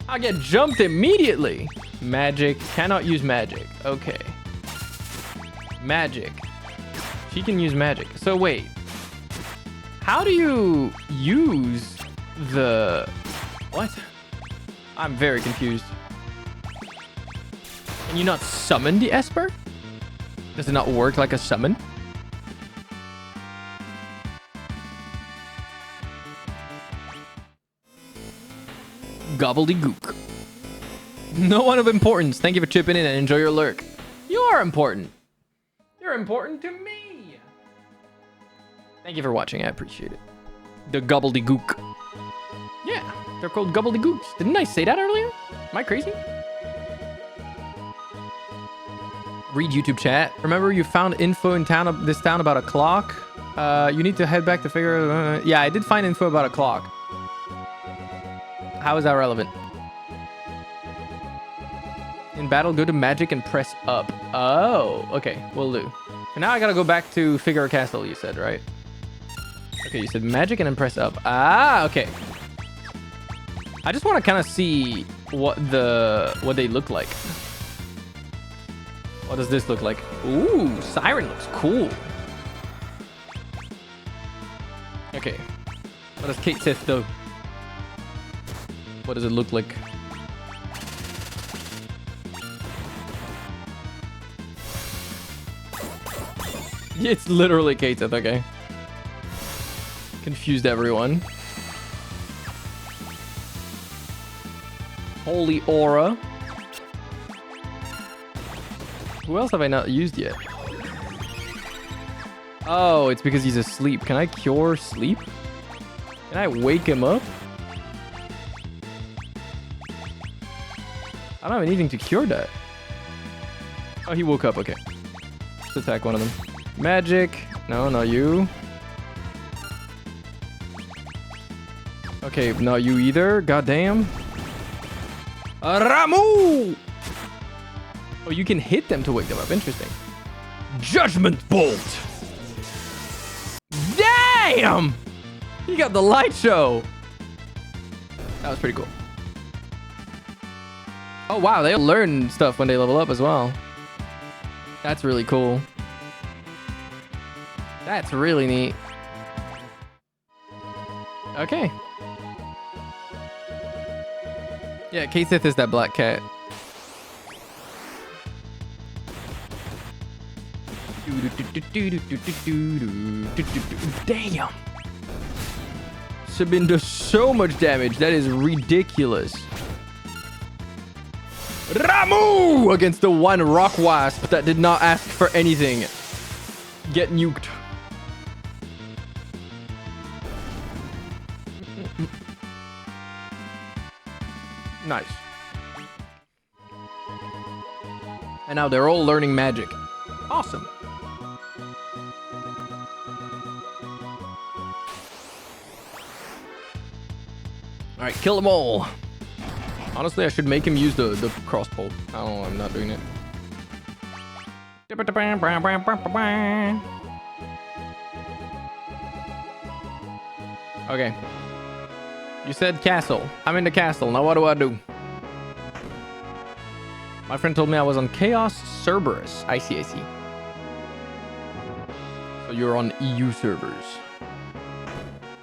I get jumped immediately. Magic. Cannot use magic. Okay. Magic. She can use magic. So wait. How do you use the... What? I'm very confused. Can you not summon the Esper? Does it not work like a summon? Gobbledygook. No one of importance. Thank you for chipping in and enjoy your lurk. You are important. You're important to me. Thank you for watching. I appreciate it. The gobbledygook. Yeah, they're called gobbledygooks. Didn't I say that earlier? Am I crazy? Read YouTube chat. Remember you found info in this town about a clock? You need to head back to figure... yeah, I did find info about a clock. How is that relevant? In battle, go to magic and press up. Oh, okay. Will do. And now I gotta go back to Figure Castle, you said, right? Okay, you said magic and then press up. Ah, okay. I just want to kind of see what they look like. What does this look like? Ooh, Siren looks cool. Okay. What does Kate Sith do? What does it look like? It's literally Kate Sith, okay. Confused everyone. Holy Aura. Who else have I not used yet? Oh, it's because he's asleep. Can I cure sleep? Can I wake him up? I don't have anything to cure that. Oh, he woke up. Okay. Let's attack one of them. Magic. No, not you. Okay, not you either. Goddamn. Ramu! Oh, you can hit them to wake them up. Interesting. Judgment Bolt! Damn! He got the light show. That was pretty cool. Oh, wow. They'll learn stuff when they level up as well. That's really cool. That's really neat. Okay. Yeah, Kasith is that black cat. Damn. Sabine does so much damage. That is ridiculous. Ramu! Against the one rock wasp that did not ask for anything. Get nuked. Nice. And now they're all learning magic. Awesome. Alright, kill them all. Honestly, I should make him use the crossbow. Oh, I'm not doing it. Okay. You said castle. I'm in the castle. Now what do I do? My friend told me I was on Chaos Cerberus. I see. So you're on EU servers.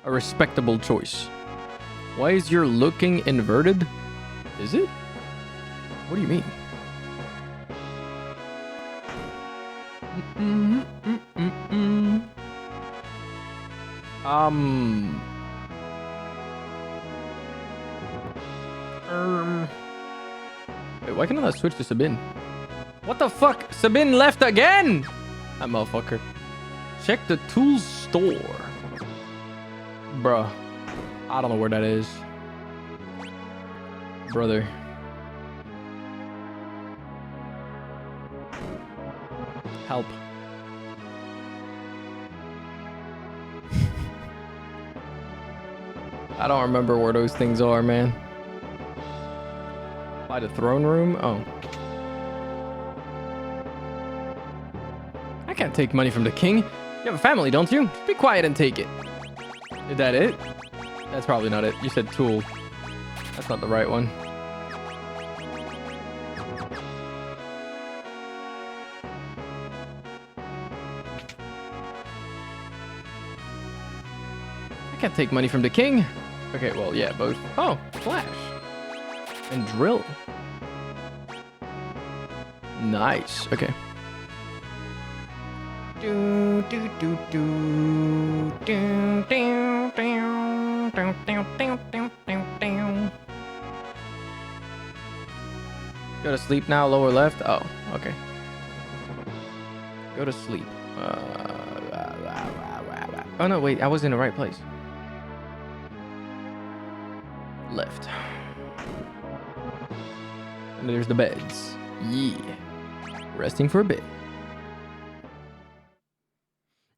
A respectable choice. Why is your looking inverted? Is it? What do you mean? Wait, why can't I switch to Sabine? What the fuck? Sabine left again! That motherfucker. Check the tools store. Bruh. I don't know where that is. Brother. Help. I don't remember where those things are, man. By the throne room? Oh. I can't take money from the king. You have a family, don't you? Just be quiet and take it. Is that it? That's probably not it. You said tool. That's not the right one. I can't take money from the king. Okay, well, yeah, both. Oh, flash. And drill. Nice. Okay. Do do do do do do do do do do do. Go to sleep now, lower left. Oh, okay. Go to sleep. Oh no, wait, I was in the right place. Left. And there's the beds. Yeah. Resting for a bit.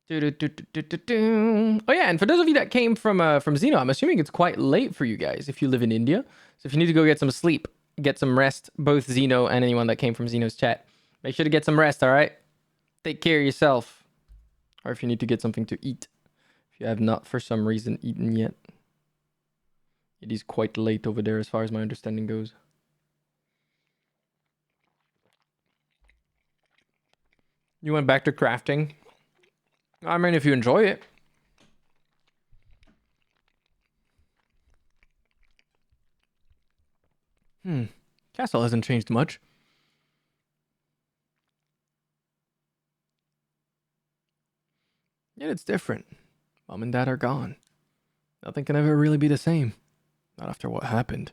Oh yeah, and for those of you that came from Xeno, I'm assuming it's quite late for you guys if you live in India. So if you need to go get some sleep, get some rest, both Xeno and anyone that came from Xeno's chat, make sure to get some rest, all right? Take care of yourself. Or if you need to get something to eat, if you have not for some reason eaten yet. It is quite late over there as far as my understanding goes. You went back to crafting? I mean, if you enjoy it. Castle hasn't changed much. Yet it's different. Mom and Dad are gone. Nothing can ever really be the same. Not after what happened.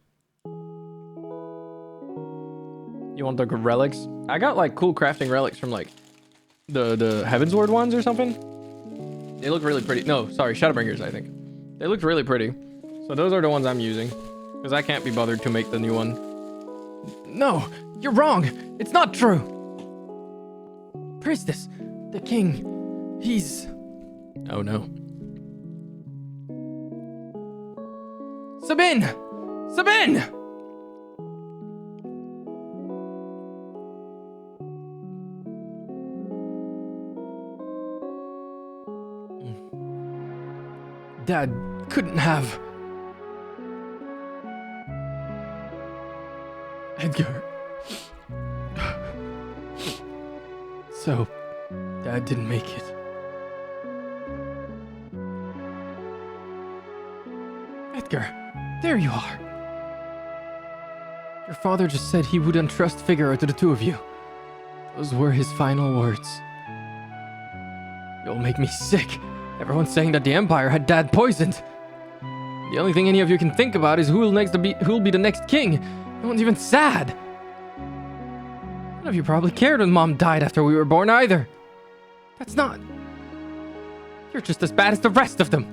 You want the relics? I got like cool crafting relics from like the Heavensward ones or something. They look really pretty. No, sorry, Shadowbringers, I think. They looked really pretty. So those are the ones I'm using. Because I can't be bothered to make the new one. No, you're wrong. It's not true. Priestess, the king, he's... Oh no. Sabine! Sabine! Dad couldn't have. Edgar. So, Dad didn't make it. Edgar, there you are. Your father just said he would entrust Figaro to the two of you. Those were his final words. You'll make me sick. Everyone's saying that the Empire had Dad poisoned. The only thing any of you can think about is who'll be the next king. No one's even sad. None of you probably cared when Mom died after we were born either. That's not... You're just as bad as the rest of them.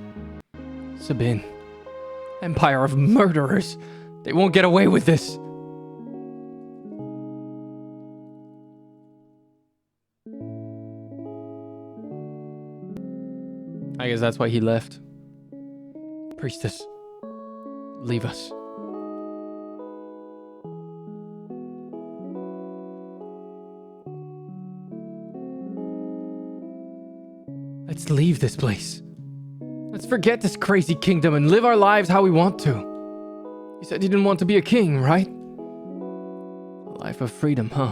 Sabine. Empire of murderers. They won't get away with this. I guess that's why he left. Priestess, leave us. Let's leave this place. Let's forget this crazy kingdom and live our lives how we want to. You said you didn't want to be a king, right? A life of freedom, huh?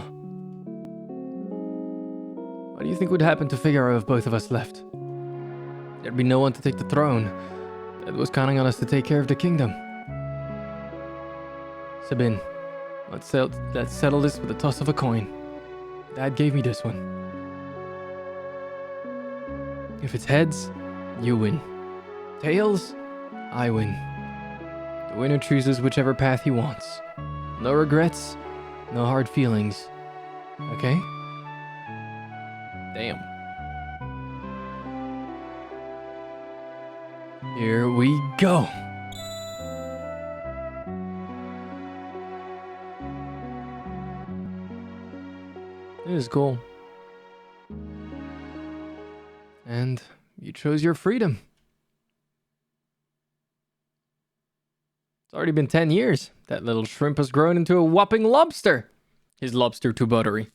What do you think would happen to Figaro if both of us left? There'd be no one to take the throne. Dad was counting on us to take care of the kingdom. Sabine, let's settle this with a toss of a coin. Dad gave me this one. If it's heads, you win. Tails, I win. The winner chooses whichever path he wants. No regrets, no hard feelings. Okay? Damn. Here we go. It is cool. And you chose your freedom. It's already been 10 years. That little shrimp has grown into a whopping lobster. His lobster too buttery.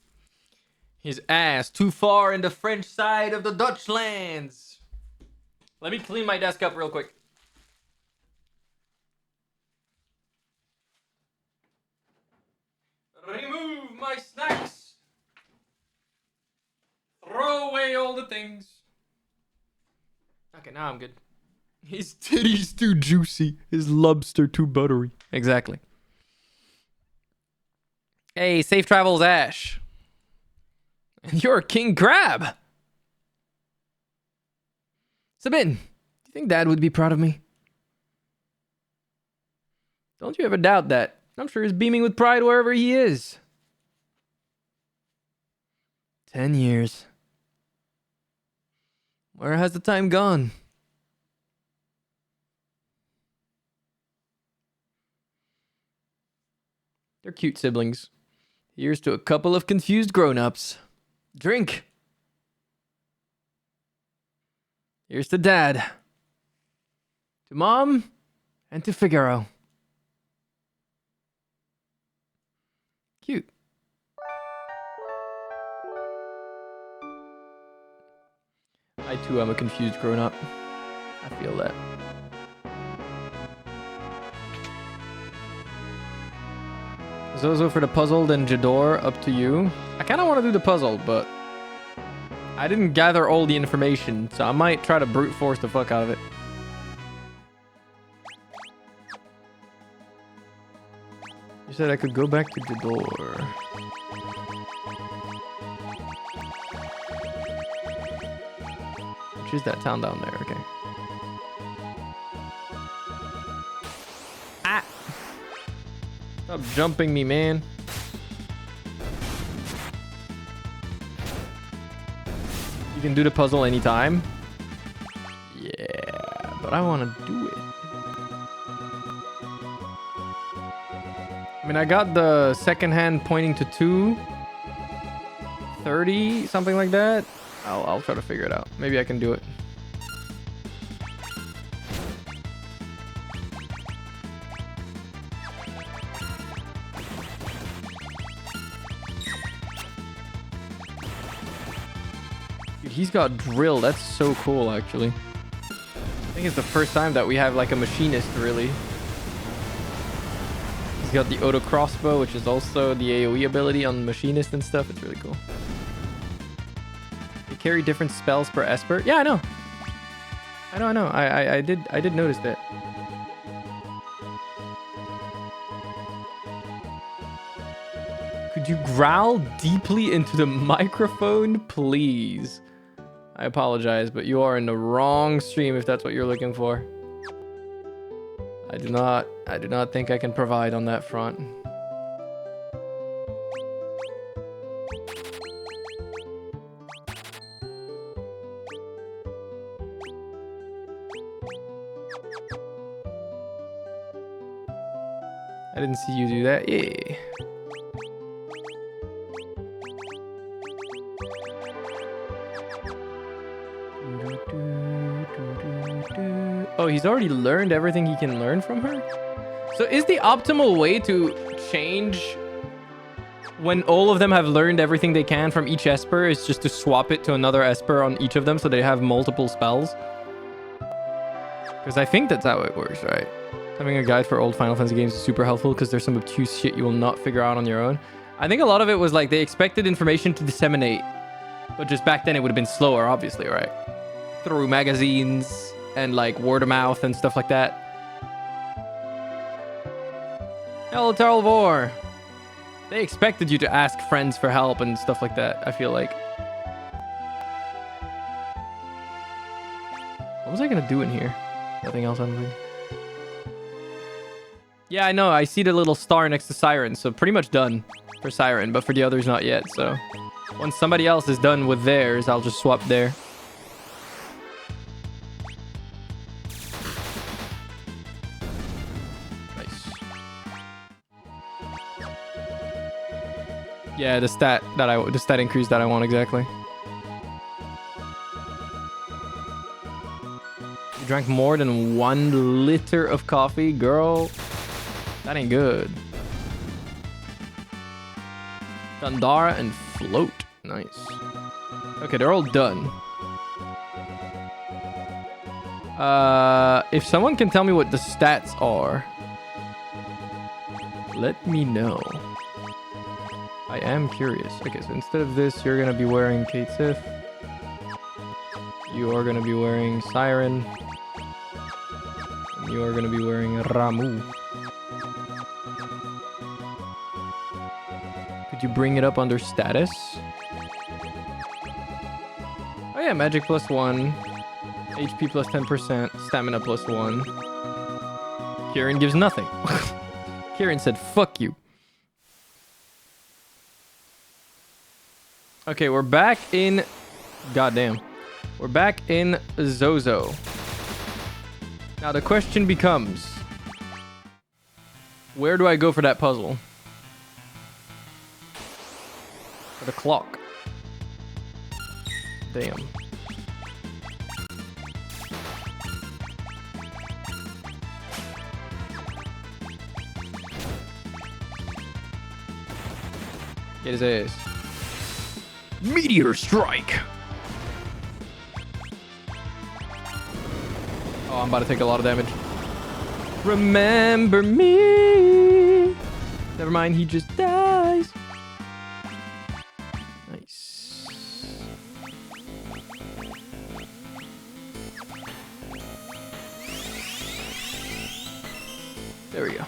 His ass too far in the French side of the Dutch lands. Let me clean my desk up real quick. Remove my snacks. Throw away all the things. Okay, now I'm good. His titties too juicy. His lobster too buttery. Exactly. Hey, safe travels, Ash. And you're King Crab. Sabine, do you think Dad would be proud of me? Don't you ever doubt that. I'm sure he's beaming with pride wherever he is. 10 years. Where has the time gone? They're cute siblings. Here's to a couple of confused grown-ups. Drink. Here's to Dad. To Mom. And to Figaro. Cute. I too am a confused grown-up. I feel that. Zozo for the puzzle, then Jador, up to you. I kind of want to do the puzzle, but I didn't gather all the information, so I might try to brute force the fuck out of it. You said I could go back to Jador. Which is that town down there, okay. Ah! Stop jumping me, man. You can do the puzzle anytime. Yeah, but I want to do it. I mean, I got the second hand pointing to 2:30, something like that. I'll try to figure it out. Maybe I can do it. Dude, he's got drill. That's so cool, actually. I think it's the first time that we have like a machinist, really. He's got the auto crossbow, which is also the AoE ability on machinist and stuff. It's really cool. They carry different spells per esper. Yeah, I know. I know. I did notice that. Could you growl deeply into the microphone, please? I apologize, but you are in the wrong stream if that's what you're looking for. I do not think I can provide on that front. I didn't see you do that. Yeah. Oh, he's already learned everything he can learn from her? So is the optimal way to change when all of them have learned everything they can from each Esper is just to swap it to another Esper on each of them so they have multiple spells? Because I think that's how it works, right? Having a guide for old Final Fantasy games is super helpful because there's some obtuse shit you will not figure out on your own. I think a lot of it was like they expected information to disseminate, but just back then it would have been slower, obviously, right? Through magazines and like word of mouth and stuff like that. Hello, Tarlvor. They expected you to ask friends for help and stuff like that, I feel like. What was I gonna do in here? Nothing else, I don't think. Yeah, I know. I see the little star next to Siren, so pretty much done for Siren, but for the others, not yet. So once somebody else is done with theirs, I'll just swap there. Nice. Yeah, the stat increase that I want exactly. You drank more than 1 liter of coffee, girl. That ain't good. Gandara and float. Nice. Okay, they're all done. If someone can tell me what the stats are, let me know. I am curious. Okay, so instead of this, you're gonna be wearing Kate Sif. You are gonna be wearing Siren. And you are gonna be wearing Ramu. Could you bring it up under status? Oh yeah, magic +1, HP +10%, stamina +1. Kieran gives nothing. Kieran said, fuck you. Okay, we're back in... Goddamn. We're back in Zozo. Now the question becomes... where do I go for that puzzle? The clock. Damn. Get his ass. Meteor strike. Oh, I'm about to take a lot of damage. Remember me. Never mind, he just dies. There we go.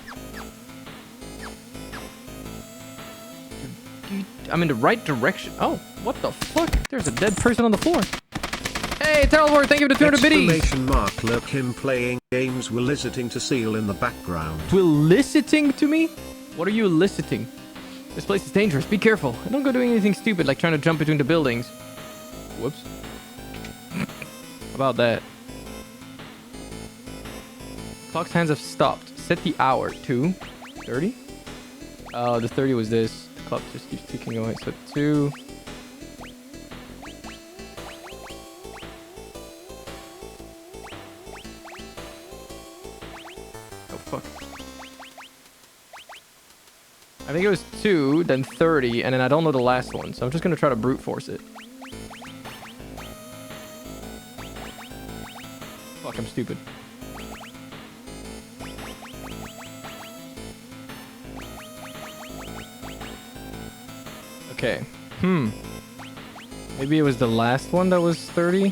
I'm in the right direction. Oh, what the fuck? There's a dead person on the floor. Hey, Terrelwar, thank you for the 200 biddies. Exclamation mark, look him playing games, we're eliciting to Ciel in the background. To eliciting to me? What are you eliciting? This place is dangerous. Be careful. And don't go doing anything stupid like trying to jump between the buildings. Whoops. How about that? Clock's hands have stopped. Set the hour to 30. Oh, the 30 was this. The clock just keeps ticking away. So 2. Oh, fuck. I think it was 2, then 30, and then I don't know the last one. So I'm just going to try to brute force it. Fuck, I'm stupid. Okay. Maybe it was the last one that was 30?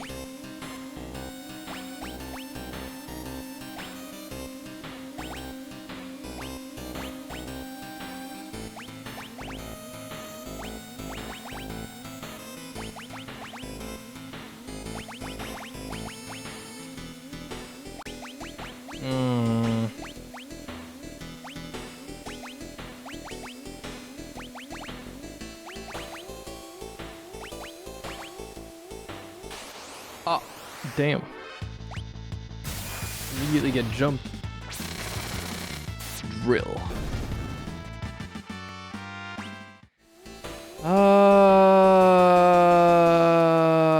Oh, damn. Immediately get jumped. Drill.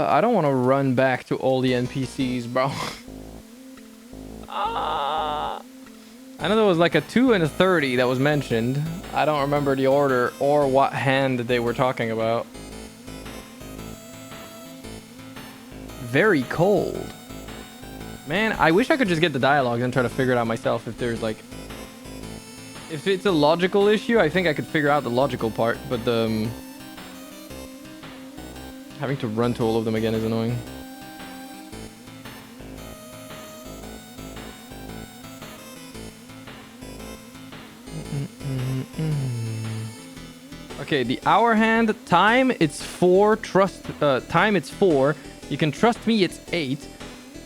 I don't want to run back to all the NPCs, bro. I know there was like a 2 and a 30 that was mentioned. I don't remember the order or what hand they were talking about. Very cold. Man, I wish I could just get the dialogue and try to figure it out myself if there's like... If it's a logical issue, I think I could figure out the logical part, but the... having to run to all of them again is annoying. Okay, the hour hand, time it's 4, time it's 4. You can trust me, it's 8.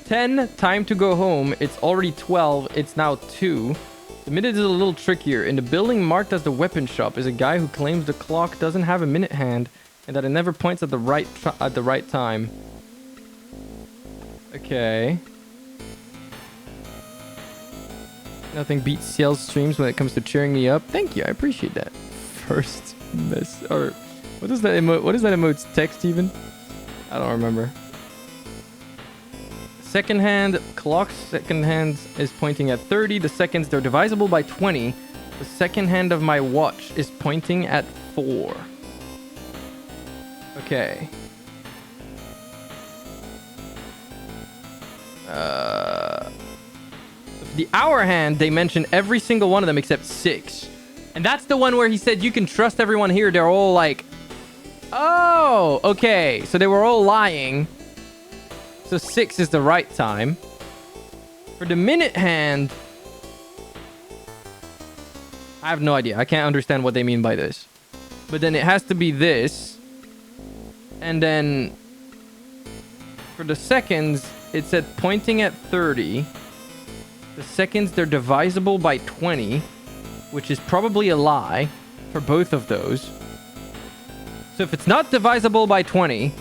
10, time to go home, it's already 12, it's now 2. The minute is a little trickier. In the building marked as the weapon shop is a guy who claims the clock doesn't have a minute hand and that it never points at the right time. Okay. Nothing beats Ciel's streams when it comes to cheering me up. Thank you, I appreciate that. First miss, or what is that emote? What is that emote's text even? I don't remember. Second hand, clock's second hand is pointing at 30. The seconds, they're divisible by 20. The second hand of my watch is pointing at 4. Okay. The hour hand, they mention every single one of them except 6. And that's the one where he said you can trust everyone here. They're all like, oh, okay. So they were all lying. So 6 is the right time. For the minute hand, I have no idea. I can't understand what they mean by this. But then it has to be this. And then for the seconds, it said pointing at 30. The seconds, they're divisible by 20, which is probably a lie for both of those. So if it's not divisible by 20,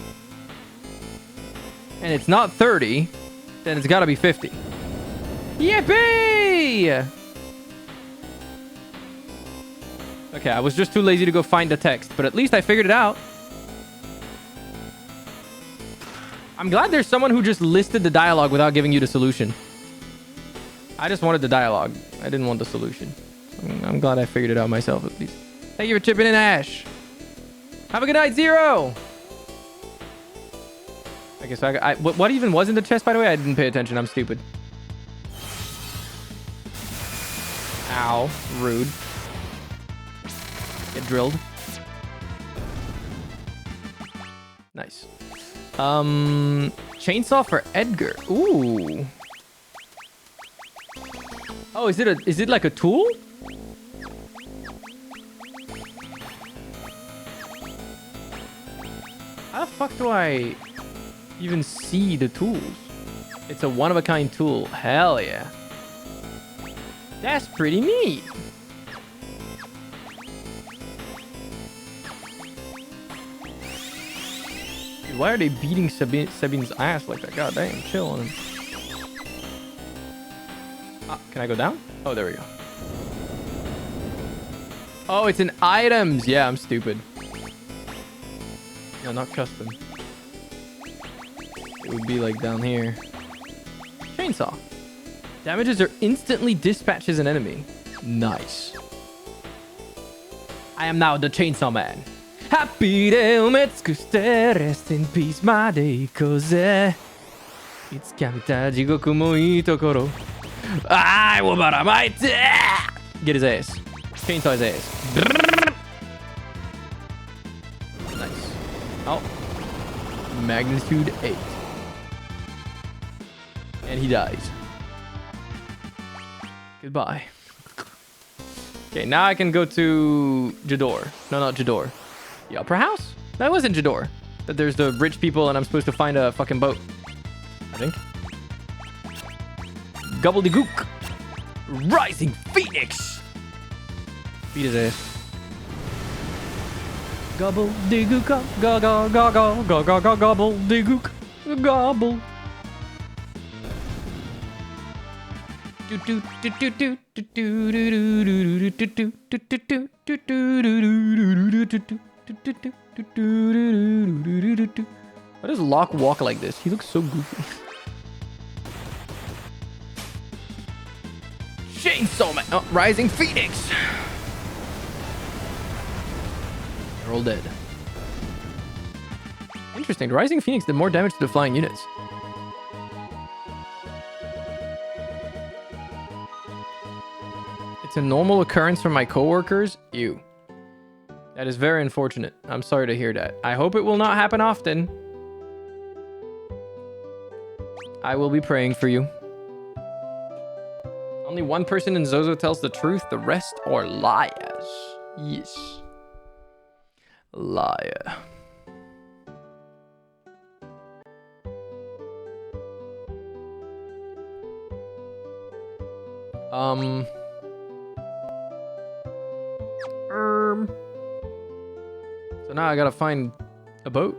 and it's not 30, then it's got to be 50. Yippee! Okay, I was just too lazy to go find the text, but at least I figured it out. I'm glad there's someone who just listed the dialogue without giving you the solution. I just wanted the dialogue. I didn't want the solution. I'm glad I figured it out myself at least. Thank you for chipping in, Ash. Have a good night, Zero. Okay, so what even was in the chest, by the way? I didn't pay attention. I'm stupid. Ow. Rude. Get drilled. Nice. Chainsaw for Edgar. Ooh. Oh, is it like a tool? How the fuck do I even see the tools? It's a one-of-a-kind tool. Hell yeah. That's pretty neat. Dude, why are they beating Sabine's ass like that? God damn, chill on him. Can I go down? Oh, there we go. Oh, it's in items. Yeah, I'm stupid. No, not custom. It would be like down here. Chainsaw. Damages are instantly dispatches an enemy. Nice. I am now the Chainsaw Man. Happy day, rest in peace, my day, cause いつか見た地獄もいいところ。I will but I might get his ass. Chainsaw his ass. Nice. Oh. Magnitude 8. And he dies. Goodbye. Okay, now I can go to Jador. No, not Jador. The Opera House? That wasn't Jador. That there's the rich people and I'm supposed to find a fucking boat. I think. Gobbledygook. Rising Phoenix. Beat his ass. Gobbledygook. Gobble, gobble, gobble, gobble, gobbledygook. Gobble. Why does Locke walk like this? He looks so goofy. Chainsaw Man! Oh, Rising Phoenix! They're all dead. Interesting. The Rising Phoenix did more damage to the flying units. It's a normal occurrence for my coworkers. Ew. That is very unfortunate. I'm sorry to hear that. I hope it will not happen often. I will be praying for you. Only one person in Zozo tells the truth. The rest are liars. Yes. Liar. So now I gotta find a boat.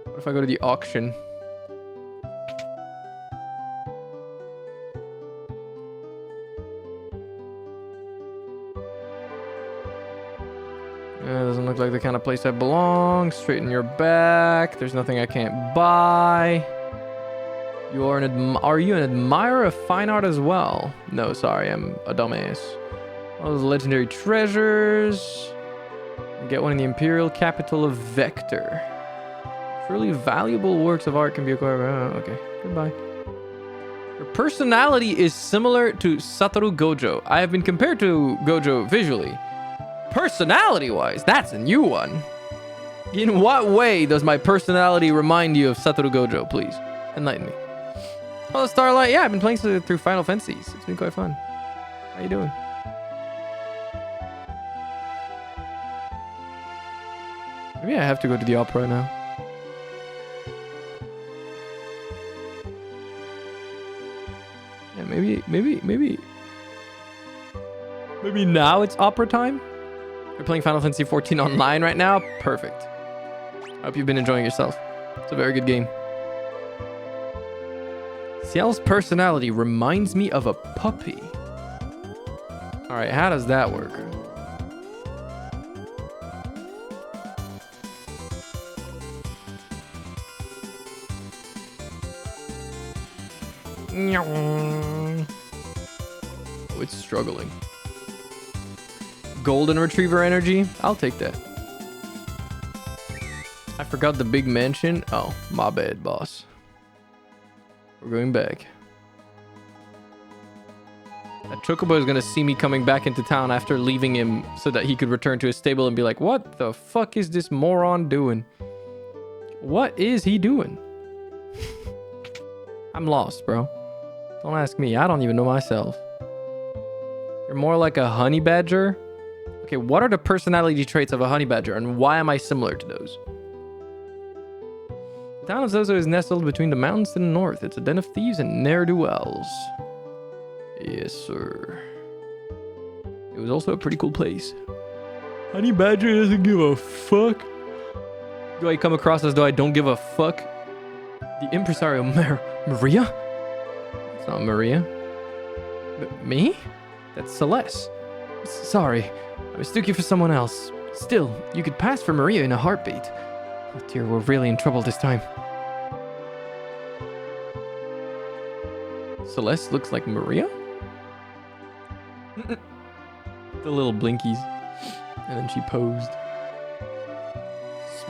What if I go to the auction? Doesn't look like the kind of place that belongs. Straighten your back. There's nothing I can't buy. You are are you an admirer of fine art as well? No, sorry, I'm a dumbass. All those legendary treasures. Get one in the Imperial capital of Vector. Truly valuable works of art can be acquired. Oh, okay, goodbye. Your personality is similar to Satoru Gojo. I have been compared to Gojo visually. Personality-wise, that's a new one. In what way does my personality remind you of Satoru Gojo, please? Enlighten me. Oh, Starlight, yeah, I've been playing through Final Fantasies. It's been quite fun. How you doing? Maybe I have to go to the opera now. Yeah, maybe now it's opera time? You're playing Final Fantasy 14 online right now? Perfect. I hope you've been enjoying yourself. It's a very good game. Ciel's personality reminds me of a puppy. Alright, how does that work? Oh, it's struggling. Golden Retriever energy? I'll take that. I forgot the big mansion. Oh, my bad, boss. We're going back. That Chocobo is gonna see me coming back into town after leaving him so that he could return to his stable and be like, what the fuck is this moron doing? What is he doing? I'm lost, bro. Don't ask me. I don't even know myself. You're more like a honey badger? Okay, what are the personality traits of a honey badger and why am I similar to those? The town of Zozo is nestled between the mountains to the north. It's a den of thieves and ne'er-do-wells. Yes, sir. It was also a pretty cool place. Honey badger doesn't give a fuck. Do I come across as though I don't give a fuck? The impresario Maria? It's not Maria. Me? That's Celeste. Sorry, I mistook you for someone else. Still, you could pass for Maria in a heartbeat. Oh dear, we're really in trouble this time. Celeste looks like Maria? The little blinkies. And then she posed.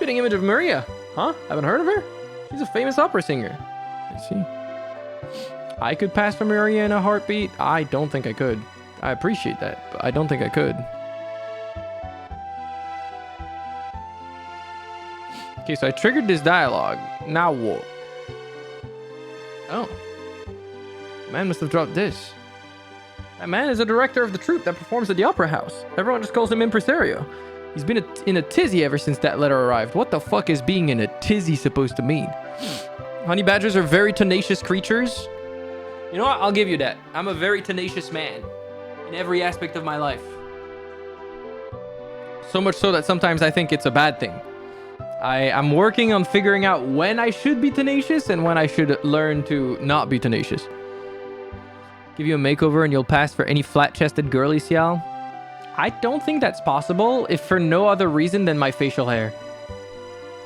Spitting image of Maria. Huh? Haven't heard of her? She's a famous opera singer. I see. I could pass for Maria in a heartbeat. I don't think I could. I appreciate that, but I don't think I could. Okay, so I triggered this dialogue. Now what? Oh. Man must have dropped this. That man is a director of the troupe that performs at the opera house. Everyone just calls him impresario. He's been in a tizzy ever since that letter arrived. What the fuck is being in a tizzy supposed to mean? Honey badgers are very tenacious creatures. You know what? I'll give you that. I'm a very tenacious man in every aspect of my life. So much so that sometimes I think it's a bad thing. I'm working on figuring out when I should be tenacious and when I should learn to not be tenacious. Give you a makeover and you'll pass for any flat-chested girly, Ciel? I don't think that's possible, if for no other reason than my facial hair.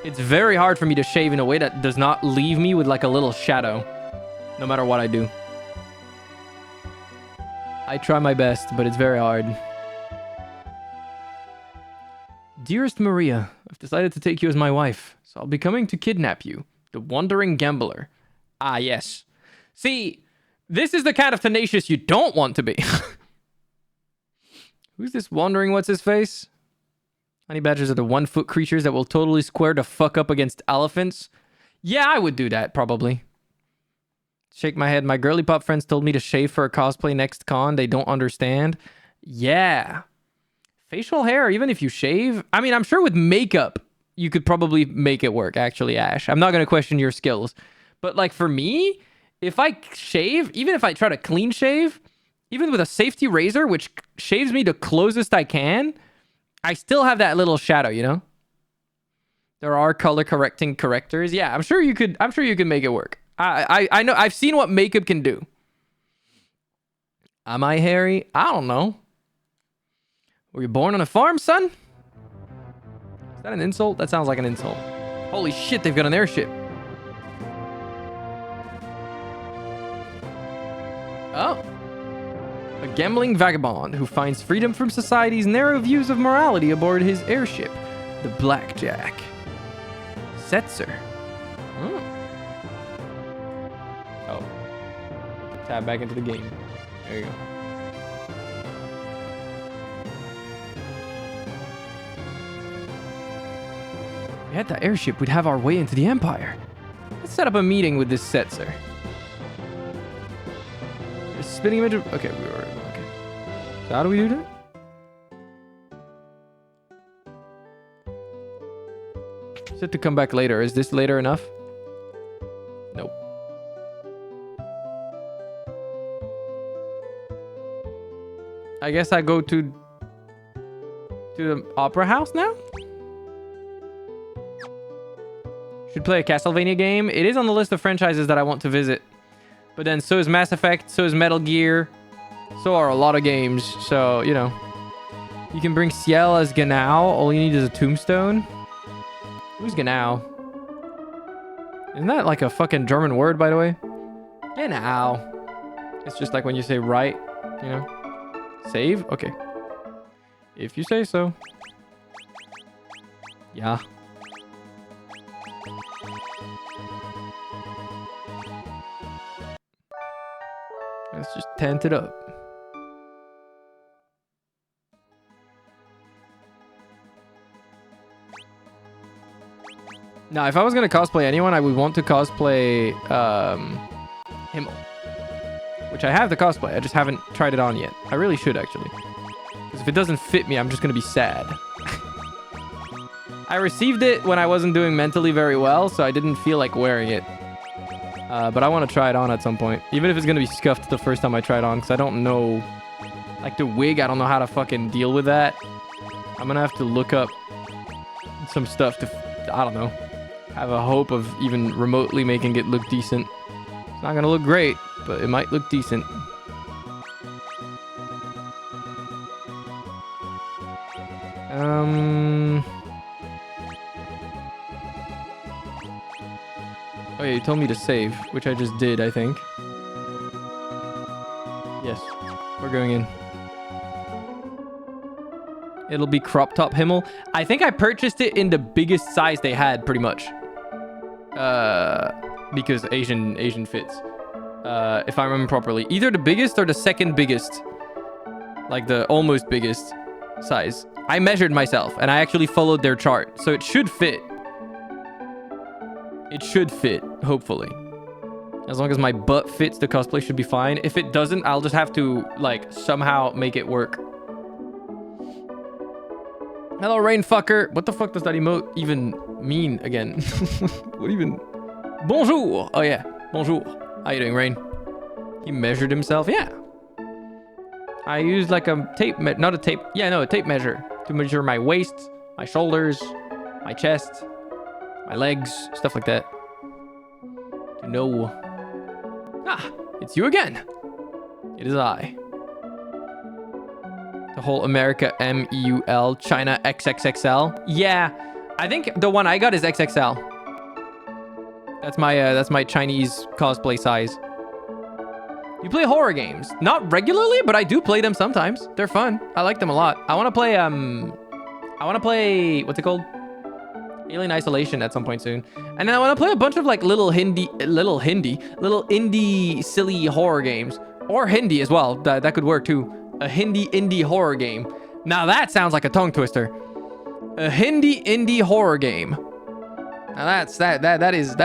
It's very hard for me to shave in a way that does not leave me with like a little shadow, no matter what I do. I try my best, but it's very hard. Dearest Maria, I've decided to take you as my wife, so I'll be coming to kidnap you, the wandering gambler. Ah, yes. See, this is the kind of tenacious you don't want to be. Who's this wandering what's-his-face? Honey badgers are the 1-foot creatures that will totally square the fuck up against elephants. Yeah, I would do that, probably. Shake my head. My girly pop friends told me to shave for a cosplay next con. They don't understand. Yeah. Facial hair, even if you shave. I mean, I'm sure with makeup, you could probably make it work, actually, Ash. I'm not going to question your skills. But, like, for me, if I shave, even if I try to clean shave, even with a safety razor, which shaves me the closest I can, I still have that little shadow, you know? There are color correcting correctors. Yeah, I'm sure you could make it work. I know, I've seen what makeup can do. Am I hairy? I don't know. Were you born on a farm, son? Is that an insult? That sounds like an insult. Holy shit, they've got an airship. Oh. A gambling vagabond who finds freedom from society's narrow views of morality aboard his airship, the Blackjack. Setzer. Hmm. Oh. Tab back into the game. There you go. If we had that airship, we'd have our way into the Empire. Let's set up a meeting with this Setzer. Spinning image of... Okay, we were... Okay. So how do we do that? Said to come back later. Is this later enough? Nope. I guess I go to the opera house now? Should play a Castlevania game. It is on the list of franchises that I want to visit. But then so is Mass Effect, so is Metal Gear. So are a lot of games. So, you know. You can bring Ciel as Genau. All you need is a tombstone. Who's Genau? Isn't that like a fucking German word, by the way? Genau. It's just like when you say right, you know. Save? Okay. If you say so. Yeah. Let's just tent it up. Now, if I was going to cosplay anyone, I would want to cosplay Himmel. Which I have the cosplay. I just haven't tried it on yet. I really should, actually. Because if it doesn't fit me, I'm just going to be sad. I received it when I wasn't doing mentally very well, so I didn't feel like wearing it. But I want to try it on at some point. Even if it's going to be scuffed the first time I try it on, because I don't know... Like the wig, I don't know how to fucking deal with that. I'm going to have to look up some stuff to... I don't know. Have a hope of even remotely making it look decent. It's not going to look great, but it might look decent. Oh yeah, you told me to save, which I just did, I think. Yes, we're going in. It'll be crop top Himmel. I think I purchased it in the biggest size they had, pretty much. Because Asian fits. If I remember properly. Either the biggest or the second biggest. Like the almost biggest size. I measured myself and I actually followed their chart. So it should fit. It should fit, hopefully. As long as my butt fits, the cosplay should be fine. If it doesn't, I'll just have to, like, somehow make it work. Hello, rain fucker. What the fuck does that emote even mean again? What even? Bonjour. Oh, yeah. Bonjour. How you doing, Rain? He measured himself? Yeah. I used, like, a tape... not a tape... Yeah, no, a tape measure. To measure my waist, my shoulders, my chest, my legs, stuff like that. To know... Ah, it's you again. It is I. The whole America MEUL, China XXXL. Yeah, I think the one I got is XXL. That's my Chinese cosplay size. You play horror games? Not regularly, but I do play them sometimes. They're fun. I like them a lot. I want to play what's it called? Alien Isolation at some point soon. And then I want to play a bunch of like little indie silly horror games. Or Hindi as well. That could work too. A Hindi indie horror game. Now that sounds like a tongue twister. A Hindi indie horror game. Now that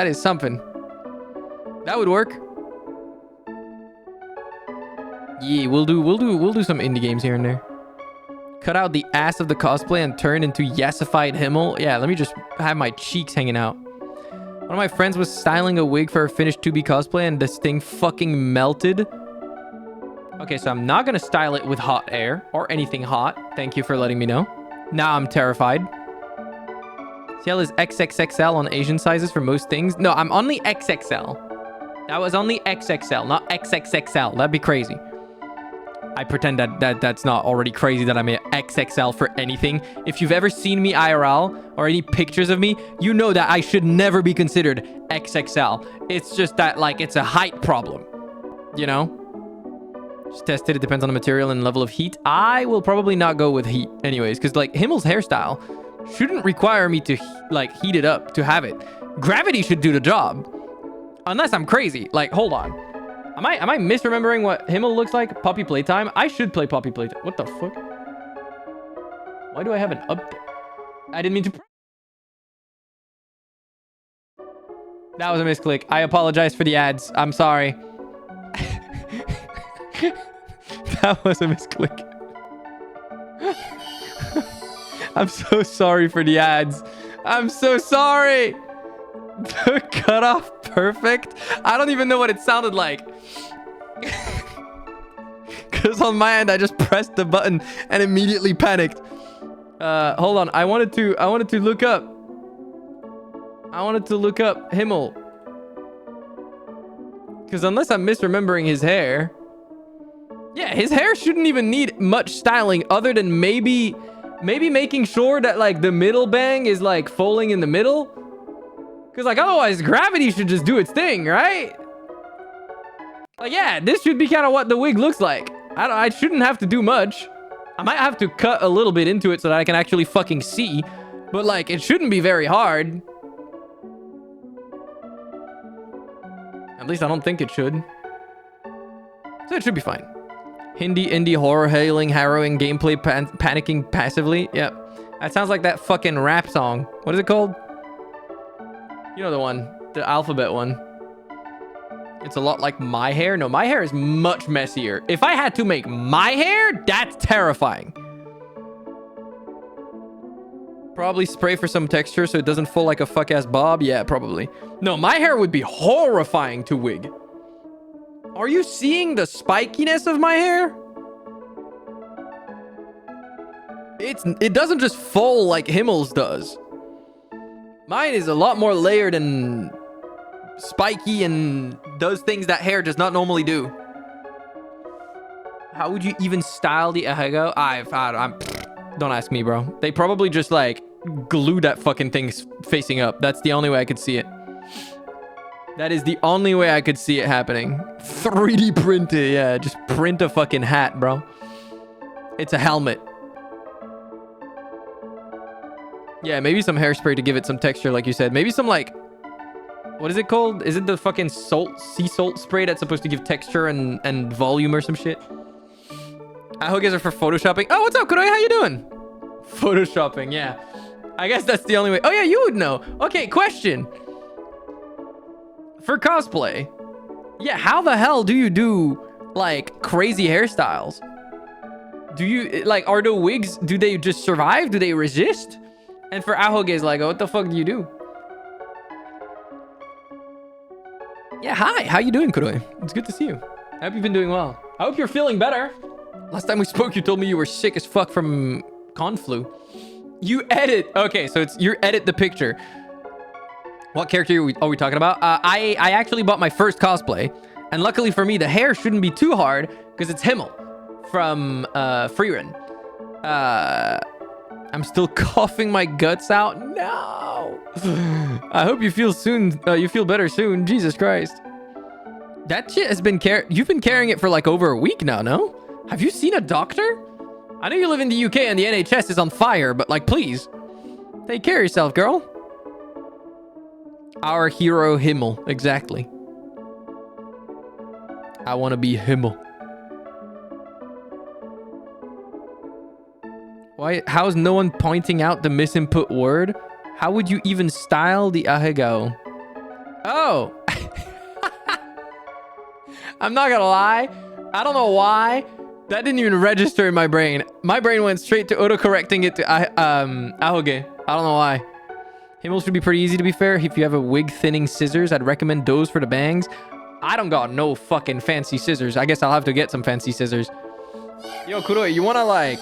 is something. That would work. Yeah, we'll do some indie games here and there. Cut out the ass of the cosplay and turn into yassified Himmel. Yeah, let me just have my cheeks hanging out. One of my friends was styling a wig for her finished 2B cosplay and this thing fucking melted. Okay, so I'm not gonna style it with hot air or anything hot. Thank you for letting me know. Now I'm terrified. Ciel is XXXL on Asian sizes for most things. No, I'm on the XXL. That was on the XXL, not XXXL. That'd be crazy. I pretend that's not already crazy that I'm an XXL for anything. If you've ever seen me IRL or any pictures of me, you know that I should never be considered XXL. It's just that, like, it's a height problem. You know? Just tested. It depends on the material and level of heat. I will probably not go with heat anyways, because, like, Himmel's hairstyle shouldn't require me to, like, heat it up to have it. Gravity should do the job. Unless I'm crazy. Like, hold on. Am I misremembering what Himmel looks like? Poppy Playtime? I should play Poppy Playtime. What the fuck? Why do I have an update? I didn't mean to... That was a misclick. I apologize for the ads. I'm sorry. That was a misclick. I'm so sorry for the ads. I'm so sorry. The cutoff perfect. I don't even know what it sounded like. Because on my end, I just pressed the button and immediately panicked. Hold on. I wanted to look up. I wanted to look up Himmel. Because unless I'm misremembering his hair. Yeah, his hair shouldn't even need much styling other than maybe making sure that, like, the middle bang is, like, falling in the middle. Because, like, otherwise gravity should just do its thing, right? Like, yeah, this should be kind of what the wig looks like. I shouldn't have to do much. I might have to cut a little bit into it so that I can actually fucking see. But, like, it shouldn't be very hard. At least I don't think it should. So it should be fine. Hindi, indie, horror, hailing, harrowing, gameplay, panicking passively. Yep. That sounds like that fucking rap song. What is it called? You know the one. The alphabet one. It's a lot like my hair. No, my hair is much messier. If I had to make my hair, that's terrifying. Probably spray for some texture so it doesn't fall like a fuck-ass bob. Yeah, probably. No, my hair would be horrifying to wig. Are you seeing the spikiness of my hair? It doesn't just fall like Himmel's does. Mine is a lot more layered and spiky and does things that hair does not normally do. How would you even style the ahego? Don't ask me, bro. They probably just, like, glue that fucking thing facing up. That's the only way I could see it. That is the only way I could see it happening. 3D printed, yeah. Just print a fucking hat, bro. It's a helmet. Yeah, maybe some hairspray to give it some texture, like you said. Maybe some like, what is it called? Is it the fucking sea salt spray that's supposed to give texture and volume or some shit? I hope you guys are for photoshopping. Oh, what's up, Kuroi? How you doing? Photoshopping, yeah. I guess that's the only way. Oh yeah, you would know. Okay, question. For cosplay, yeah, how the hell do you do like crazy hairstyles? Do you like, are the wigs, do they just survive? Do they resist? And for Ahoge's like, what the fuck do you do? Yeah, hi. How you doing, Kuroi? It's good to see you. I hope you've been doing well. I hope you're feeling better. Last time we spoke, you told me you were sick as fuck from con flu. You edit. Okay, so it's you edit the picture. What character are we talking about? I actually bought my first cosplay. And luckily for me, the hair shouldn't be too hard because it's Himmel from Freerun. I'm still coughing my guts out. No. I hope you feel soon. You feel better soon. Jesus Christ. That shit has been you've been carrying it for like over a week now, no? Have you seen a doctor? I know you live in the UK and the NHS is on fire, but like, please take care of yourself, girl. Our hero Himmel, exactly. I want to be Himmel. Why? How's no one pointing out the misinput word? How would you even style the ahegao? Oh. I'm not gonna lie. I don't know why. That didn't even register in my brain. My brain went straight to auto-correcting it to ahoge. I don't know why. Himmel should be pretty easy, to be fair. If you have a wig thinning scissors, I'd recommend those for the bangs. I don't got no fucking fancy scissors. I guess I'll have to get some fancy scissors. Yo, Kuroi, you wanna like...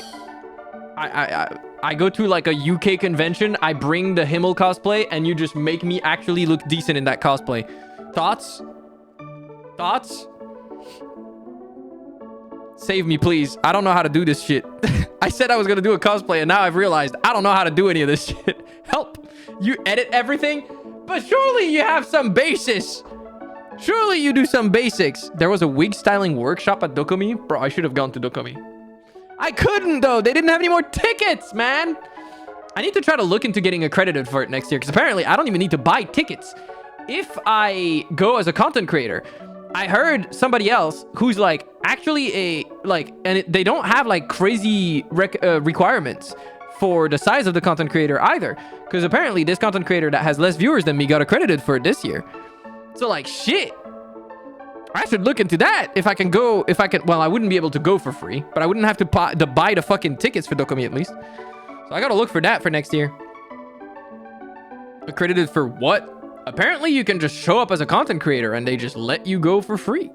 I go to like a UK convention, I bring the Himmel cosplay, and you just make me actually look decent in that cosplay. Thoughts? Thoughts? Save me, please. I don't know how to do this shit. I said I was gonna do a cosplay, and now I've realized I don't know how to do any of this shit. Help. You edit everything? But surely you have some basis. Surely you do some basics. There was a wig styling workshop at Dokomi. Bro, I should have gone to Dokomi. I couldn't, though. They didn't have any more tickets, man. I need to try to look into getting accredited for it next year, because apparently I don't even need to buy tickets. If I go as a content creator, I heard somebody else who's like actually they don't have like crazy requirements for the size of the content creator either, because apparently this content creator that has less viewers than me got accredited for it this year. So like, shit. I should look into that if I can go, well, I wouldn't be able to go for free, but I wouldn't have to buy the fucking tickets for Dokomi at least. So I gotta look for that for next year. Accredited for what? Apparently you can just show up as a content creator and they just let you go for free.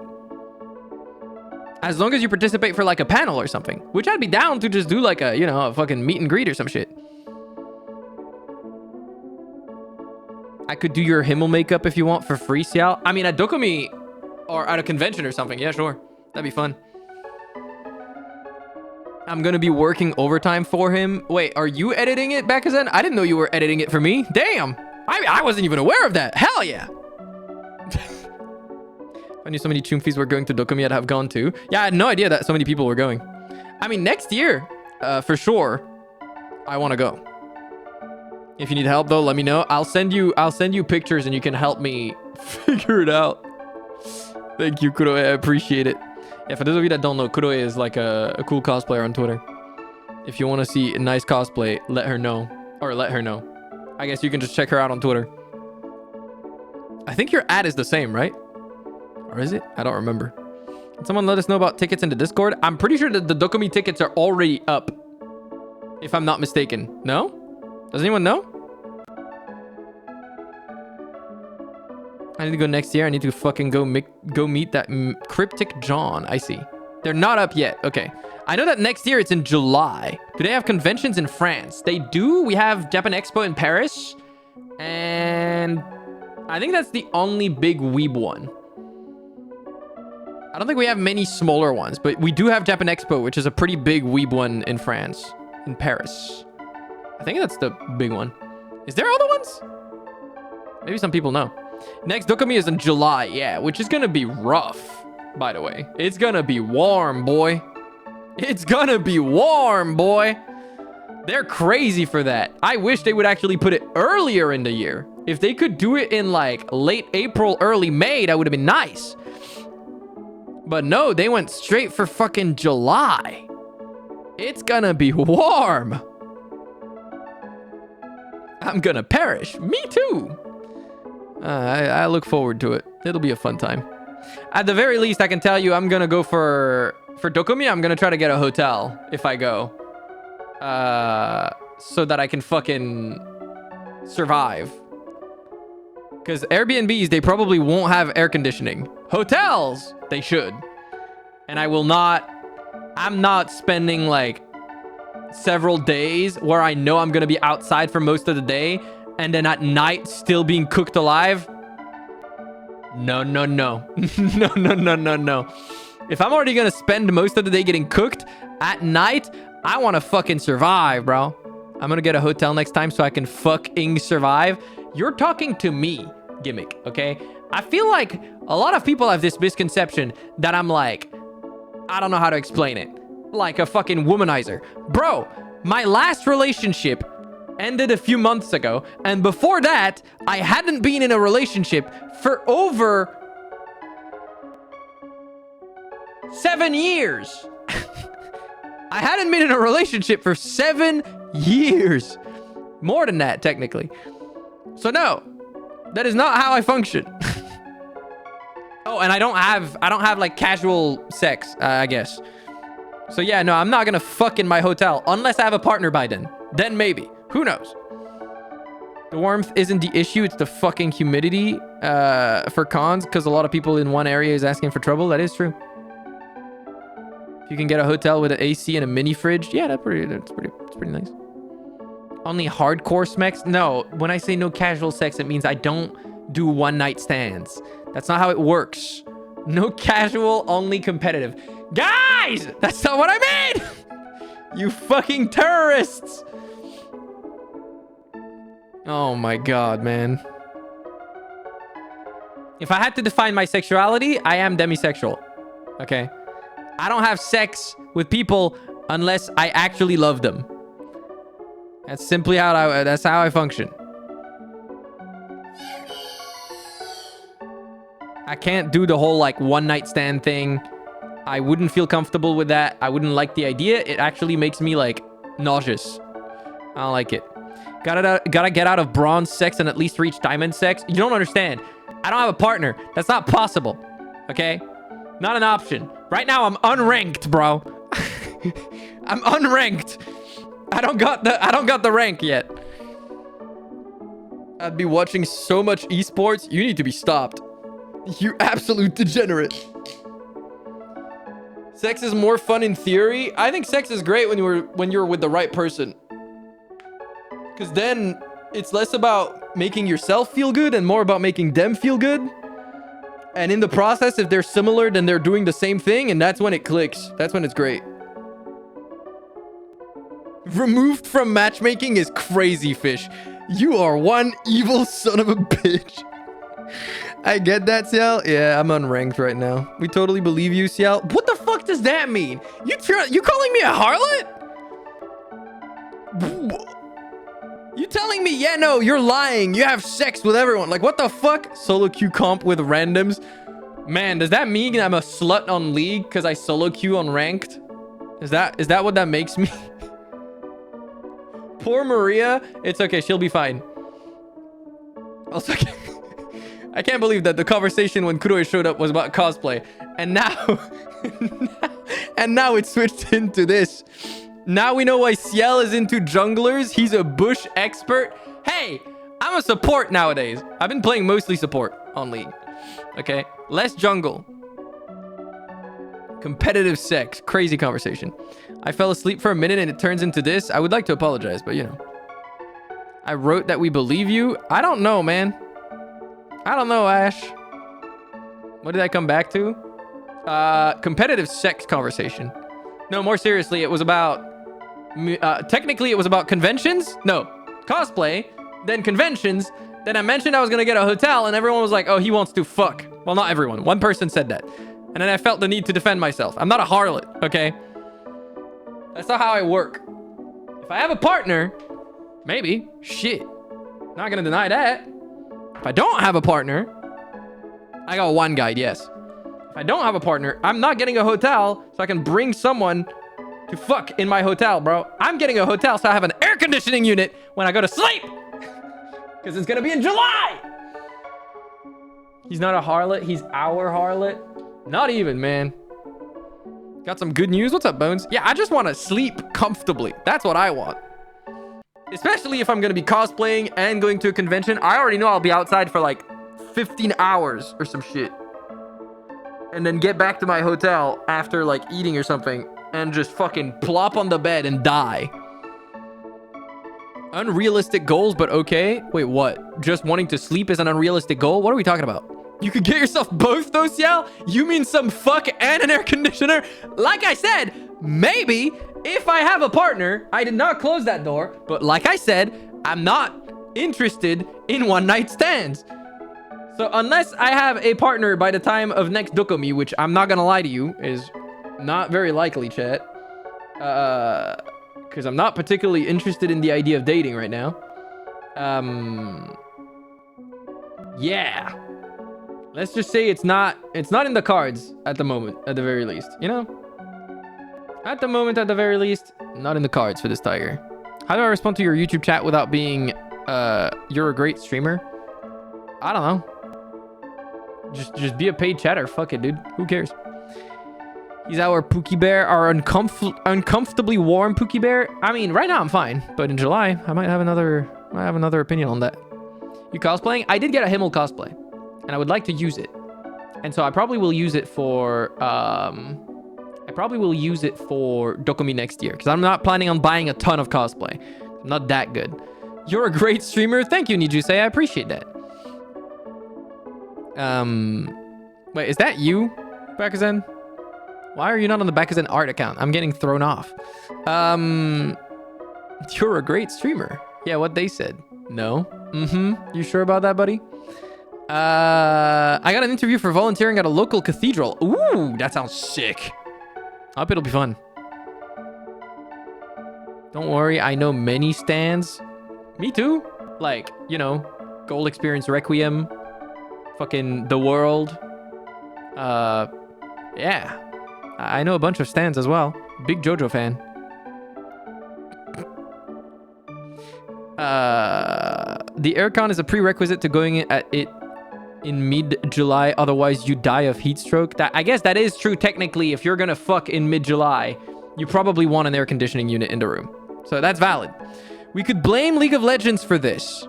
As long as you participate for like a panel or something, which I'd be down to just do like a, you know, a fucking meet and greet or some shit. I could do your Himmel makeup if you want for free, Ciel. I mean, at Dokomi or at a convention or something. Yeah, sure. That'd be fun. I'm gonna be working overtime for him. Wait, are you editing it, Bakazen? I didn't know you were editing it for me. Damn. I wasn't even aware of that. Hell yeah. I knew so many Choomfies were going to Dokomi, I'd have gone too. Yeah, I had no idea that so many people were going. I mean, next year, for sure, I want to go. If you need help though, let me know. I'll send you pictures and you can help me figure it out. Thank you, Kuroi. I appreciate it. Yeah, for those of you that don't know, Kuroi is like a cool cosplayer on Twitter. If you want to see a nice cosplay, let her know. Or let her know. I guess you can just check her out on Twitter. I think your ad is the same, right? Or is it? I don't remember. Can someone let us know about tickets in the Discord? I'm pretty sure that the Dokomi tickets are already up. If I'm not mistaken. No? Does anyone know? I need to go next year. I need to fucking go meet that Cryptic John. I see. They're not up yet. Okay. I know that next year it's in July. Do they have conventions in France? They do. We have Japan Expo in Paris. And I think that's the only big weeb one. I don't think we have many smaller ones, but we do have Japan Expo, which is a pretty big weeb one in France. In Paris. I think that's the big one. Is there other ones? Maybe some people know. Next Dokomi is in July, yeah, which is gonna be rough, by the way. It's gonna be warm, boy. It's gonna be warm, boy. They're crazy for that. I wish they would actually put it earlier in the year. If they could do it in like late April, early May, that would have been nice. But no, they went straight for fucking July. It's gonna be warm. I'm gonna perish. Me too. I look forward to it. It'll be a fun time. At the very least, I can tell you I'm gonna go for Dokumi. I'm gonna try to get a hotel if I go. So that I can fucking survive. Because Airbnbs, they probably won't have air conditioning. Hotels, they should. And I'm not spending like several days where I know I'm going to be outside for most of the day and then at night still being cooked alive. No. No. If I'm already going to spend most of the day getting cooked at night, I want to fucking survive, bro. I'm going to get a hotel next time so I can fucking survive. You're talking to me, Gimmick, okay? I feel like a lot of people have this misconception that I'm like, I don't know how to explain it. Like a fucking womanizer. Bro, my last relationship ended a few months ago. And before that, I hadn't been in a relationship for over 7 years. I hadn't been in a relationship for 7 years. More than that, technically. So no, that is not how I function. Oh, and I don't have like casual sex, I guess. So yeah, no, I'm not gonna fuck in my hotel unless I have a partner by then. Then maybe. Who knows? The warmth isn't the issue. It's the fucking humidity for cons, because a lot of people in one area is asking for trouble. That is true. If you can get a hotel with an AC and a mini fridge, yeah, it's pretty nice. Only hardcore smecks? No, when I say no casual sex, it means I don't do one night stands. That's not how it works. No casual, only competitive. Guys, that's not what I mean. You fucking terrorists. Oh my God, man. If I had to define my sexuality, I am demisexual. Okay? I don't have sex with people unless I actually love them. That's simply that's how I function. I can't do the whole like one night stand thing. I wouldn't feel comfortable with that. I wouldn't like the idea. It actually makes me like nauseous. I don't like it. Gotta get out of bronze sex and at least reach diamond sex. You don't understand. I don't have a partner. That's not possible. Okay? Not an option. Right now I'm unranked, bro. I'm unranked. I don't got the rank yet. I'd be watching so much esports. You need to be stopped. You absolute degenerate. Sex is more fun in theory. I think sex is great when you're with the right person. Because then it's less about making yourself feel good and more about making them feel good. And in the process, if they're similar, then they're doing the same thing. And that's when it clicks. That's when it's great. Removed from matchmaking is crazy, Fish. You are one evil son of a bitch. I get that, Ciel. Yeah, I'm unranked right now. We totally believe you, Ciel. What the fuck does that mean? You calling me a harlot? You telling me, yeah, no, you're lying. You have sex with everyone. Like, what the fuck? Solo queue comp with randoms. Man, does that mean I'm a slut on League because I solo queue on ranked? Is that what that makes me? Poor Maria. It's okay. She'll be fine. Also, I can't believe that the conversation when Kuroi showed up was about cosplay. And now... and now it switched into this. Now we know why Ciel is into junglers. He's a bush expert. Hey, I'm a support nowadays. I've been playing mostly support on League. Okay? Less jungle. Competitive sex. Crazy conversation. I fell asleep for a minute and it turns into this. I would like to apologize, but you know. I wrote that we believe you. I don't know, man. I don't know, Ash. What did I come back to? Competitive sex conversation. No, more seriously, it was about... technically, it was about conventions. No, cosplay. Then conventions. Then I mentioned I was going to get a hotel and everyone was like, oh, he wants to fuck. Well, not everyone. One person said that. And then I felt the need to defend myself. I'm not a harlot, okay? That's not how I work. If I have a partner, maybe. Shit. Not gonna deny that. If I don't have a partner, I got one guide, yes. If I don't have a partner, I'm not getting a hotel so I can bring someone to fuck in my hotel, bro. I'm getting a hotel so I have an air conditioning unit when I go to sleep. Because it's gonna be in July. He's not a harlot. He's our harlot. Not even, man. Got some good news. What's up, Bones? Yeah, I just want to sleep comfortably. That's what I want. Especially if I'm going to be cosplaying and going to a convention. I already know I'll be outside for like 15 hours or some shit. And then get back to my hotel after like eating or something and just fucking plop on the bed and die. Unrealistic goals, but okay. Wait, what? Just wanting to sleep is an unrealistic goal? What are we talking about? You could get yourself both though, Ciel? You mean some fuck and an air conditioner? Like I said, maybe if I have a partner. I did not close that door, but like I said, I'm not interested in one night stands. So unless I have a partner by the time of next Dokomi, which I'm not gonna lie to you, is not very likely, chat. Because I'm not particularly interested in the idea of dating right now. Yeah. Let's just say it's not in the cards at the moment, at the very least, you know? At the moment, at the very least, not in the cards for this tiger. How do I respond to your YouTube chat without being, you're a great streamer? I don't know. Just be a paid chatter. Fuck it, dude. Who cares? He's our Pookie Bear, our uncomfortably warm Pookie Bear. I mean, right now I'm fine, but in July, I might have another opinion on that. You cosplaying? I did get a Himmel cosplay, and I would like to use it. And so I probably will use it for, Dokomi next year, because I'm not planning on buying a ton of cosplay. I'm not that good. You're a great streamer. Thank you, Nijuse. I appreciate that. Wait, is that you, Bakuzen? Why are you not on the Bakuzen art account? I'm getting thrown off. You're a great streamer. Yeah, what they said. No. You sure about that, buddy? I got an interview for volunteering at a local cathedral. Ooh, that sounds sick. I hope it'll be fun. Don't worry, I know many stands. Me too. Like, you know, Gold Experience Requiem. Fucking The World. Yeah. I know a bunch of stands as well. Big JoJo fan. The aircon is a prerequisite to going at it in mid-July. Otherwise, you die of heat stroke. I guess that is true technically. If you're gonna fuck in mid-July, you probably want an air conditioning unit in the room. So that's valid. We could blame League of Legends for this.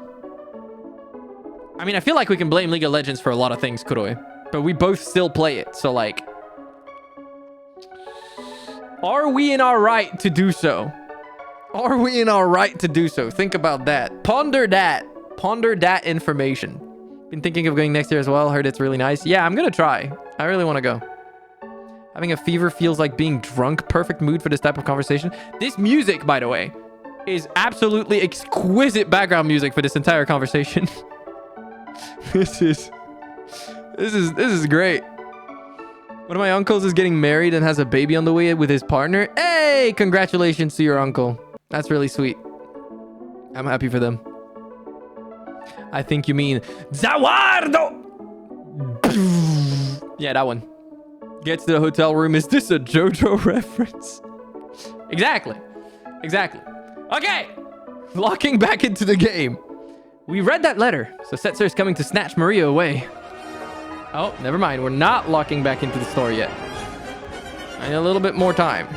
I mean, I feel like we can blame League of Legends for a lot of things, Kuroi. But we both still play it. So, like... Are we in our right to do so? Are we in our right to do so? Think about that. Ponder that. Ponder that information. Been thinking of going next year as well. Heard it's really nice. Yeah, I'm gonna try. I really want to go. Having a fever feels like being drunk. Perfect mood for this type of conversation. This music, by the way, is absolutely exquisite background music for this entire conversation. This is great. One of my uncles is getting married and has a baby on the way with his partner. Hey, congratulations to your uncle. That's really sweet. I'm happy for them. I think you mean Zawardo. Yeah, that one. Gets to the hotel room. Is this a JoJo reference? Exactly. Exactly. Okay. Locking back into the game. We read that letter, so Setzer's coming to snatch Maria away. Oh, never mind. We're not locking back into the store yet. I need a little bit more time.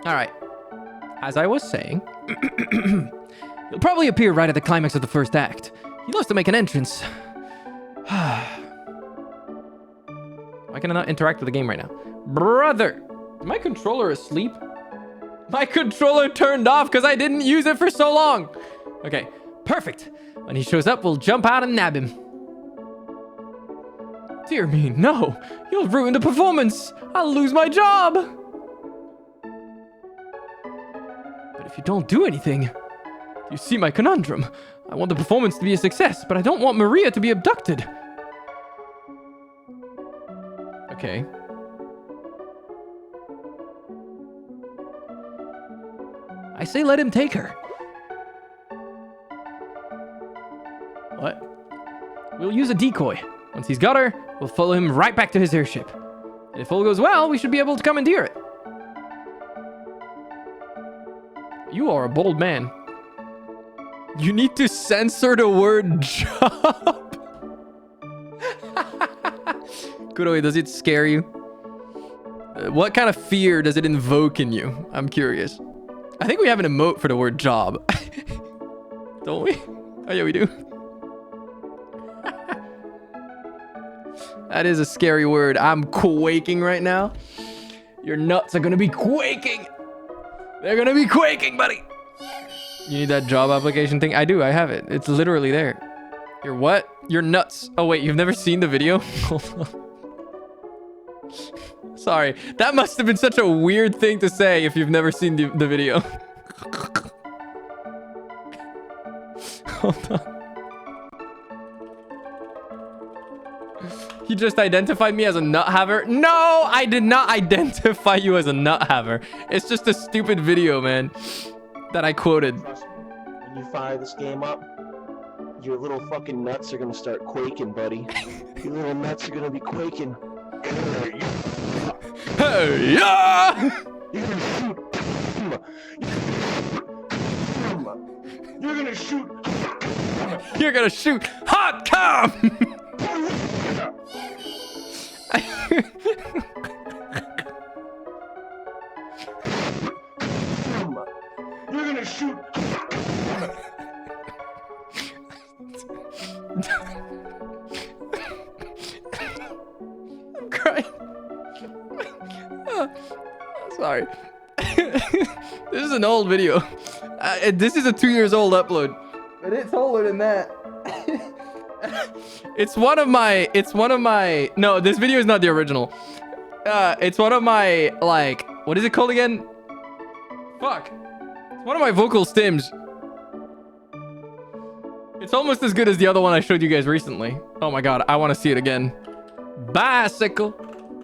All right. As I was saying, he'll probably appear right at the climax of the first act. He loves to make an entrance. Why can I not interact with the game right now? Brother! Is my controller asleep? My controller turned off because I didn't use it for so long. Okay, perfect. When he shows up, we'll jump out and nab him. Dear me, no. You'll ruin the performance. I'll lose my job. But if you don't do anything, you see my conundrum. I want the performance to be a success, but I don't want Maria to be abducted. Okay. I say let him take her. What? We'll use a decoy. Once he's got her, we'll follow him right back to his airship. And if all goes well, we should be able to commandeer it. You are a bold man. You need to censor the word job. Kuroi, does it scare you? What kind of fear does it invoke in you? I'm curious. I think we have an emote for the word job. Don't we? Oh yeah, we do. That is a scary word. I'm quaking right now. Your nuts are gonna be quaking. They're gonna be quaking, buddy. You need that job application thing? I do, I have it. It's literally there. Your what? Your nuts. Oh wait, you've never seen the video? Hold on. Sorry, that must have been such a weird thing to say if you've never seen the video. Hold on. He just identified me as a nut haver. No, I did not identify you as a nut haver. It's just a stupid video, man, that I quoted. Trust me, when you fire this game up, your little fucking nuts are gonna start quaking, buddy. Your little nuts are gonna be quaking. Hey, yeah! You're gonna shoot. You're gonna shoot hot cum! You're gonna shoot. I'm crying. Sorry. This is an old video. This is a 2 years old upload. But it's older than that. It's one of my no, this video is not the original. It's one of my, like, what is it called again? Fuck. It's one of my vocal stims. It's almost as good as the other one I showed you guys recently. Oh my god, I want to see it again. Bicycle,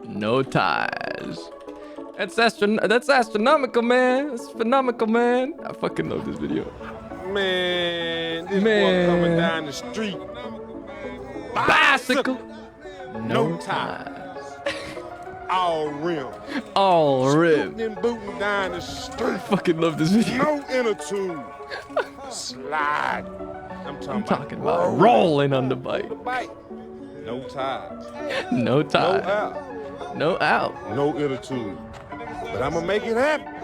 no ties. That's astronomical, man. That's phenomenal, man. I fucking love this video. Man, this boy coming down the street. Bicycle, No ties. All rim. all rim. Scooting and booting down the street. I fucking love this video. No inner tube. Slide. I'm talking about rolling on the bike. No ties. No No tie. out. No out. No inner tube. But I'ma make it happen.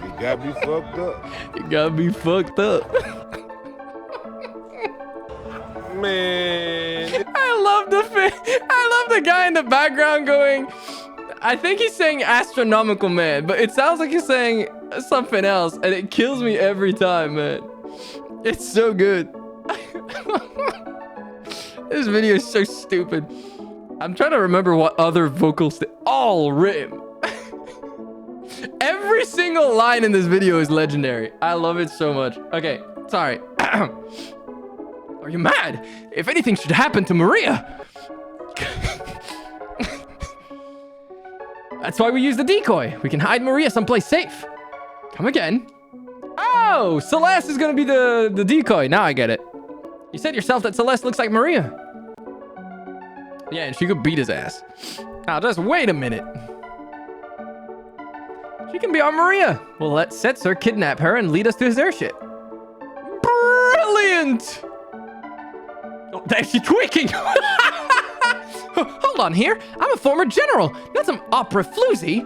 You gotta be fucked up. You gotta be fucked up. Man. I love the guy in the background going, I think he's saying astronomical, man, but it sounds like he's saying something else, and it kills me every time, man. It's so good. This video is so stupid. I'm trying to remember what other vocals all rim. Every single line in this video is legendary. I love it so much. Okay, sorry. Are you mad? If anything should happen to Maria. That's why we use the decoy. We can hide Maria someplace safe. Come again. Oh, Celeste is gonna be the decoy. Now I get it. You said yourself that Celeste looks like Maria. Yeah, and she could beat his ass. Now just wait a minute. She can be our Maria. We'll let Setzer kidnap her and lead us to his airship. Brilliant! Oh, she's tweaking. Hold on here. I'm a former general, not some opera floozy.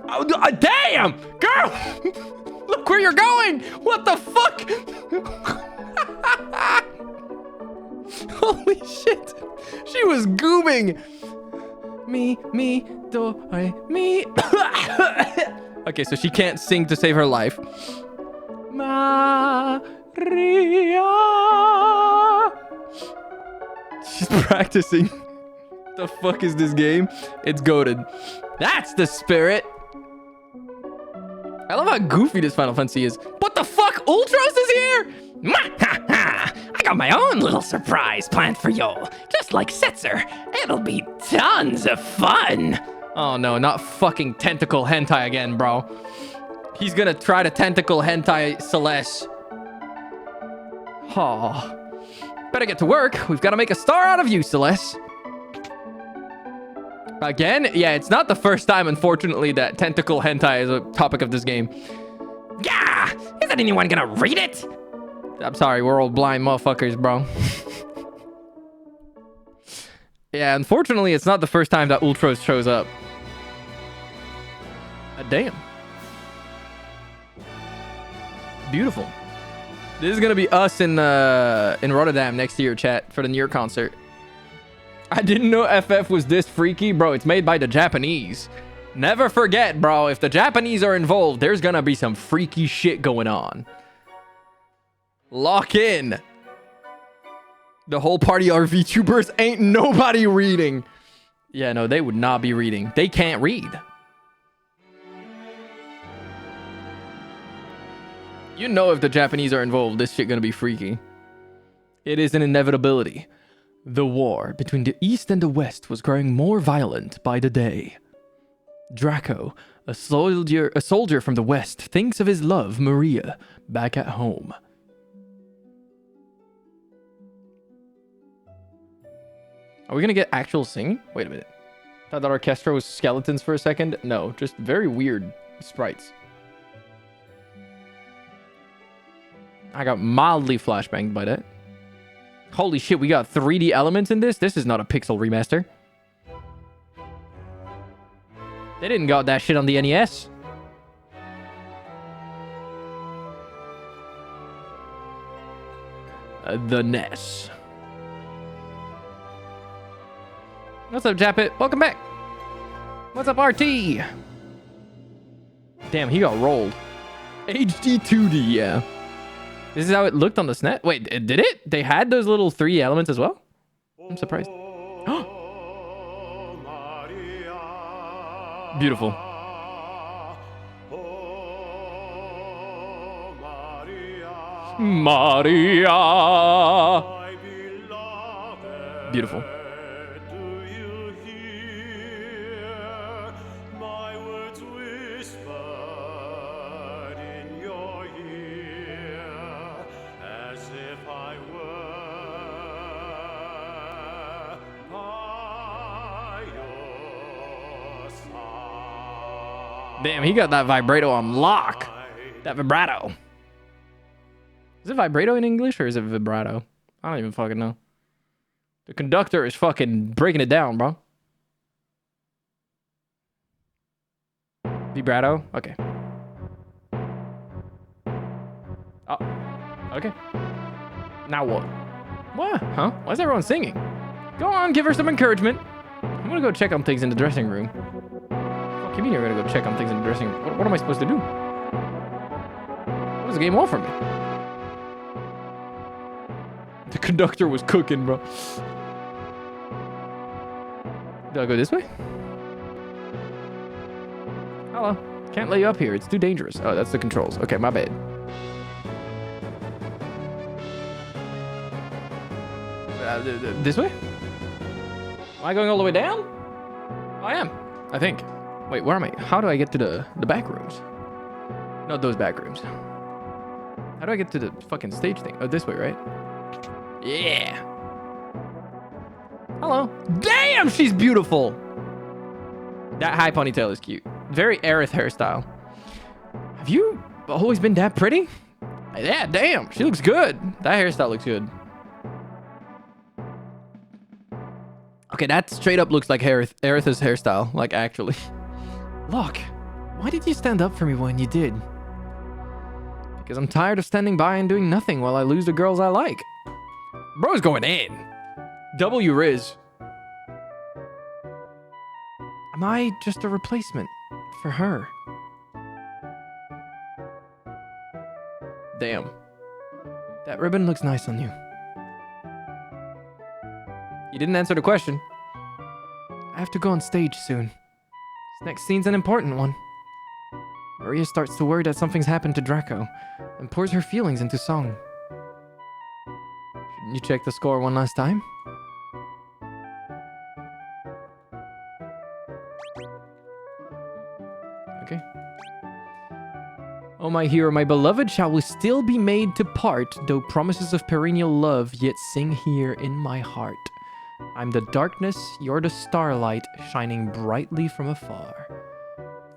Oh, damn! Girl! Look where you're going! What the fuck? Holy shit. She was goobing. Me, do, re, me. Okay, so she can't sing to save her life. Maria. She's practicing. The fuck is this game? It's goated. That's the spirit. I love how goofy this Final Fantasy is. What the fuck? Ultros is here? I got my own little surprise planned for y'all. Just like Setzer. It'll be tons of fun. Oh no, not fucking tentacle hentai again, bro. He's gonna try to tentacle hentai Celeste. Oh. Better get to work. We've got to make a star out of you, Celeste. Again? Yeah, it's not the first time, unfortunately, that tentacle hentai is a topic of this game. Yeah! Isn't anyone gonna read it? I'm sorry, we're all blind motherfuckers, bro. Yeah, unfortunately, it's not the first time that Ultros shows up. Damn. Beautiful. This is gonna be us in Rotterdam next year, chat, for the Nier concert. I didn't know FF was this freaky, bro. It's made by the Japanese. Never forget, bro. If the Japanese are involved, there's gonna be some freaky shit going on. Lock in. The whole party are VTubers. Ain't nobody reading. Yeah, no, they would not be reading. They can't read. You know if the Japanese are involved, this shit gonna be freaky. It is an inevitability. The war between the East and the West was growing more violent by the day. Draco, a soldier from the West, thinks of his love, Maria, back at home. Are we gonna get actual singing? Wait a minute. Thought that orchestra was skeletons for a second. No, just very weird sprites. I got mildly flashbanged by that. Holy shit, we got 3D elements in this? This is not a pixel remaster. They didn't got that shit on the NES. The NES. What's up, Japit? Welcome back. What's up, RT? Damn, he got rolled. HD 2D, yeah. This is how it looked on the SNES. Wait, did it? They had those little 3D elements as well? I'm surprised. Beautiful. Maria. Beautiful. Damn, he got that vibrato on lock. That vibrato. Is it vibrato in English or is it vibrato? I don't even fucking know. The conductor is fucking breaking it down, bro. Vibrato? Okay. Oh. Okay. Now what? What? Huh? Why is everyone singing? Go on, give her some encouragement. I'm gonna go check on things in the dressing room. What do you mean you're gonna go check on things in the dressing room? What am I supposed to do? What does the game want from me? The conductor was cooking, bro. Do I go this way? Hello. Can't let you up here. It's too dangerous. Oh, that's the controls. Okay, my bad. This way? Am I going all the way down? I am. I think. Wait, where am I? How do I get to the back rooms? Not those back rooms. How do I get to the fucking stage thing? Oh, this way, right? Yeah. Hello. Damn, she's beautiful. That high ponytail is cute. Very Aerith hairstyle. Have you always been that pretty? Yeah, damn. She looks good. That hairstyle looks good. Okay, that straight up looks like Aerith's hairstyle. Like, actually. Look, why did you stand up for me when you did? Because I'm tired of standing by and doing nothing while I lose the girls I like. Bro's going in. W Riz. Am I just a replacement for her? Damn. That ribbon looks nice on you. You didn't answer the question. I have to go on stage soon. This next scene's an important one. Maria starts to worry that something's happened to Draco and pours her feelings into song. Shouldn't you check the score one last time? Okay. Oh, my hero, my beloved, shall we still be made to part, though promises of perennial love yet sing here in my heart. I'm the darkness, you're the starlight, shining brightly from afar.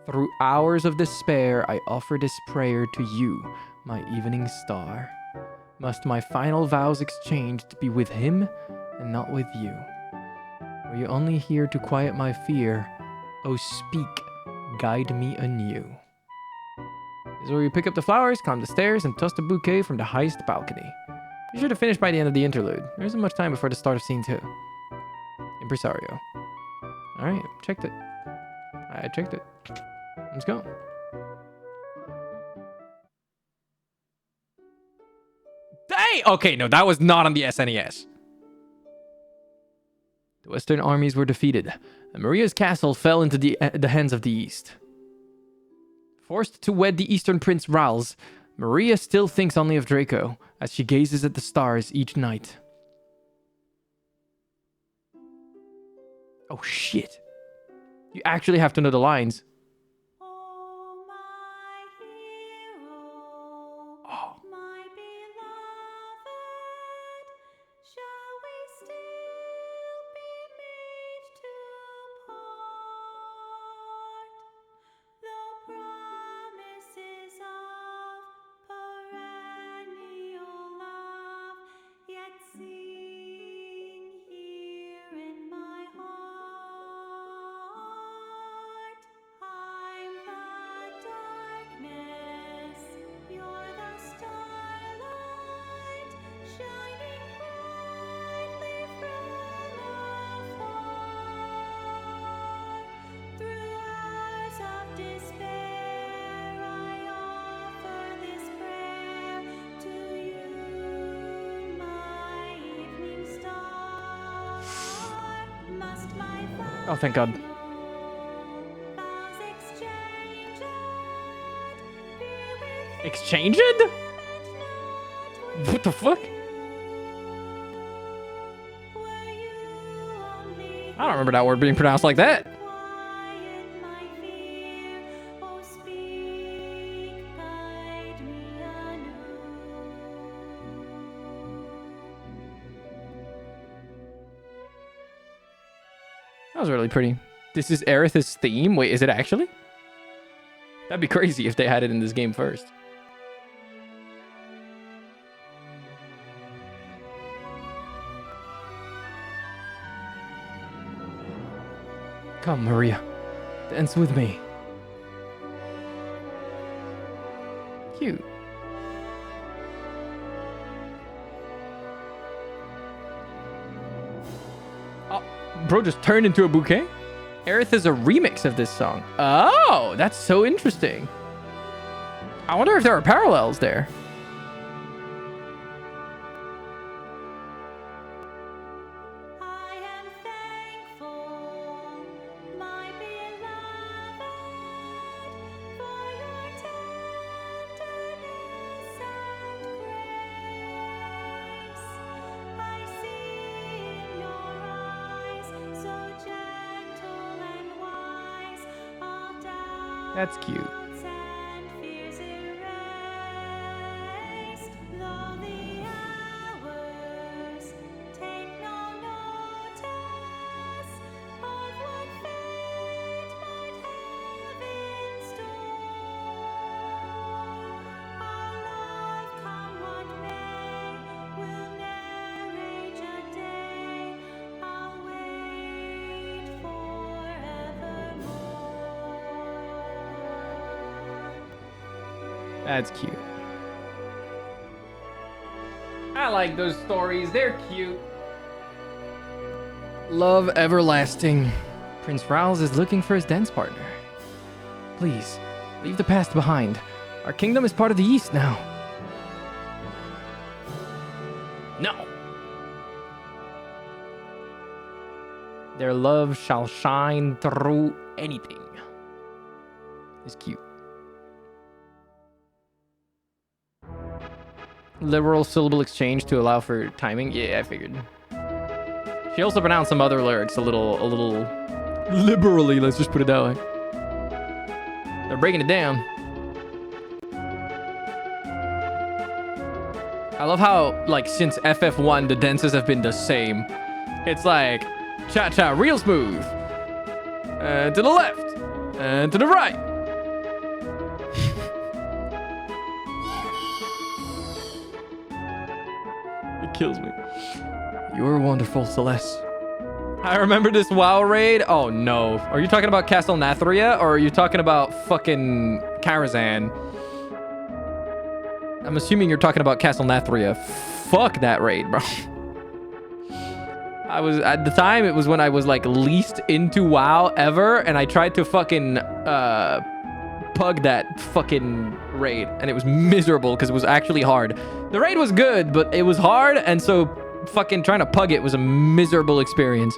Through hours of despair, I offer this prayer to you, my evening star. Must my final vows exchanged be with him and not with you? Were you only here to quiet my fear? Oh, speak, guide me anew. This is where you pick up the flowers, climb the stairs, and toss the bouquet from the highest balcony. You should have finished by the end of the interlude. There isn't much time before the start of scene 2. Impresario. Alright, checked it. I checked it. Let's go. Hey! Okay, no, that was not on the SNES. The Western armies were defeated, and Maria's castle fell into the hands of the East. Forced to wed the Eastern Prince Rals, Maria still thinks only of Draco as she gazes at the stars each night. Oh shit. You actually have to know the lines. Oh, my hero, Oh. my beloved, shall we still be made to part? Though promises of perennial love yet sing here in my heart. I'm the darkness, you're the starlight, shining brightly from afar. Through hours of despair, I offer this prayer to you, my evening star. Must my Oh, thank God. vows exchanged be with Exchanged? and not What the fuck? were you only I don't remember that word being pronounced like that. quiet my fear? Oh, speak, guide me anew. That was really pretty. This is Aerith's theme? Wait, is it actually? That'd be crazy if they had it in this game first. Come, Maria. Dance with me. Cute. Oh, bro just turned into a bouquet? Aerith is a remix of this song. Oh, that's so interesting. I wonder if there are parallels there. I am thankful, my beloved, for your tenderness and grace. I see in your eyes, so gentle and wise, all doubts That's cute. and fears erased. Though the hours take no notice of what fate might have in store, our love, come what may, will ne'er age a day. I'll wait forevermore. That's cute. I like those stories. They're cute. Love everlasting. Prince Rals is looking for his dance partner. Please, leave the past behind. Our kingdom is part of the East now. No. Their love shall shine through anything. It's cute. Liberal syllable exchange to allow for timing. Yeah, I figured. She also pronounced some other lyrics a little liberally. Let's just put it that way. They're breaking it down. I love how, like, since FF1, the dances have been the same. It's like cha-cha, real smooth. To the left. And to the right. It kills me. You're wonderful, Celeste. I remember this WoW raid. Oh no. Are you talking about Castle Nathria or are you talking about fucking Karazhan? I'm assuming you're talking about Castle Nathria. Fuck that raid, bro. I was at the time, it was when I was like least into WoW ever, and I tried to fucking pug that fucking raid, and it was miserable because it was actually hard. The raid was good, but it was hard, and so fucking trying to pug it was a miserable experience.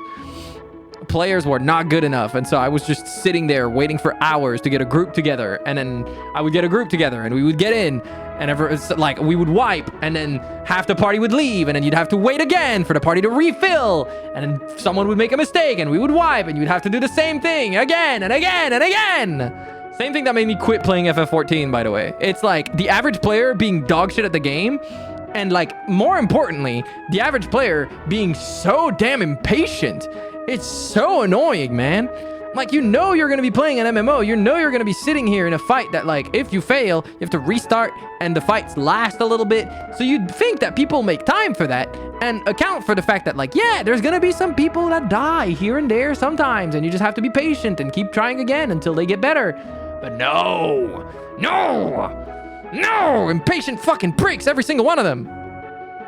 Players were not good enough, and so I was just sitting there waiting for hours to get a group together, and then I would get a group together and we would get in, and it's like we would wipe, and then half the party would leave, and then you'd have to wait again for the party to refill, and then someone would make a mistake and we would wipe, and you'd have to do the same thing again and again and again. Same thing that made me quit playing FF14, by the way. It's like the average player being dog shit at the game, and like more importantly, the average player being so damn impatient. It's so annoying, man. Like, you know you're going to be playing an MMO. You know you're going to be sitting here in a fight that, like, if you fail, you have to restart and the fights last a little bit. So you'd think that people make time for that and account for the fact that, like, yeah, there's going to be some people that die here and there sometimes, and you just have to be patient and keep trying again until they get better. But no, impatient fucking pricks, every single one of them.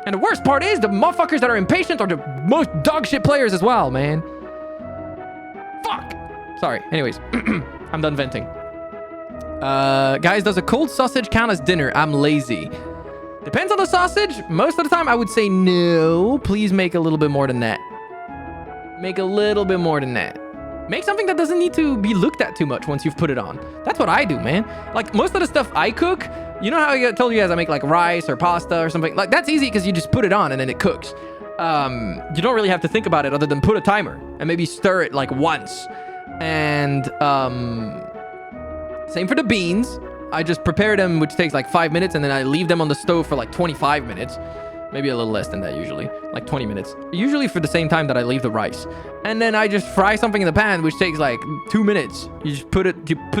And the worst part is the motherfuckers that are impatient are the most dog shit players as well, man. Fuck. Sorry. Anyways, I'm done venting. Guys, does a cold sausage count as dinner? I'm lazy. Depends on the sausage. Most of the time, I would say no. Please make a little bit more than that. Make a little bit more than that. Make something that doesn't need to be looked at too much once you've put it on. That's what I do, man. Like, most of the stuff I cook, you know how I told you guys I make, like, rice or pasta or something? Like, that's easy because you just put it on and then it cooks. You don't really have to think about it other than put a timer and maybe stir it, like, once. And, same for the beans. I just prepare them, which takes, like, 5 minutes, and then I leave them on the stove for, like, 25 minutes. Maybe a little less than that usually, like 20 minutes. Usually for the same time that I leave the rice. And then I just fry something in the pan, which takes like 2 minutes. You just put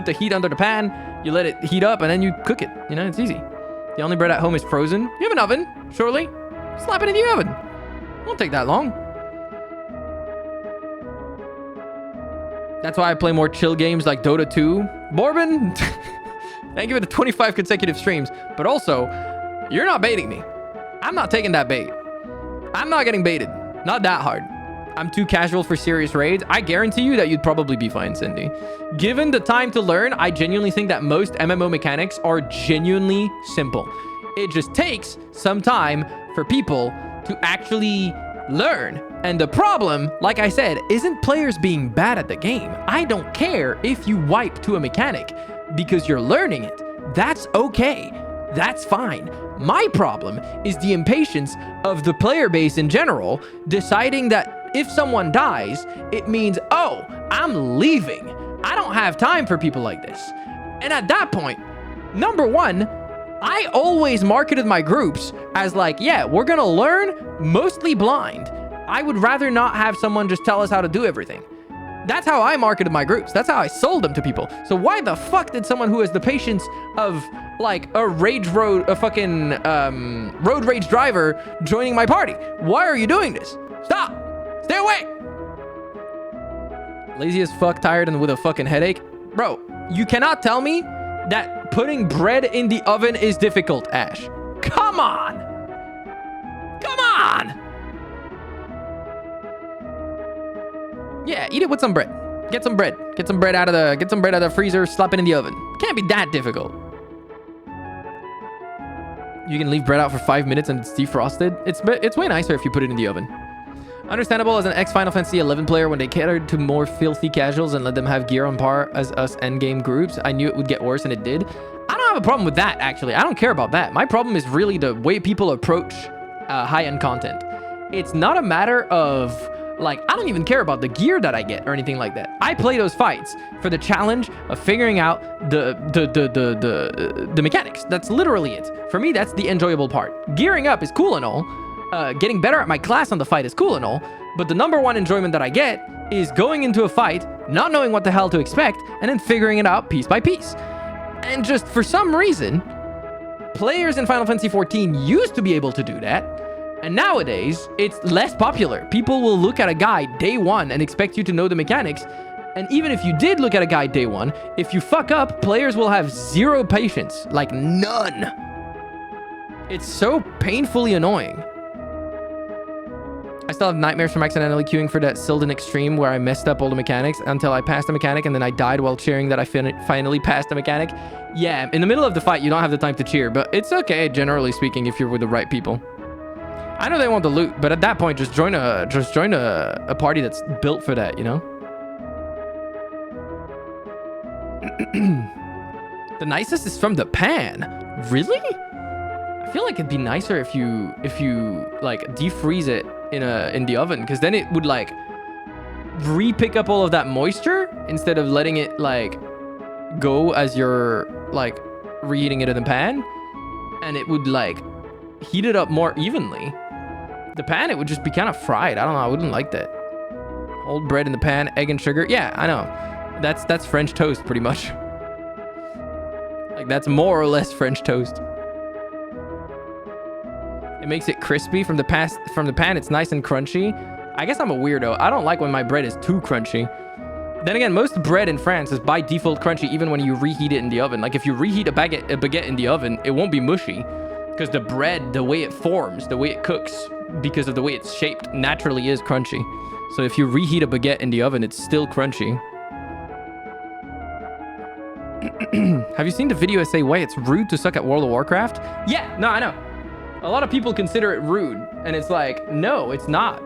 the heat under the pan, you let it heat up, and then you cook it. You know, it's easy. The only bread at home is frozen. You have an oven, surely. Slap it in the oven. It won't take that long. That's why I play more chill games like Dota 2. Borbin, thank you for the 25 consecutive streams. But also, you're not baiting me. I'm not taking that bait. I'm not getting baited. Not that hard. I'm too casual for serious raids. I guarantee you that you'd probably be fine, Cindy. Given the time to learn, I genuinely think that most MMO mechanics are genuinely simple. It just takes some time for people to actually learn. And the problem, like I said, isn't players being bad at the game. I don't care if you wipe to a mechanic because you're learning it. That's okay. That's fine. My problem is the impatience of the player base in general, deciding that if someone dies, it means, oh, I'm leaving. I don't have time for people like this. And at that point, number one, I always marketed my groups as like, yeah, we're gonna learn mostly blind. I would rather not have someone just tell us how to do everything. That's how I marketed my groups. That's how I sold them to people. So why the fuck did someone who has the patience of like a fucking road rage driver joining my party? Why are you doing this? Stop. Stay away. Lazy as fuck, tired, and with a fucking headache. Bro, you cannot tell me that putting bread in the oven is difficult, Ash. Come on. Come on. Yeah, eat it with some bread. Get some bread. Get some bread out of the freezer, slap it in the oven. Can't be that difficult. You can leave bread out for 5 minutes and it's defrosted. It's way nicer if you put it in the oven. Understandable as an ex-Final Fantasy 11 player when they catered to more filthy casuals and let them have gear on par as us endgame groups. I knew it would get worse and it did. I don't have a problem with that, actually. I don't care about that. My problem is really the way people approach high-end content. It's not a matter of, like, I don't even care about the gear that I get or anything like that. I play those fights for the challenge of figuring out the mechanics. That's literally it. For me, that's the enjoyable part. Gearing up is cool and all. Getting better at my class on the fight is cool and all, but the number one enjoyment that I get is going into a fight, not knowing what the hell to expect, and then figuring it out piece by piece. And just for some reason, players in Final Fantasy XIV used to be able to do that, and nowadays, it's less popular. People will look at a guide day one and expect you to know the mechanics, and even if you did look at a guide day one, if you fuck up, players will have zero patience, like none. It's so painfully annoying. I still have nightmares from accidentally queuing for that Silden Extreme where I messed up all the mechanics until I passed the mechanic and then I died while cheering that I finally passed the mechanic. Yeah, in the middle of the fight, you don't have the time to cheer, but it's okay, generally speaking, if you're with the right people. I know they want the loot, but at that point, just join a party that's built for that, you know? The nicest is from the pan. Really? I feel like it'd be nicer if you like defreeze it in the oven, because then it would like re-pick up all of that moisture instead of letting it like go as you're like reheating it in the pan, and it would like heat it up more evenly. The pan, it would just be kind of fried. I don't know. I wouldn't like that. Old bread in the pan, egg and sugar. Yeah, I know. That's French toast pretty much. Like that's more or less French toast. It makes it crispy from the pan. It's nice and crunchy. I guess I'm a weirdo. I don't like when my bread is too crunchy. Then again, most bread in France is by default crunchy even when you reheat it in the oven. Like if you reheat a baguette in the oven, it won't be mushy because the bread, the way it forms, the way it cooks, because of the way it's shaped, naturally is crunchy. So if you reheat a baguette in the oven, it's still crunchy. Have you seen the video I say why it's rude to suck at World of Warcraft? Yeah, no, I know. A lot of people consider it rude, and it's like, no, it's not.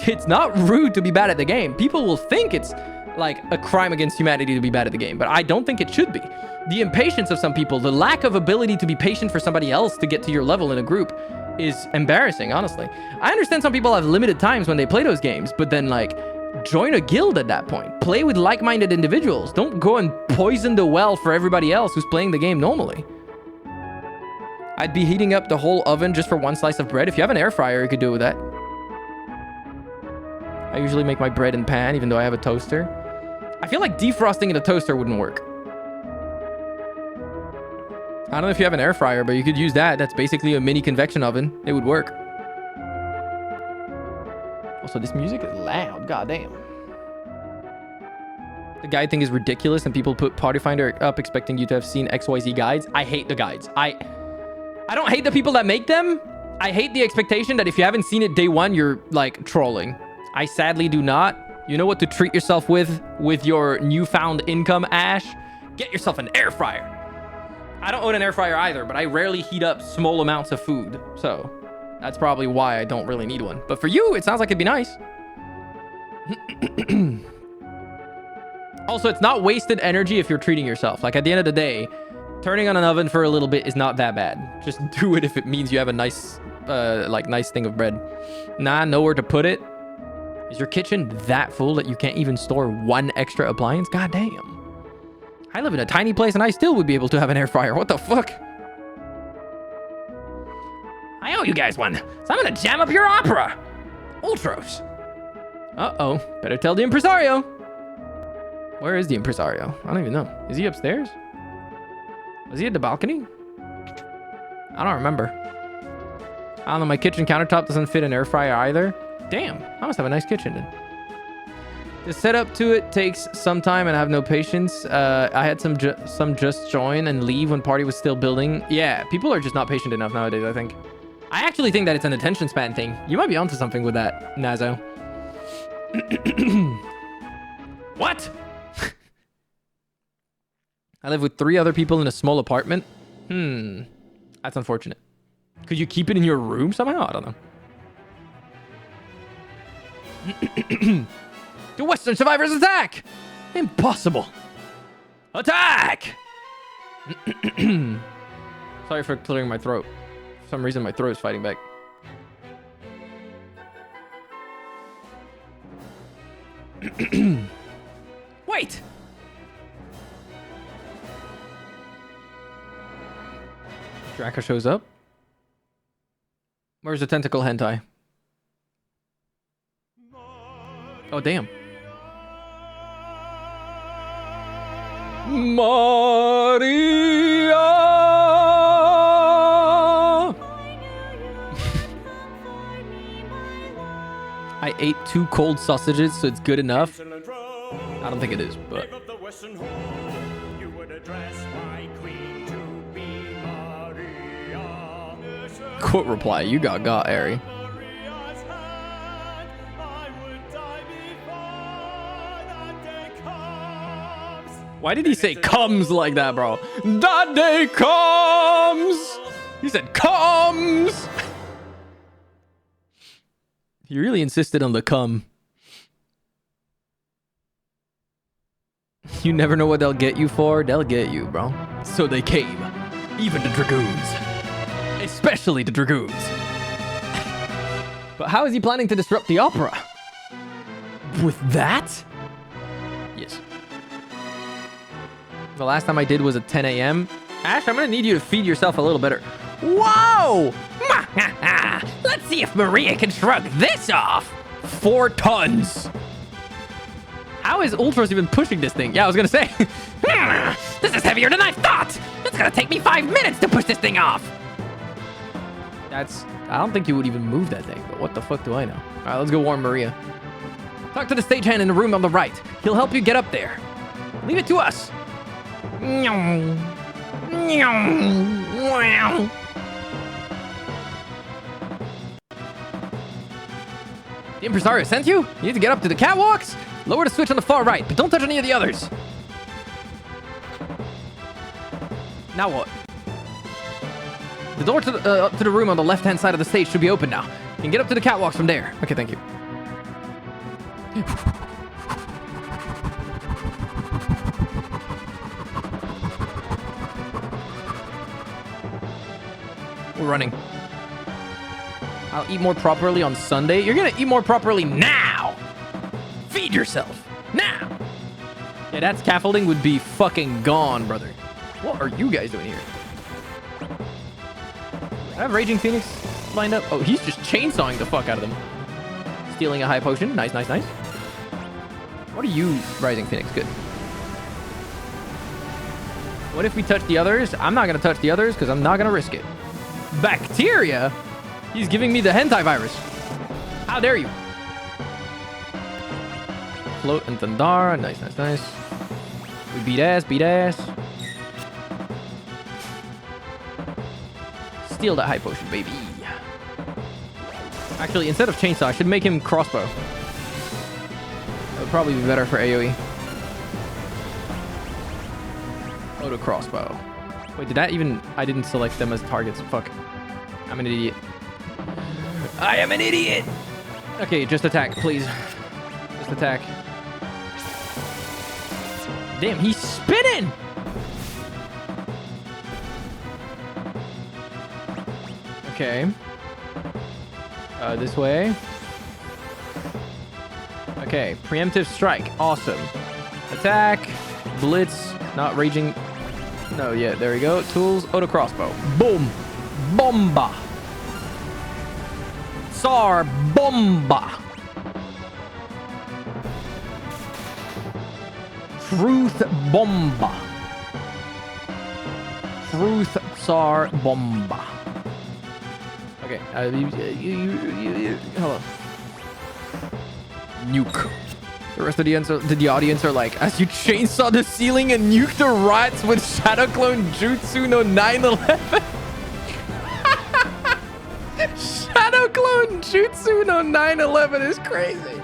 It's not rude to be bad at the game. People will think it's like a crime against humanity to be bad at the game, but I don't think it should be. The impatience of some people, the lack of ability to be patient for somebody else to get to your level in a group is embarrassing, honestly. I understand some people have limited times when they play those games, but then like, join a guild at that point. Play with like-minded individuals. Don't go and poison the well for everybody else who's playing the game normally. I'd be heating up the whole oven just for one slice of bread. If you have an air fryer, you could do it with that. I usually make my bread in pan, even though I have a toaster. I feel like defrosting in a toaster wouldn't work. I don't know if you have an air fryer, but you could use that. That's basically a mini convection oven. It would work. Also, this music is loud. Goddamn. The guide thing is ridiculous, and people put Party Finder up expecting you to have seen XYZ guides. I hate the guides. I don't hate the people that make them. I hate the expectation that if you haven't seen it day one, you're like trolling. I sadly do not. You know what to treat yourself with your newfound income, Ash? Get yourself an air fryer. I don't own an air fryer either, but I rarely heat up small amounts of food. So that's probably why I don't really need one. But for you, it sounds like it'd be nice. Also, it's not wasted energy if you're treating yourself. Like at the end of the day, turning on an oven for a little bit is not that bad. Just do it if it means you have a nice, nice thing of bread. Nah, nowhere to put it. Is your kitchen that full that you can't even store one extra appliance? God damn. I live in a tiny place and I still would be able to have an air fryer. What the fuck? I owe you guys one, so I'm gonna jam up your opera. Ultros. Uh-oh. Better tell the impresario. Where is the impresario? I don't even know. Is he upstairs? Was he at the balcony? I don't remember. I don't know. My kitchen countertop doesn't fit an air fryer either. Damn. I must have a nice kitchen then. The setup to it takes some time and I have no patience. I had some just join and leave when party was still building. Yeah, people are just not patient enough nowadays, I think. I actually think that it's an attention span thing. You might be onto something with that, Nazo. What? I live with 3 other people in a small apartment. That's unfortunate. Could you keep it in your room somehow? I don't know. The Western survivors attack! Impossible! Attack! Sorry for clearing my throat. For some reason, my throat is fighting back. Wait! Draka shows up. Where's the tentacle hentai? Oh, damn. Maria! I ate 2 cold sausages, so it's good enough. I don't think it is, but... Quote reply, you got Ari. Why did he say comes like that, bro? That day comes! He said comes! He really insisted on the come. You never know what they'll get you for. They'll get you, bro. So they came. Even the Dragoons. Especially the Dragoons. But how is he planning to disrupt the opera? With that? Yes. The last time I did was at 10 a.m. Ash, I'm gonna need you to feed yourself a little better. Whoa! Let's see if Maria can shrug this off. 4 tons. How is Ultros even pushing this thing? Yeah, I was gonna say. This is heavier than I thought. It's gonna take me 5 minutes to push this thing off. I don't think you would even move that thing, but what the fuck do I know? All right, let's go warn Maria. Talk to the stagehand in the room on the right. He'll help you get up there. Leave it to us. The impresario sent you? You need to get up to the catwalks? Lower the switch on the far right, but don't touch any of the others. Now what? The door to the, up to the room on the left-hand side of the stage should be open now. You can get up to the catwalks from there. Okay, thank you. We're running. I'll eat more properly on Sunday. You're gonna eat more properly now. Feed yourself now. Yeah, that scaffolding would be fucking gone, brother. What are you guys doing here? I have Raging Phoenix lined up. Oh, he's just chainsawing the fuck out of them. Stealing a high potion. Nice, nice, nice. What are you, Rising Phoenix? Good. What if we touch the others? I'm not gonna touch the others because I'm not gonna risk it. Bacteria? He's giving me the hentai virus. How dare you? Float and Tandara. Nice, nice, nice. We beat ass, beat ass. Steal that high potion, baby. Actually, instead of chainsaw, I should make him crossbow. That would probably be better for AoE. Auto crossbow. Wait, did that even... I didn't select them as targets. Fuck. I'm an idiot. I am an idiot! Okay, just attack, please. Just attack. Damn, he's spinning! Okay. This way. Okay, preemptive strike. Awesome. Attack. Blitz. Not raging. No, yeah, there we go. Tools. Auto crossbow. Boom. Bomba. Tsar Bomba. Truth Bomba. Truth Tsar Bomba. Okay, hello. Nuke. The rest of the audience are like, as you chainsaw the ceiling and nuke the rats with Shadow Clone Jutsu no 9/11. Shadow Clone Jutsu no 9/11 is crazy.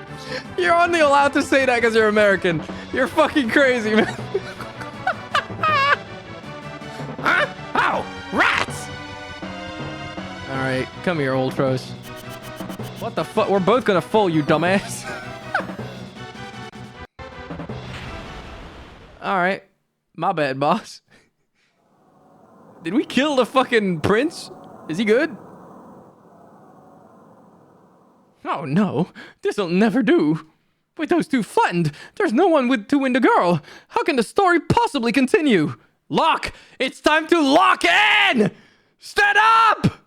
You're only allowed to say that because you're American. You're fucking crazy, man. Huh? Oh, rats! All right, come here, Ultros. What the fuck? We're both gonna fall, you dumbass. My bad, boss. Did we kill the fucking prince? Is he good? Oh no, this'll never do. With those two flattened, there's no one to win the girl. How can the story possibly continue? Lock! It's time to lock in! Stand up!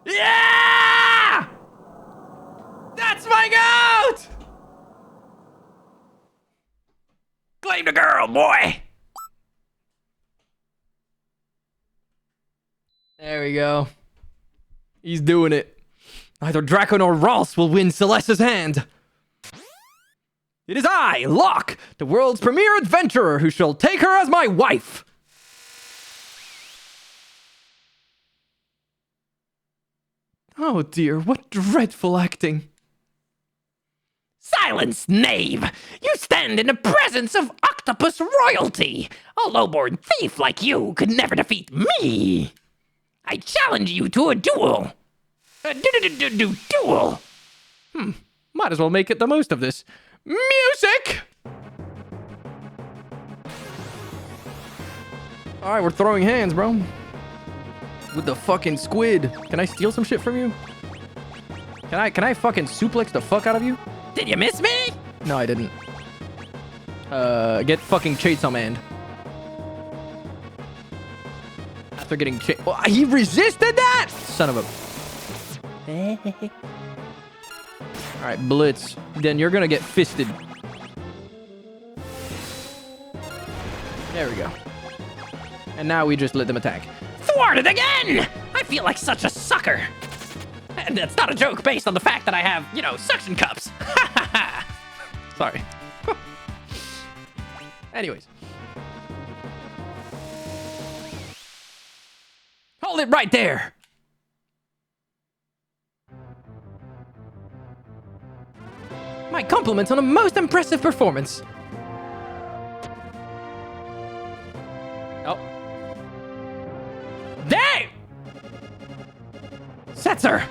Yeah! That's my goat! Claim the girl, boy. There we go. He's doing it. Neither Draco nor Ross will win Celeste's hand. It is I, Locke, the world's premier adventurer, who shall take her as my wife. Oh dear, what dreadful acting. Silence, knave! You stand in the presence of octopus royalty! A lowborn thief like you could never defeat me! I challenge you to a duel! A duel! Might as well make it the most of this. Music! Alright, we're throwing hands, bro. With the fucking squid. Can I steal some shit from you? Can I fucking suplex the fuck out of you? Did you miss me? No, I didn't. Get fucking Chainsaw Man. After getting oh, he resisted that? Son of a... Alright, Blitz. Then you're gonna get fisted. There we go. And now we just let them attack. Thwarted again! I feel like such a sucker. And that's not a joke based on the fact that I have, you know, suction cups. Sorry. Anyways. Hold it right there. My compliments on a most impressive performance. Oh. Dang! Setzer!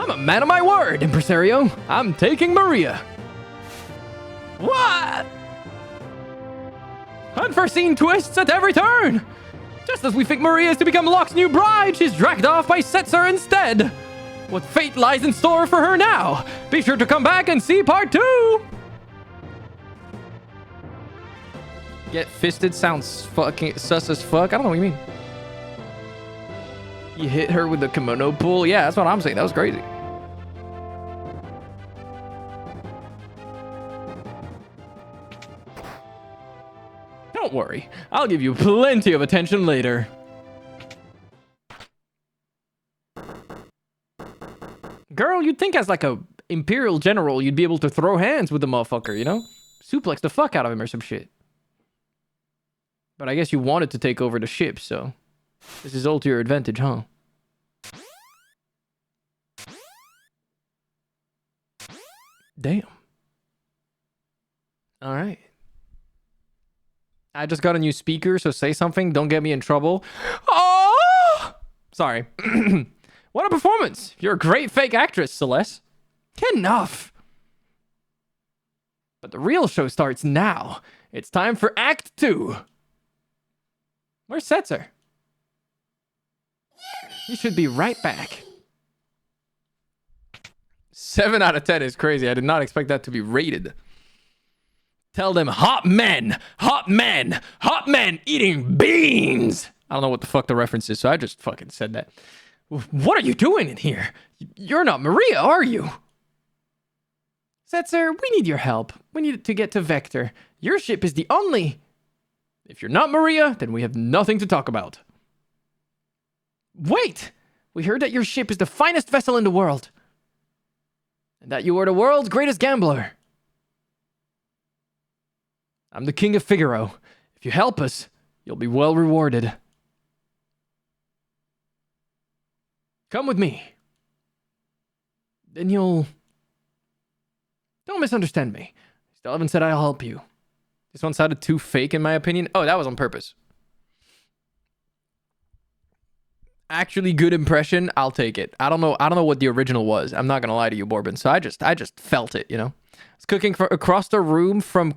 I'm a man of my word, impresario. I'm taking Maria. What? Unforeseen twists at every turn. Just as we think Maria is to become Locke's new bride, she's dragged off by Setzer instead. What fate lies in store for her now? Be sure to come back and see part 2. Get fisted sounds fucking sus as fuck. I don't know what you mean. You hit her with the kimono pull? Yeah, that's what I'm saying. That was crazy. Don't worry. I'll give you plenty of attention later. Girl, you'd think as like a imperial general, you'd be able to throw hands with the motherfucker, you know? Suplex the fuck out of him or some shit. But I guess you wanted to take over the ship, so... This is all to your advantage, huh? Damn. Alright. I just got a new speaker, so say something. Don't get me in trouble. Oh! Sorry. What a performance! You're a great fake actress, Celeste. Enough! But the real show starts now. It's time for Act 2. Where's Setzer? He should be right back. 7 out of 10 is crazy. I did not expect that to be rated. Tell them hot men eating beans. I don't know what the fuck the reference is, so I just fucking said that. What are you doing in here? You're not Maria, are you? Setzer, we need your help. We need to get to Vector. Your ship is the only... If you're not Maria, then we have nothing to talk about. Wait! We heard that your ship is the finest vessel in the world. And that you are the world's greatest gambler. I'm the King of Figaro. If you help us, you'll be well rewarded. Come with me. Then you'll... Don't misunderstand me. Still haven't said I'll help you. This one sounded too fake in my opinion. Oh, that was on purpose. actually good impression, I'll take it. I don't know what the original was. I'm not gonna lie to you, Borbin. So I just felt it, you know. I was cooking across the room from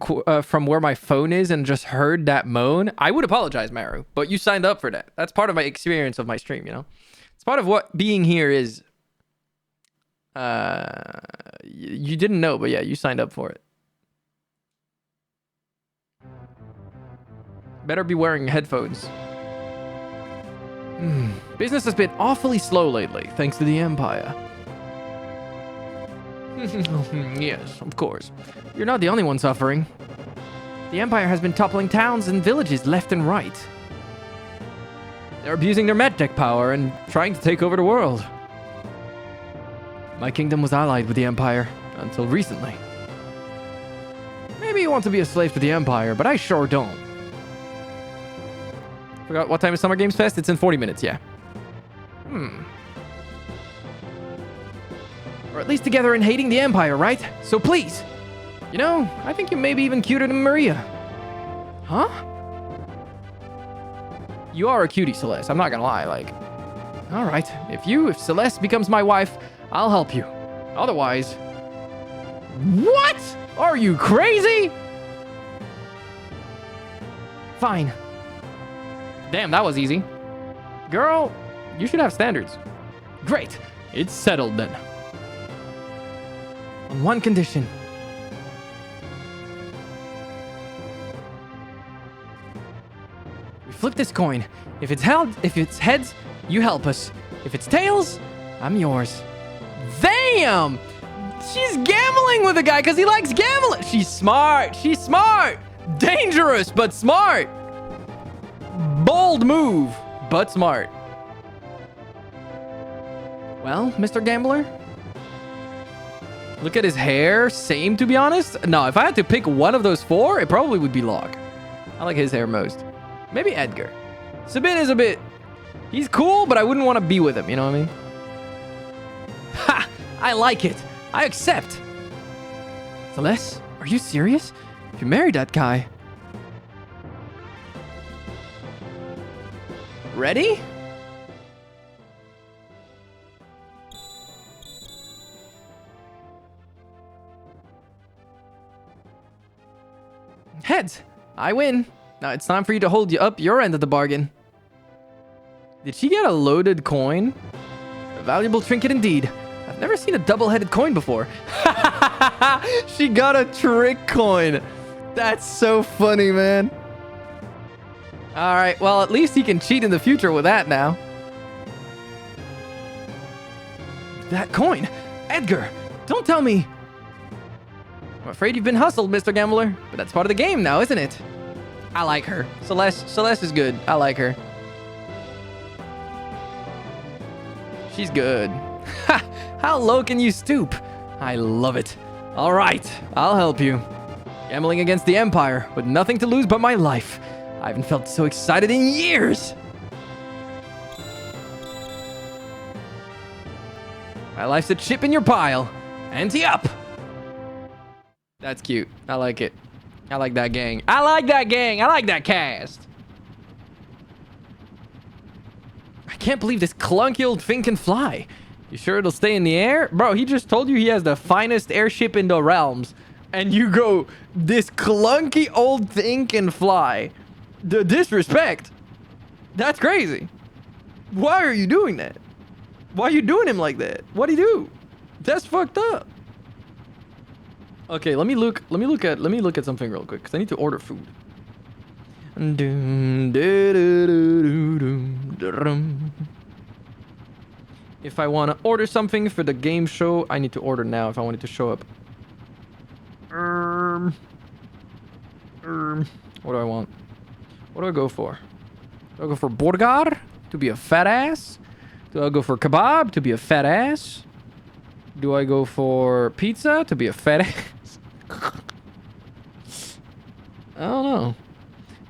where my phone is and just heard that moan. I would apologize, Maru, but you signed up for that. That's part of my experience of my stream, you know. It's part of what being here is. You didn't know, but yeah, you signed up for it. Better be wearing headphones. Business has been awfully slow lately, thanks to the Empire. Yes, of course. You're not the only one suffering. The Empire has been toppling towns and villages left and right. They're abusing their medtech power and trying to take over the world. My kingdom was allied with the Empire until recently. Maybe you want to be a slave to the Empire, but I sure don't. Forgot what time is Summer Games Fest? It's in 40 minutes, yeah. Or at least together in hating the Empire, right? So please. You know, I think you may be even cuter than Maria. Huh? You are a cutie, Celeste. I'm not gonna lie, like... Alright, if Celeste becomes my wife, I'll help you. Otherwise... What? Are you crazy? Fine. Damn, that was easy. Girl, you should have standards. Great. It's settled then. On one condition. We flip this coin. If it's heads, you help us. If it's tails, I'm yours. Damn! She's gambling with a guy because he likes gambling. She's smart. She's smart. Dangerous, but smart. Bold move, but smart. Well, Mr. Gambler? Look at his hair. Same, to be honest. No, if I had to pick one of those four, it probably would be Locke. I like his hair most. Maybe Edgar. Sabin is a bit... He's cool, but I wouldn't want to be with him, you know what I mean? Ha! I like it. I accept. Celeste, are you serious? If you married that guy... Ready? Heads. I win. Now it's time for you to hold up your end of the bargain. Did she get a loaded coin? A valuable trinket indeed. I've never seen a double-headed coin before. She got a trick coin. That's so funny, man. All right, well, at least he can cheat in the future with that now. That coin. Edgar, don't tell me. I'm afraid you've been hustled, Mr. Gambler, but that's part of the game now, isn't it? I like her. Celeste is good. I like her. She's good. Ha! How low can you stoop? I love it. All right, I'll help you. Gambling against the Empire with nothing to lose but my life. I haven't felt so excited in years. My life's a chip in your pile. Ante up. That's cute. I like it. I like that gang. I like that gang. I like that cast. I can't believe this clunky old thing can fly. You sure it'll stay in the air? Bro, he just told you he has the finest airship in the realms. And you go, this clunky old thing can fly. The disrespect. That's crazy. Why are you doing that? Why are you doing him like that? What'd he do? That's fucked up. Okay, let me look at something real quick because I need to order food. If I want to order something for the game show, I need to order now if I want it to show up. What do I want? What do I go for? Do I go for burger to be a fat ass? Do I go for kebab to be a fat ass? Do I go for pizza to be a fat ass? I don't know.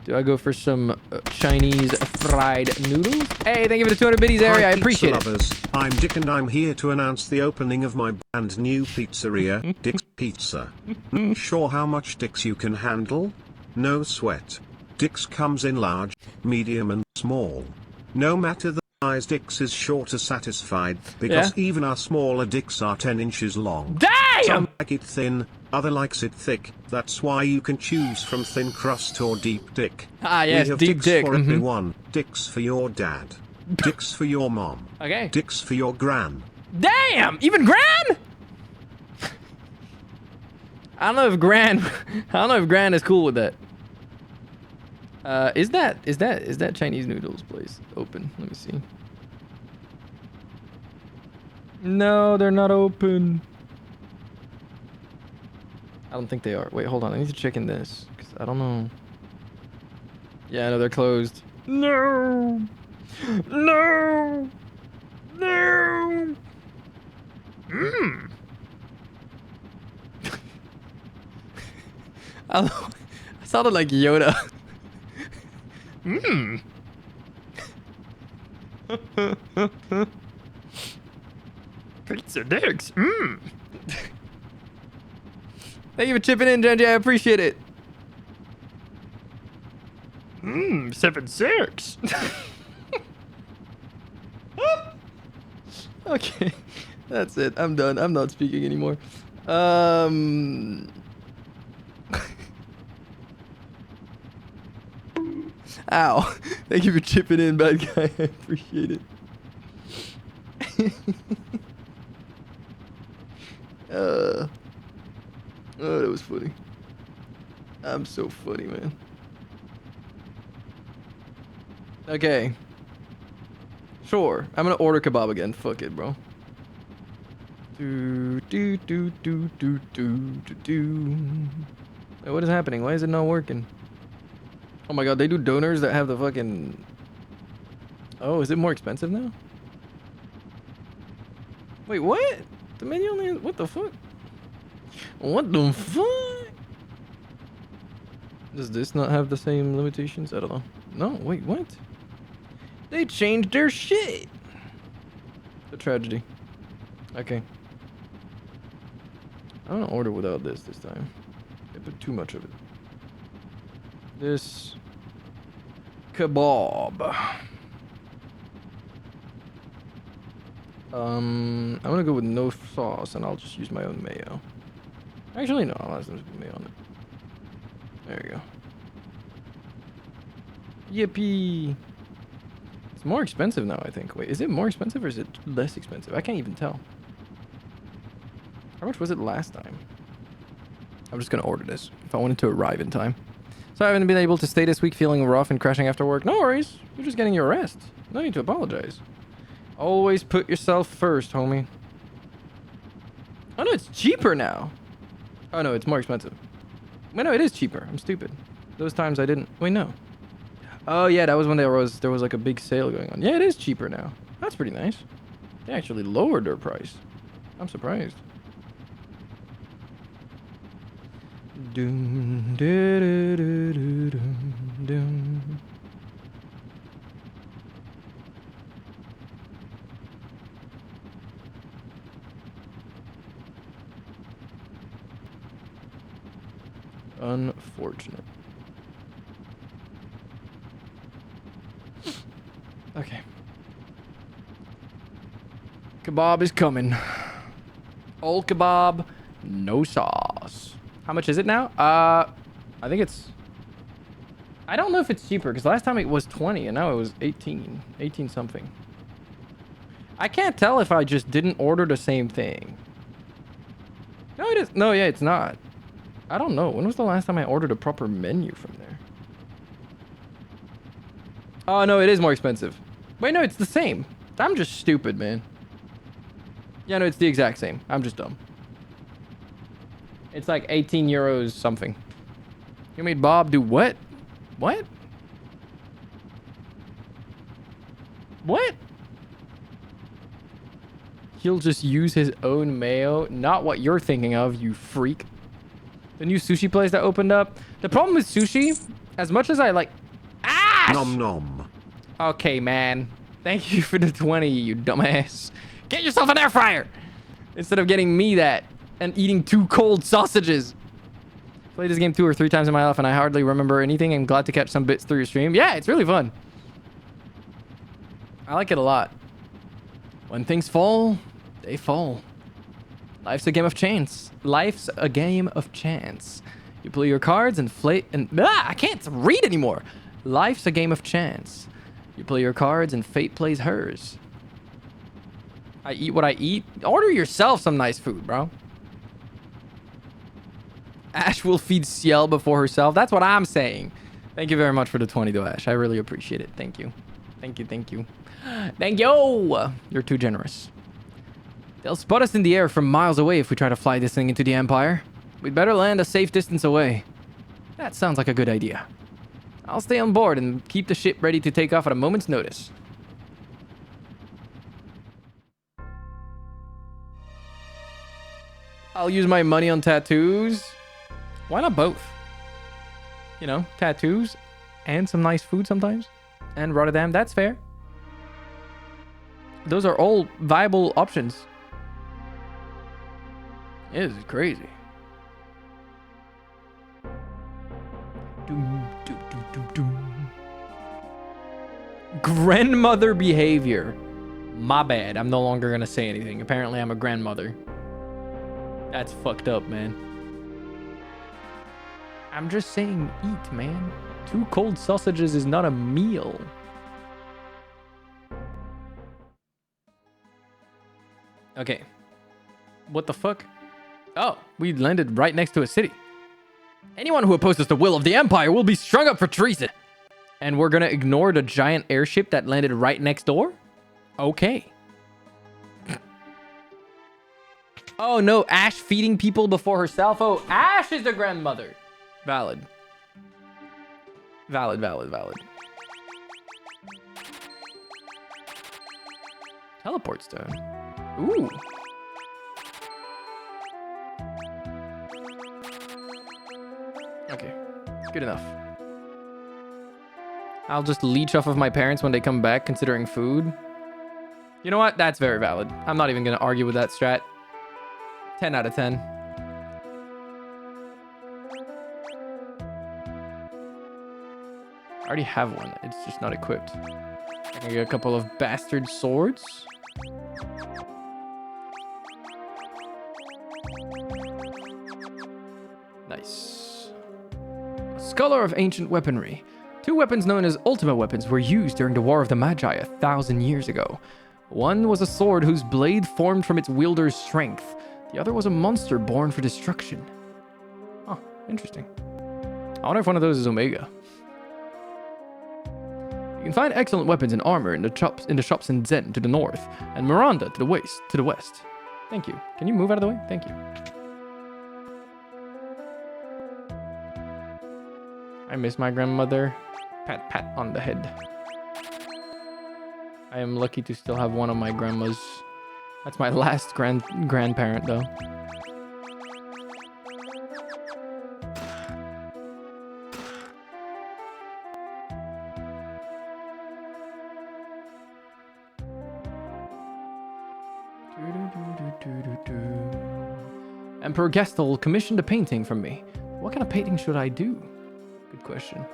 Do I go for some Chinese fried noodles? Hey, thank you for the 200 biddies, Ari. I appreciate it. Lovers. I'm Dick and I'm here to announce the opening of my brand new pizzeria, Dick's Pizza. Sure how much Dick's you can handle? No sweat. Dick's comes in large, medium and small. No matter the Guys, dicks is shorter satisfied because even our smaller dicks are 10 inches long. Damn! Some like it thin, other likes it thick. That's why you can choose from thin crust or deep dick. Ah, yes, we have deep dicks dick. for everyone. Dicks for your dad. Dicks for your mom. Okay. Dicks for your gran. Damn! Even Gran? I don't know if Gran is cool with that. Is that Chinese noodles place open? Let me see. No, they're not open. I don't think they are. Wait, hold on. I need to check in this because I don't know. Yeah, no, they're closed. No. No. No. I sounded like Yoda. Pizza dicks. Thank you for chipping in, Genji. I appreciate it. 7-6. Okay, that's it. I'm done. I'm not speaking anymore. Ow. Thank you for chipping in, bad guy. I appreciate it. Oh, that was funny. I'm so funny, man. Okay. Sure. I'm gonna order kebab again. Fuck it, bro. Wait, what is happening? Why is it not working? Oh my god, they do donors that have the fucking... Oh, is it more expensive now? Wait, what? The menu only... What the fuck? What the fuck? Does this not have the same limitations? I don't know. No, wait, what? They changed their shit. The tragedy. Okay. I'm gonna order without this time. They put too much of it. This kebab. I'm gonna go with no sauce and I'll just use my own mayo. Actually, no, I'll ask them to put mayo on it. There you go. Yippee! It's more expensive now, I think. Wait, is it more expensive or is it less expensive? I can't even tell. How much was it last time? I'm just gonna order this if I want it to arrive in time. So I haven't been able to stay this week feeling rough and crashing after work. No worries. You're just getting your rest. No need to apologize. Always put yourself first, homie. Oh no, it's cheaper now. Oh no, it's more expensive. Wait, no, it is cheaper. I'm stupid. Those times I didn't. Wait, no. Oh yeah, that was when there was like a big sale going on. Yeah, it is cheaper now. That's pretty nice. They actually lowered their price. I'm surprised. Doom, da, da, da, da, doom, doom. Unfortunate. Okay. Kebab is coming. Old kebab, no sauce. How much is it now? I think it's... I don't know if it's cheaper, because last time it was 20, and now it was 18. 18 something. I can't tell if I just didn't order the same thing. No, it is... No, yeah, it's not. I don't know. When was the last time I ordered a proper menu from there? Oh, no, it is more expensive. Wait, no, it's the same. I'm just stupid, man. Yeah, no, it's the exact same. I'm just dumb. It's like 18 euros something. You made Bob do what? What? What? He'll just use his own mayo. Not what you're thinking of, you freak. The new sushi place that opened up. The problem with sushi, as much as I like... Ah! Nom nom. Okay, man. Thank you for the 20, you dumbass. Get yourself an air fryer! Instead of getting me that. And eating 2 cold sausages. Played this game 2 or 3 times in my life and I hardly remember anything. I'm glad to catch some bits through your stream. Yeah, it's really fun. I like it a lot. When things fall, they fall. Life's a game of chance. Life's a game of chance. You play your cards and I can't read anymore. Life's a game of chance. You play your cards and fate plays hers. I eat what I eat. Order yourself some nice food, bro. Ash will feed Ciel before herself. That's what I'm saying. Thank you very much for the 20 though, Ash. I really appreciate it. Thank you. Thank you, thank you. Thank you! You're too generous. They'll spot us in the air from miles away if we try to fly this thing into the Empire. We'd better land a safe distance away. That sounds like a good idea. I'll stay on board and keep the ship ready to take off at a moment's notice. I'll use my money on tattoos. Why not both? You know, tattoos and some nice food sometimes. And Rotterdam, that's fair. Those are all viable options. This is crazy. Doom, doom, doom, doom, doom. Grandmother behavior. My bad. I'm no longer gonna say anything. Apparently, I'm a grandmother. That's fucked up, man. I'm just saying eat, man. 2 cold sausages is not a meal. Okay. What the fuck? Oh, we landed right next to a city. Anyone who opposes the will of the Empire will be strung up for treason. And we're gonna ignore the giant airship that landed right next door? Okay. Oh no, Ash feeding people before herself. Oh, Ash is the grandmother. Valid. Valid, valid, valid. Teleport stone. Ooh. Okay, good enough. I'll just leech off of my parents when they come back, considering food. You know what? That's very valid. I'm not even going to argue with that strat. 10 out of 10. I already have one. It's just not equipped. I can get a couple of bastard swords. Nice. Scholar of ancient weaponry. 2 weapons known as Ultima weapons were used during the War of the Magi 1,000 years ago. One was a sword whose blade formed from its wielder's strength. The other was a monster born for destruction. Oh, interesting. I wonder if one of those is Omega. You can find excellent weapons and armor in the shops in Zen to the north, and Miranda to the west. Thank you. Can you move out of the way? Thank you. I miss my grandmother. Pat, pat on the head. I am lucky to still have one of my grandmas. That's my last grandparent, though. Emperor Gestal commissioned a painting from me. What kind of painting should I do? Good question.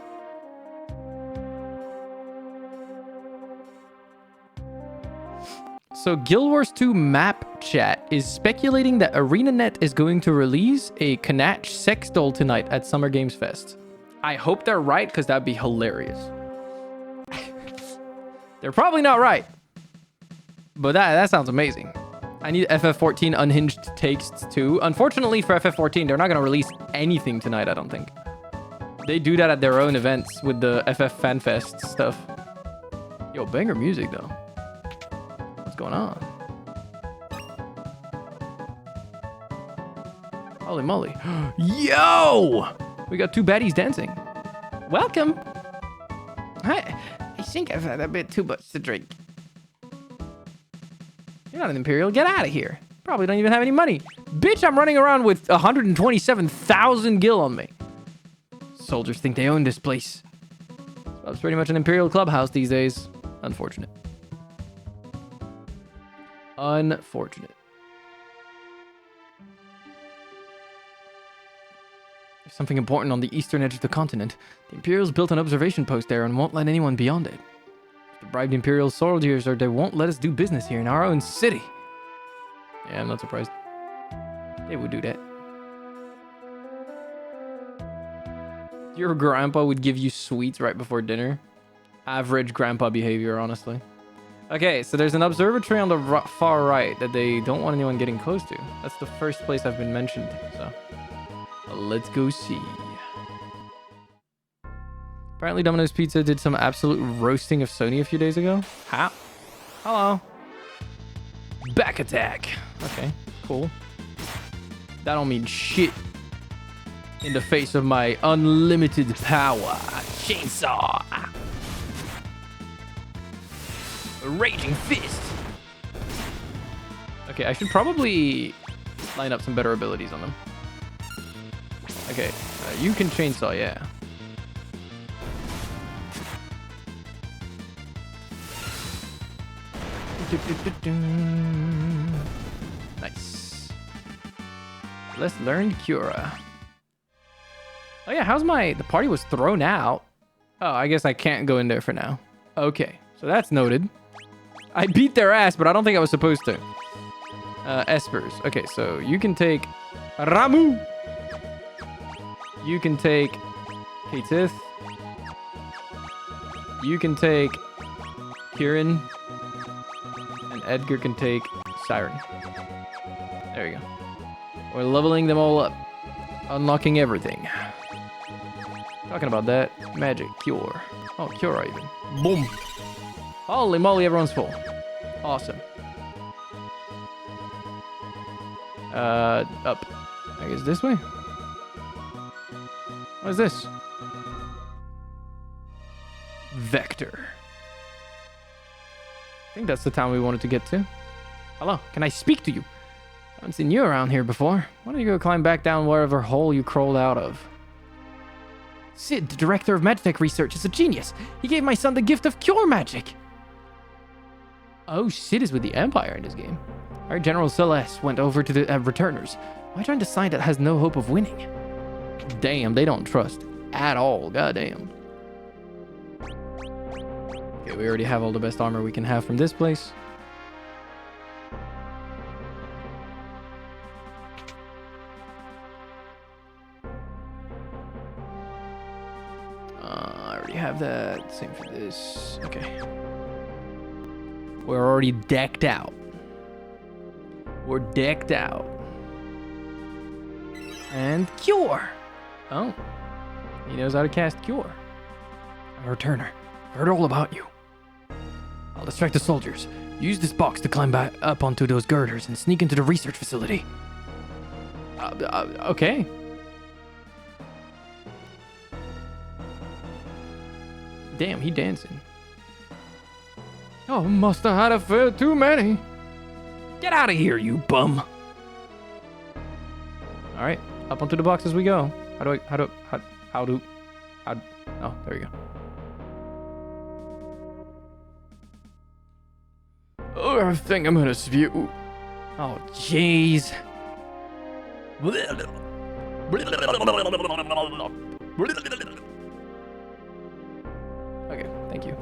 So Guild Wars 2 map chat is speculating that ArenaNet is going to release a Kanach sex doll tonight at Summer Games Fest. I hope they're right, because that'd be hilarious. They're probably not right. But that sounds amazing. I need FF14 unhinged takes too. Unfortunately for FF14, they're not going to release anything tonight, I don't think. They do that at their own events with the FF FanFest stuff. Yo, banger music though. What's going on? Holy moly. Yo! We got 2 baddies dancing. Welcome. I think I've had a bit too much to drink. You're not an Imperial. Get out of here. Probably don't even have any money. Bitch, I'm running around with 127,000 gil on me. Soldiers think they own this place. So it's pretty much an Imperial clubhouse these days. Unfortunate. Unfortunate. There's something important on the eastern edge of the continent. The Imperials built an observation post there and won't let anyone beyond it. The bribed Imperial soldiers or they won't let us do business here in our own city. Yeah, I'm not surprised. They would do that. Your grandpa would give you sweets right before dinner. Average grandpa behavior, honestly. Okay, so there's an observatory on the far right that they don't want anyone getting close to. That's the first place I've been mentioned, so let's go see. Apparently Domino's Pizza did some absolute roasting of Sony a few days ago. How? Hello. Back attack. Okay, cool. That don't mean shit in the face of my unlimited power. Chainsaw. Raging fist. Okay, I should probably line up some better abilities on them. Okay, you can chainsaw, yeah. Nice. Let's learn Cura. Oh yeah, how's the party was thrown out. Oh, I guess I can't go in there for now. Okay, so that's noted. I beat their ass, but I don't think I was supposed to. Espers. Okay, so you can take Ramu. You can take Katith. You can take Kieran. And Edgar can take Siren. There you go. We're leveling them all up. Unlocking everything. Talking about that. Magic. Cure. Oh, Cure even. Boom. Holy moly, everyone's full. Awesome. Up. I guess this way? What is this? Vector. I think that's the town we wanted to get to. Hello, can I speak to you? I haven't seen you around here before. Why don't you go climb back down wherever hole you crawled out of? Sid, the director of Magitech research, is a genius. He gave my son the gift of cure magic. Oh, Sid is with the Empire in this game. Our General Celeste went over to the Returners. Why join the side that has no hope of winning? Damn, they don't trust at all. Goddamn. Okay, we already have all the best armor we can have from this place. I already have that. Same for this. Okay. We're already decked out. We're decked out. And Cure. Oh. He knows how to cast Cure. A returner. Heard all about you. I'll distract the soldiers. Use this box to climb back up onto those girders and sneak into the research facility. Okay. Damn, he dancing. Oh, must have had a fair too many. Get out of here, you bum. All right, up onto the box as we go. Oh, there you go. Oh, I think I'm gonna spew. Oh, jeez. Okay, thank you.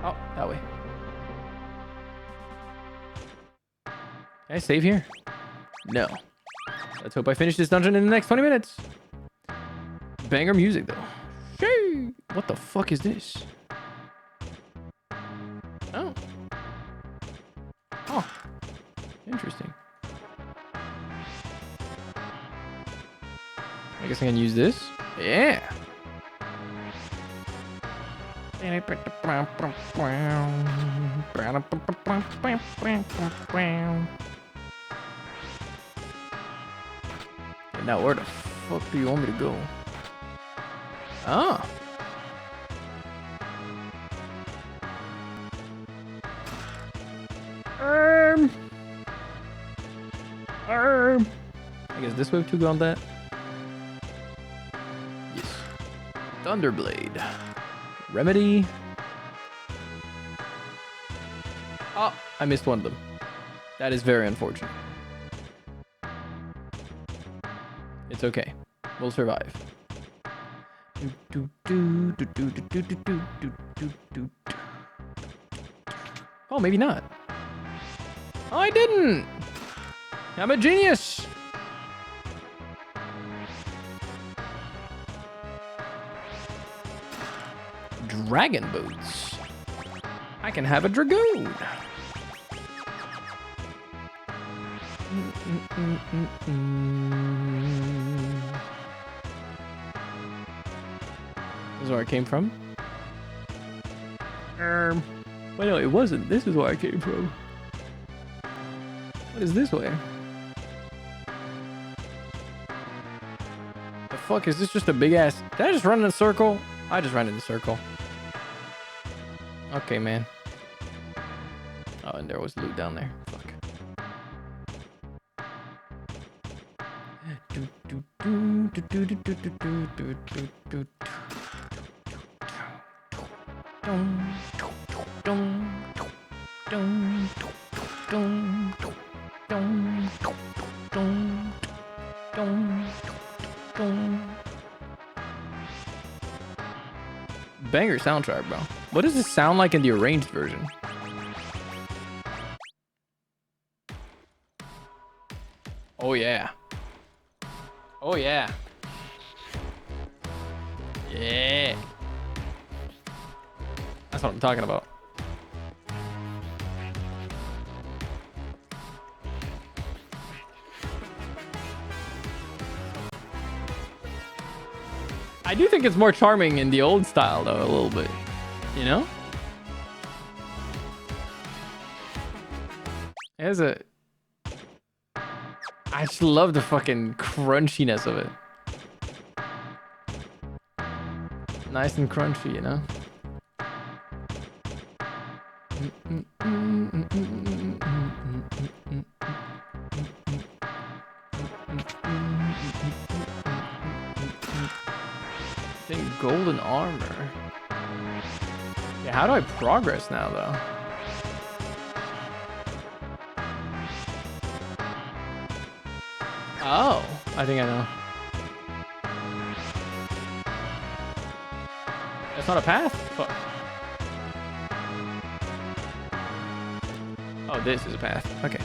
Oh, that way. Can I save here? No. Let's hope I finish this dungeon in the next 20 minutes. Banger music, though. Shee! What the fuck is this? Oh. Oh. Interesting. I guess I can use this. Yeah. Now where the fuck do you want me to go? Ah. I guess this way to go on that. Yes. Thunderblade. Remedy. Oh, I missed one of them. That is very unfortunate. It's okay. We'll survive. Oh, maybe not. Oh, I didn't. I'm a genius. Dragon boots. I can have a dragoon. This is where I came from. Wait, no, it wasn't. This is where I came from. What is this way? The fuck is this? Just a big ass. Did I just run in a circle? I just ran in a circle. Okay, man. Oh, and there was loot down there. Fuck. Banger soundtrack, bro. What does this sound like in the arranged version? Oh yeah. Oh yeah. Yeah. That's what I'm talking about. I do think it's more charming in the old style, though, a little bit. You know? It has a... I just love the fucking crunchiness of it. Nice and crunchy, you know? Golden armor. Yeah, how do I progress now, though? Oh, I think I know. That's not a path? Fuck. Oh, this is a path. Okay.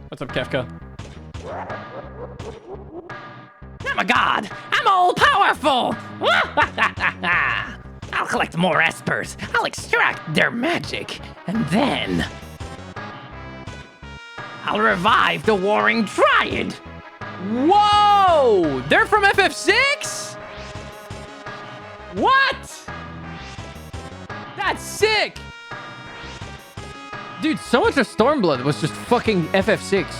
What's up, Kefka? I'm a god! I'm all powerful! I'll collect more espers. I'll extract their magic. And then... I'll revive the Warring Triad! Whoa! They're from FF6? What? That's sick! Dude, so much of Stormblood was just fucking FF6.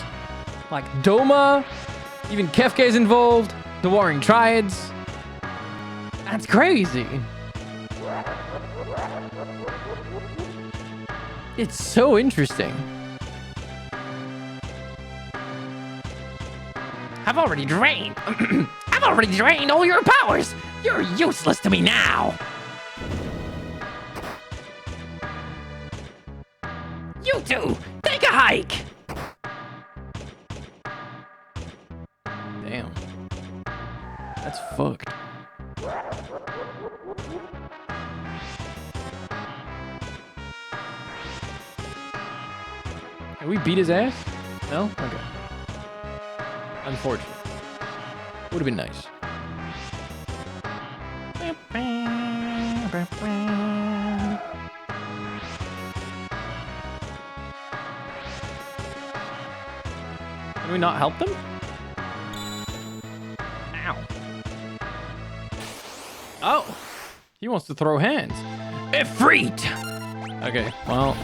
Like Doma, even Kefka's involved, the Warring Triads. That's crazy. It's so interesting. I've already drained... I've already drained all your powers! You're useless to me now! You two, take a hike! Damn. That's fucked. Can we beat his ass? No? Okay. Unfortunate. Would have been nice. Can we not help them? Ow. Oh! He wants to throw hands. Ifrit! Okay, well,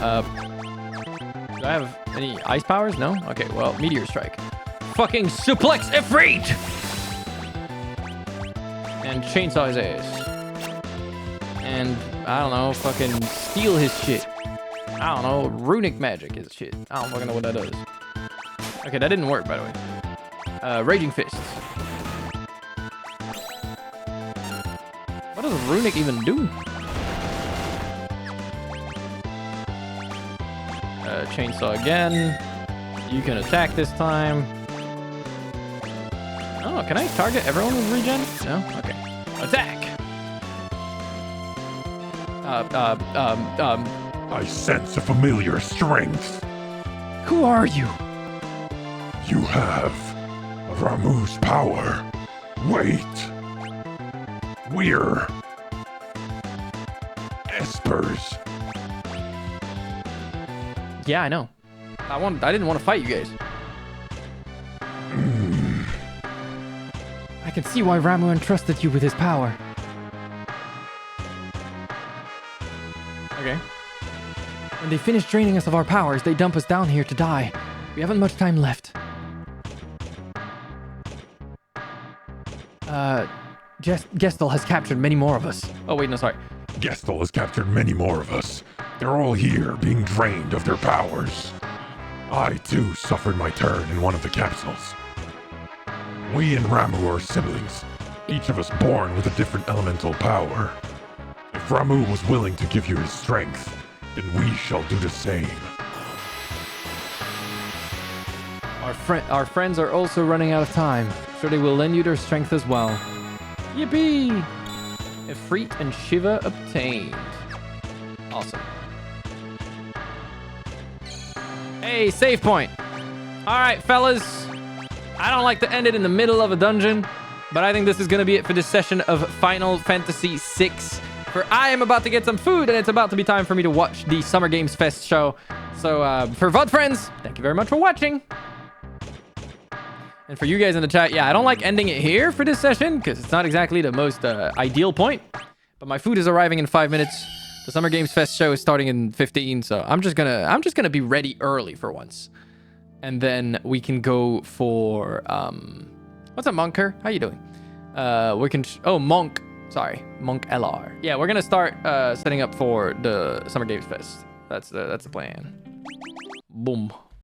do I have any ice powers? No? Okay, well, Meteor Strike. Fucking suplex Ifrit! And chainsaw his ass. And, I don't know, fucking steal his shit. I don't know, runic magic his shit. I don't fucking know what that does. Okay, that didn't work, by the way. Raging Fists. does Runic even do? Chainsaw again. You can attack this time. Oh, can I target everyone with regen? No? Okay. Attack! I sense a familiar strength. Who are you? You have Ramu's power. Wait. We're Espers. Yeah, I know. I didn't want to fight you guys. I can see why Ramu entrusted you with his power. Okay. When they finish draining us of our powers, they dump us down here to die. We haven't much time left. Gestal has captured many more of us. Oh, wait, no, sorry. Gestal has captured many more of us. They're all here, being drained of their powers. I, too, suffered my turn in one of the capsules. We and Ramu are siblings, each of us born with a different elemental power. If Ramu was willing to give you his strength, then we shall do the same. Our friends are also running out of time, so they will lend you their strength as well. Yippee! Ifrit and Shiva obtained. Awesome. Hey, save point. All right, fellas. I don't like to end it in the middle of a dungeon, but I think this is going to be it for this session of Final Fantasy VI. For I am about to get some food, and it's about to be time for me to watch the Summer Games Fest show. So for VOD friends, thank you very much for watching. And for you guys in the chat, yeah, I don't like ending it here for this session because it's not exactly the most ideal point. But my food is arriving in 5 minutes. The Summer Games Fest show is starting in 15, so I'm just gonna be ready early for once. And then we can go for what's up, Monker? How you doing? We can Monk. Sorry, Monk LR. Yeah, we're gonna start setting up for the Summer Games Fest. That's the plan. Boom.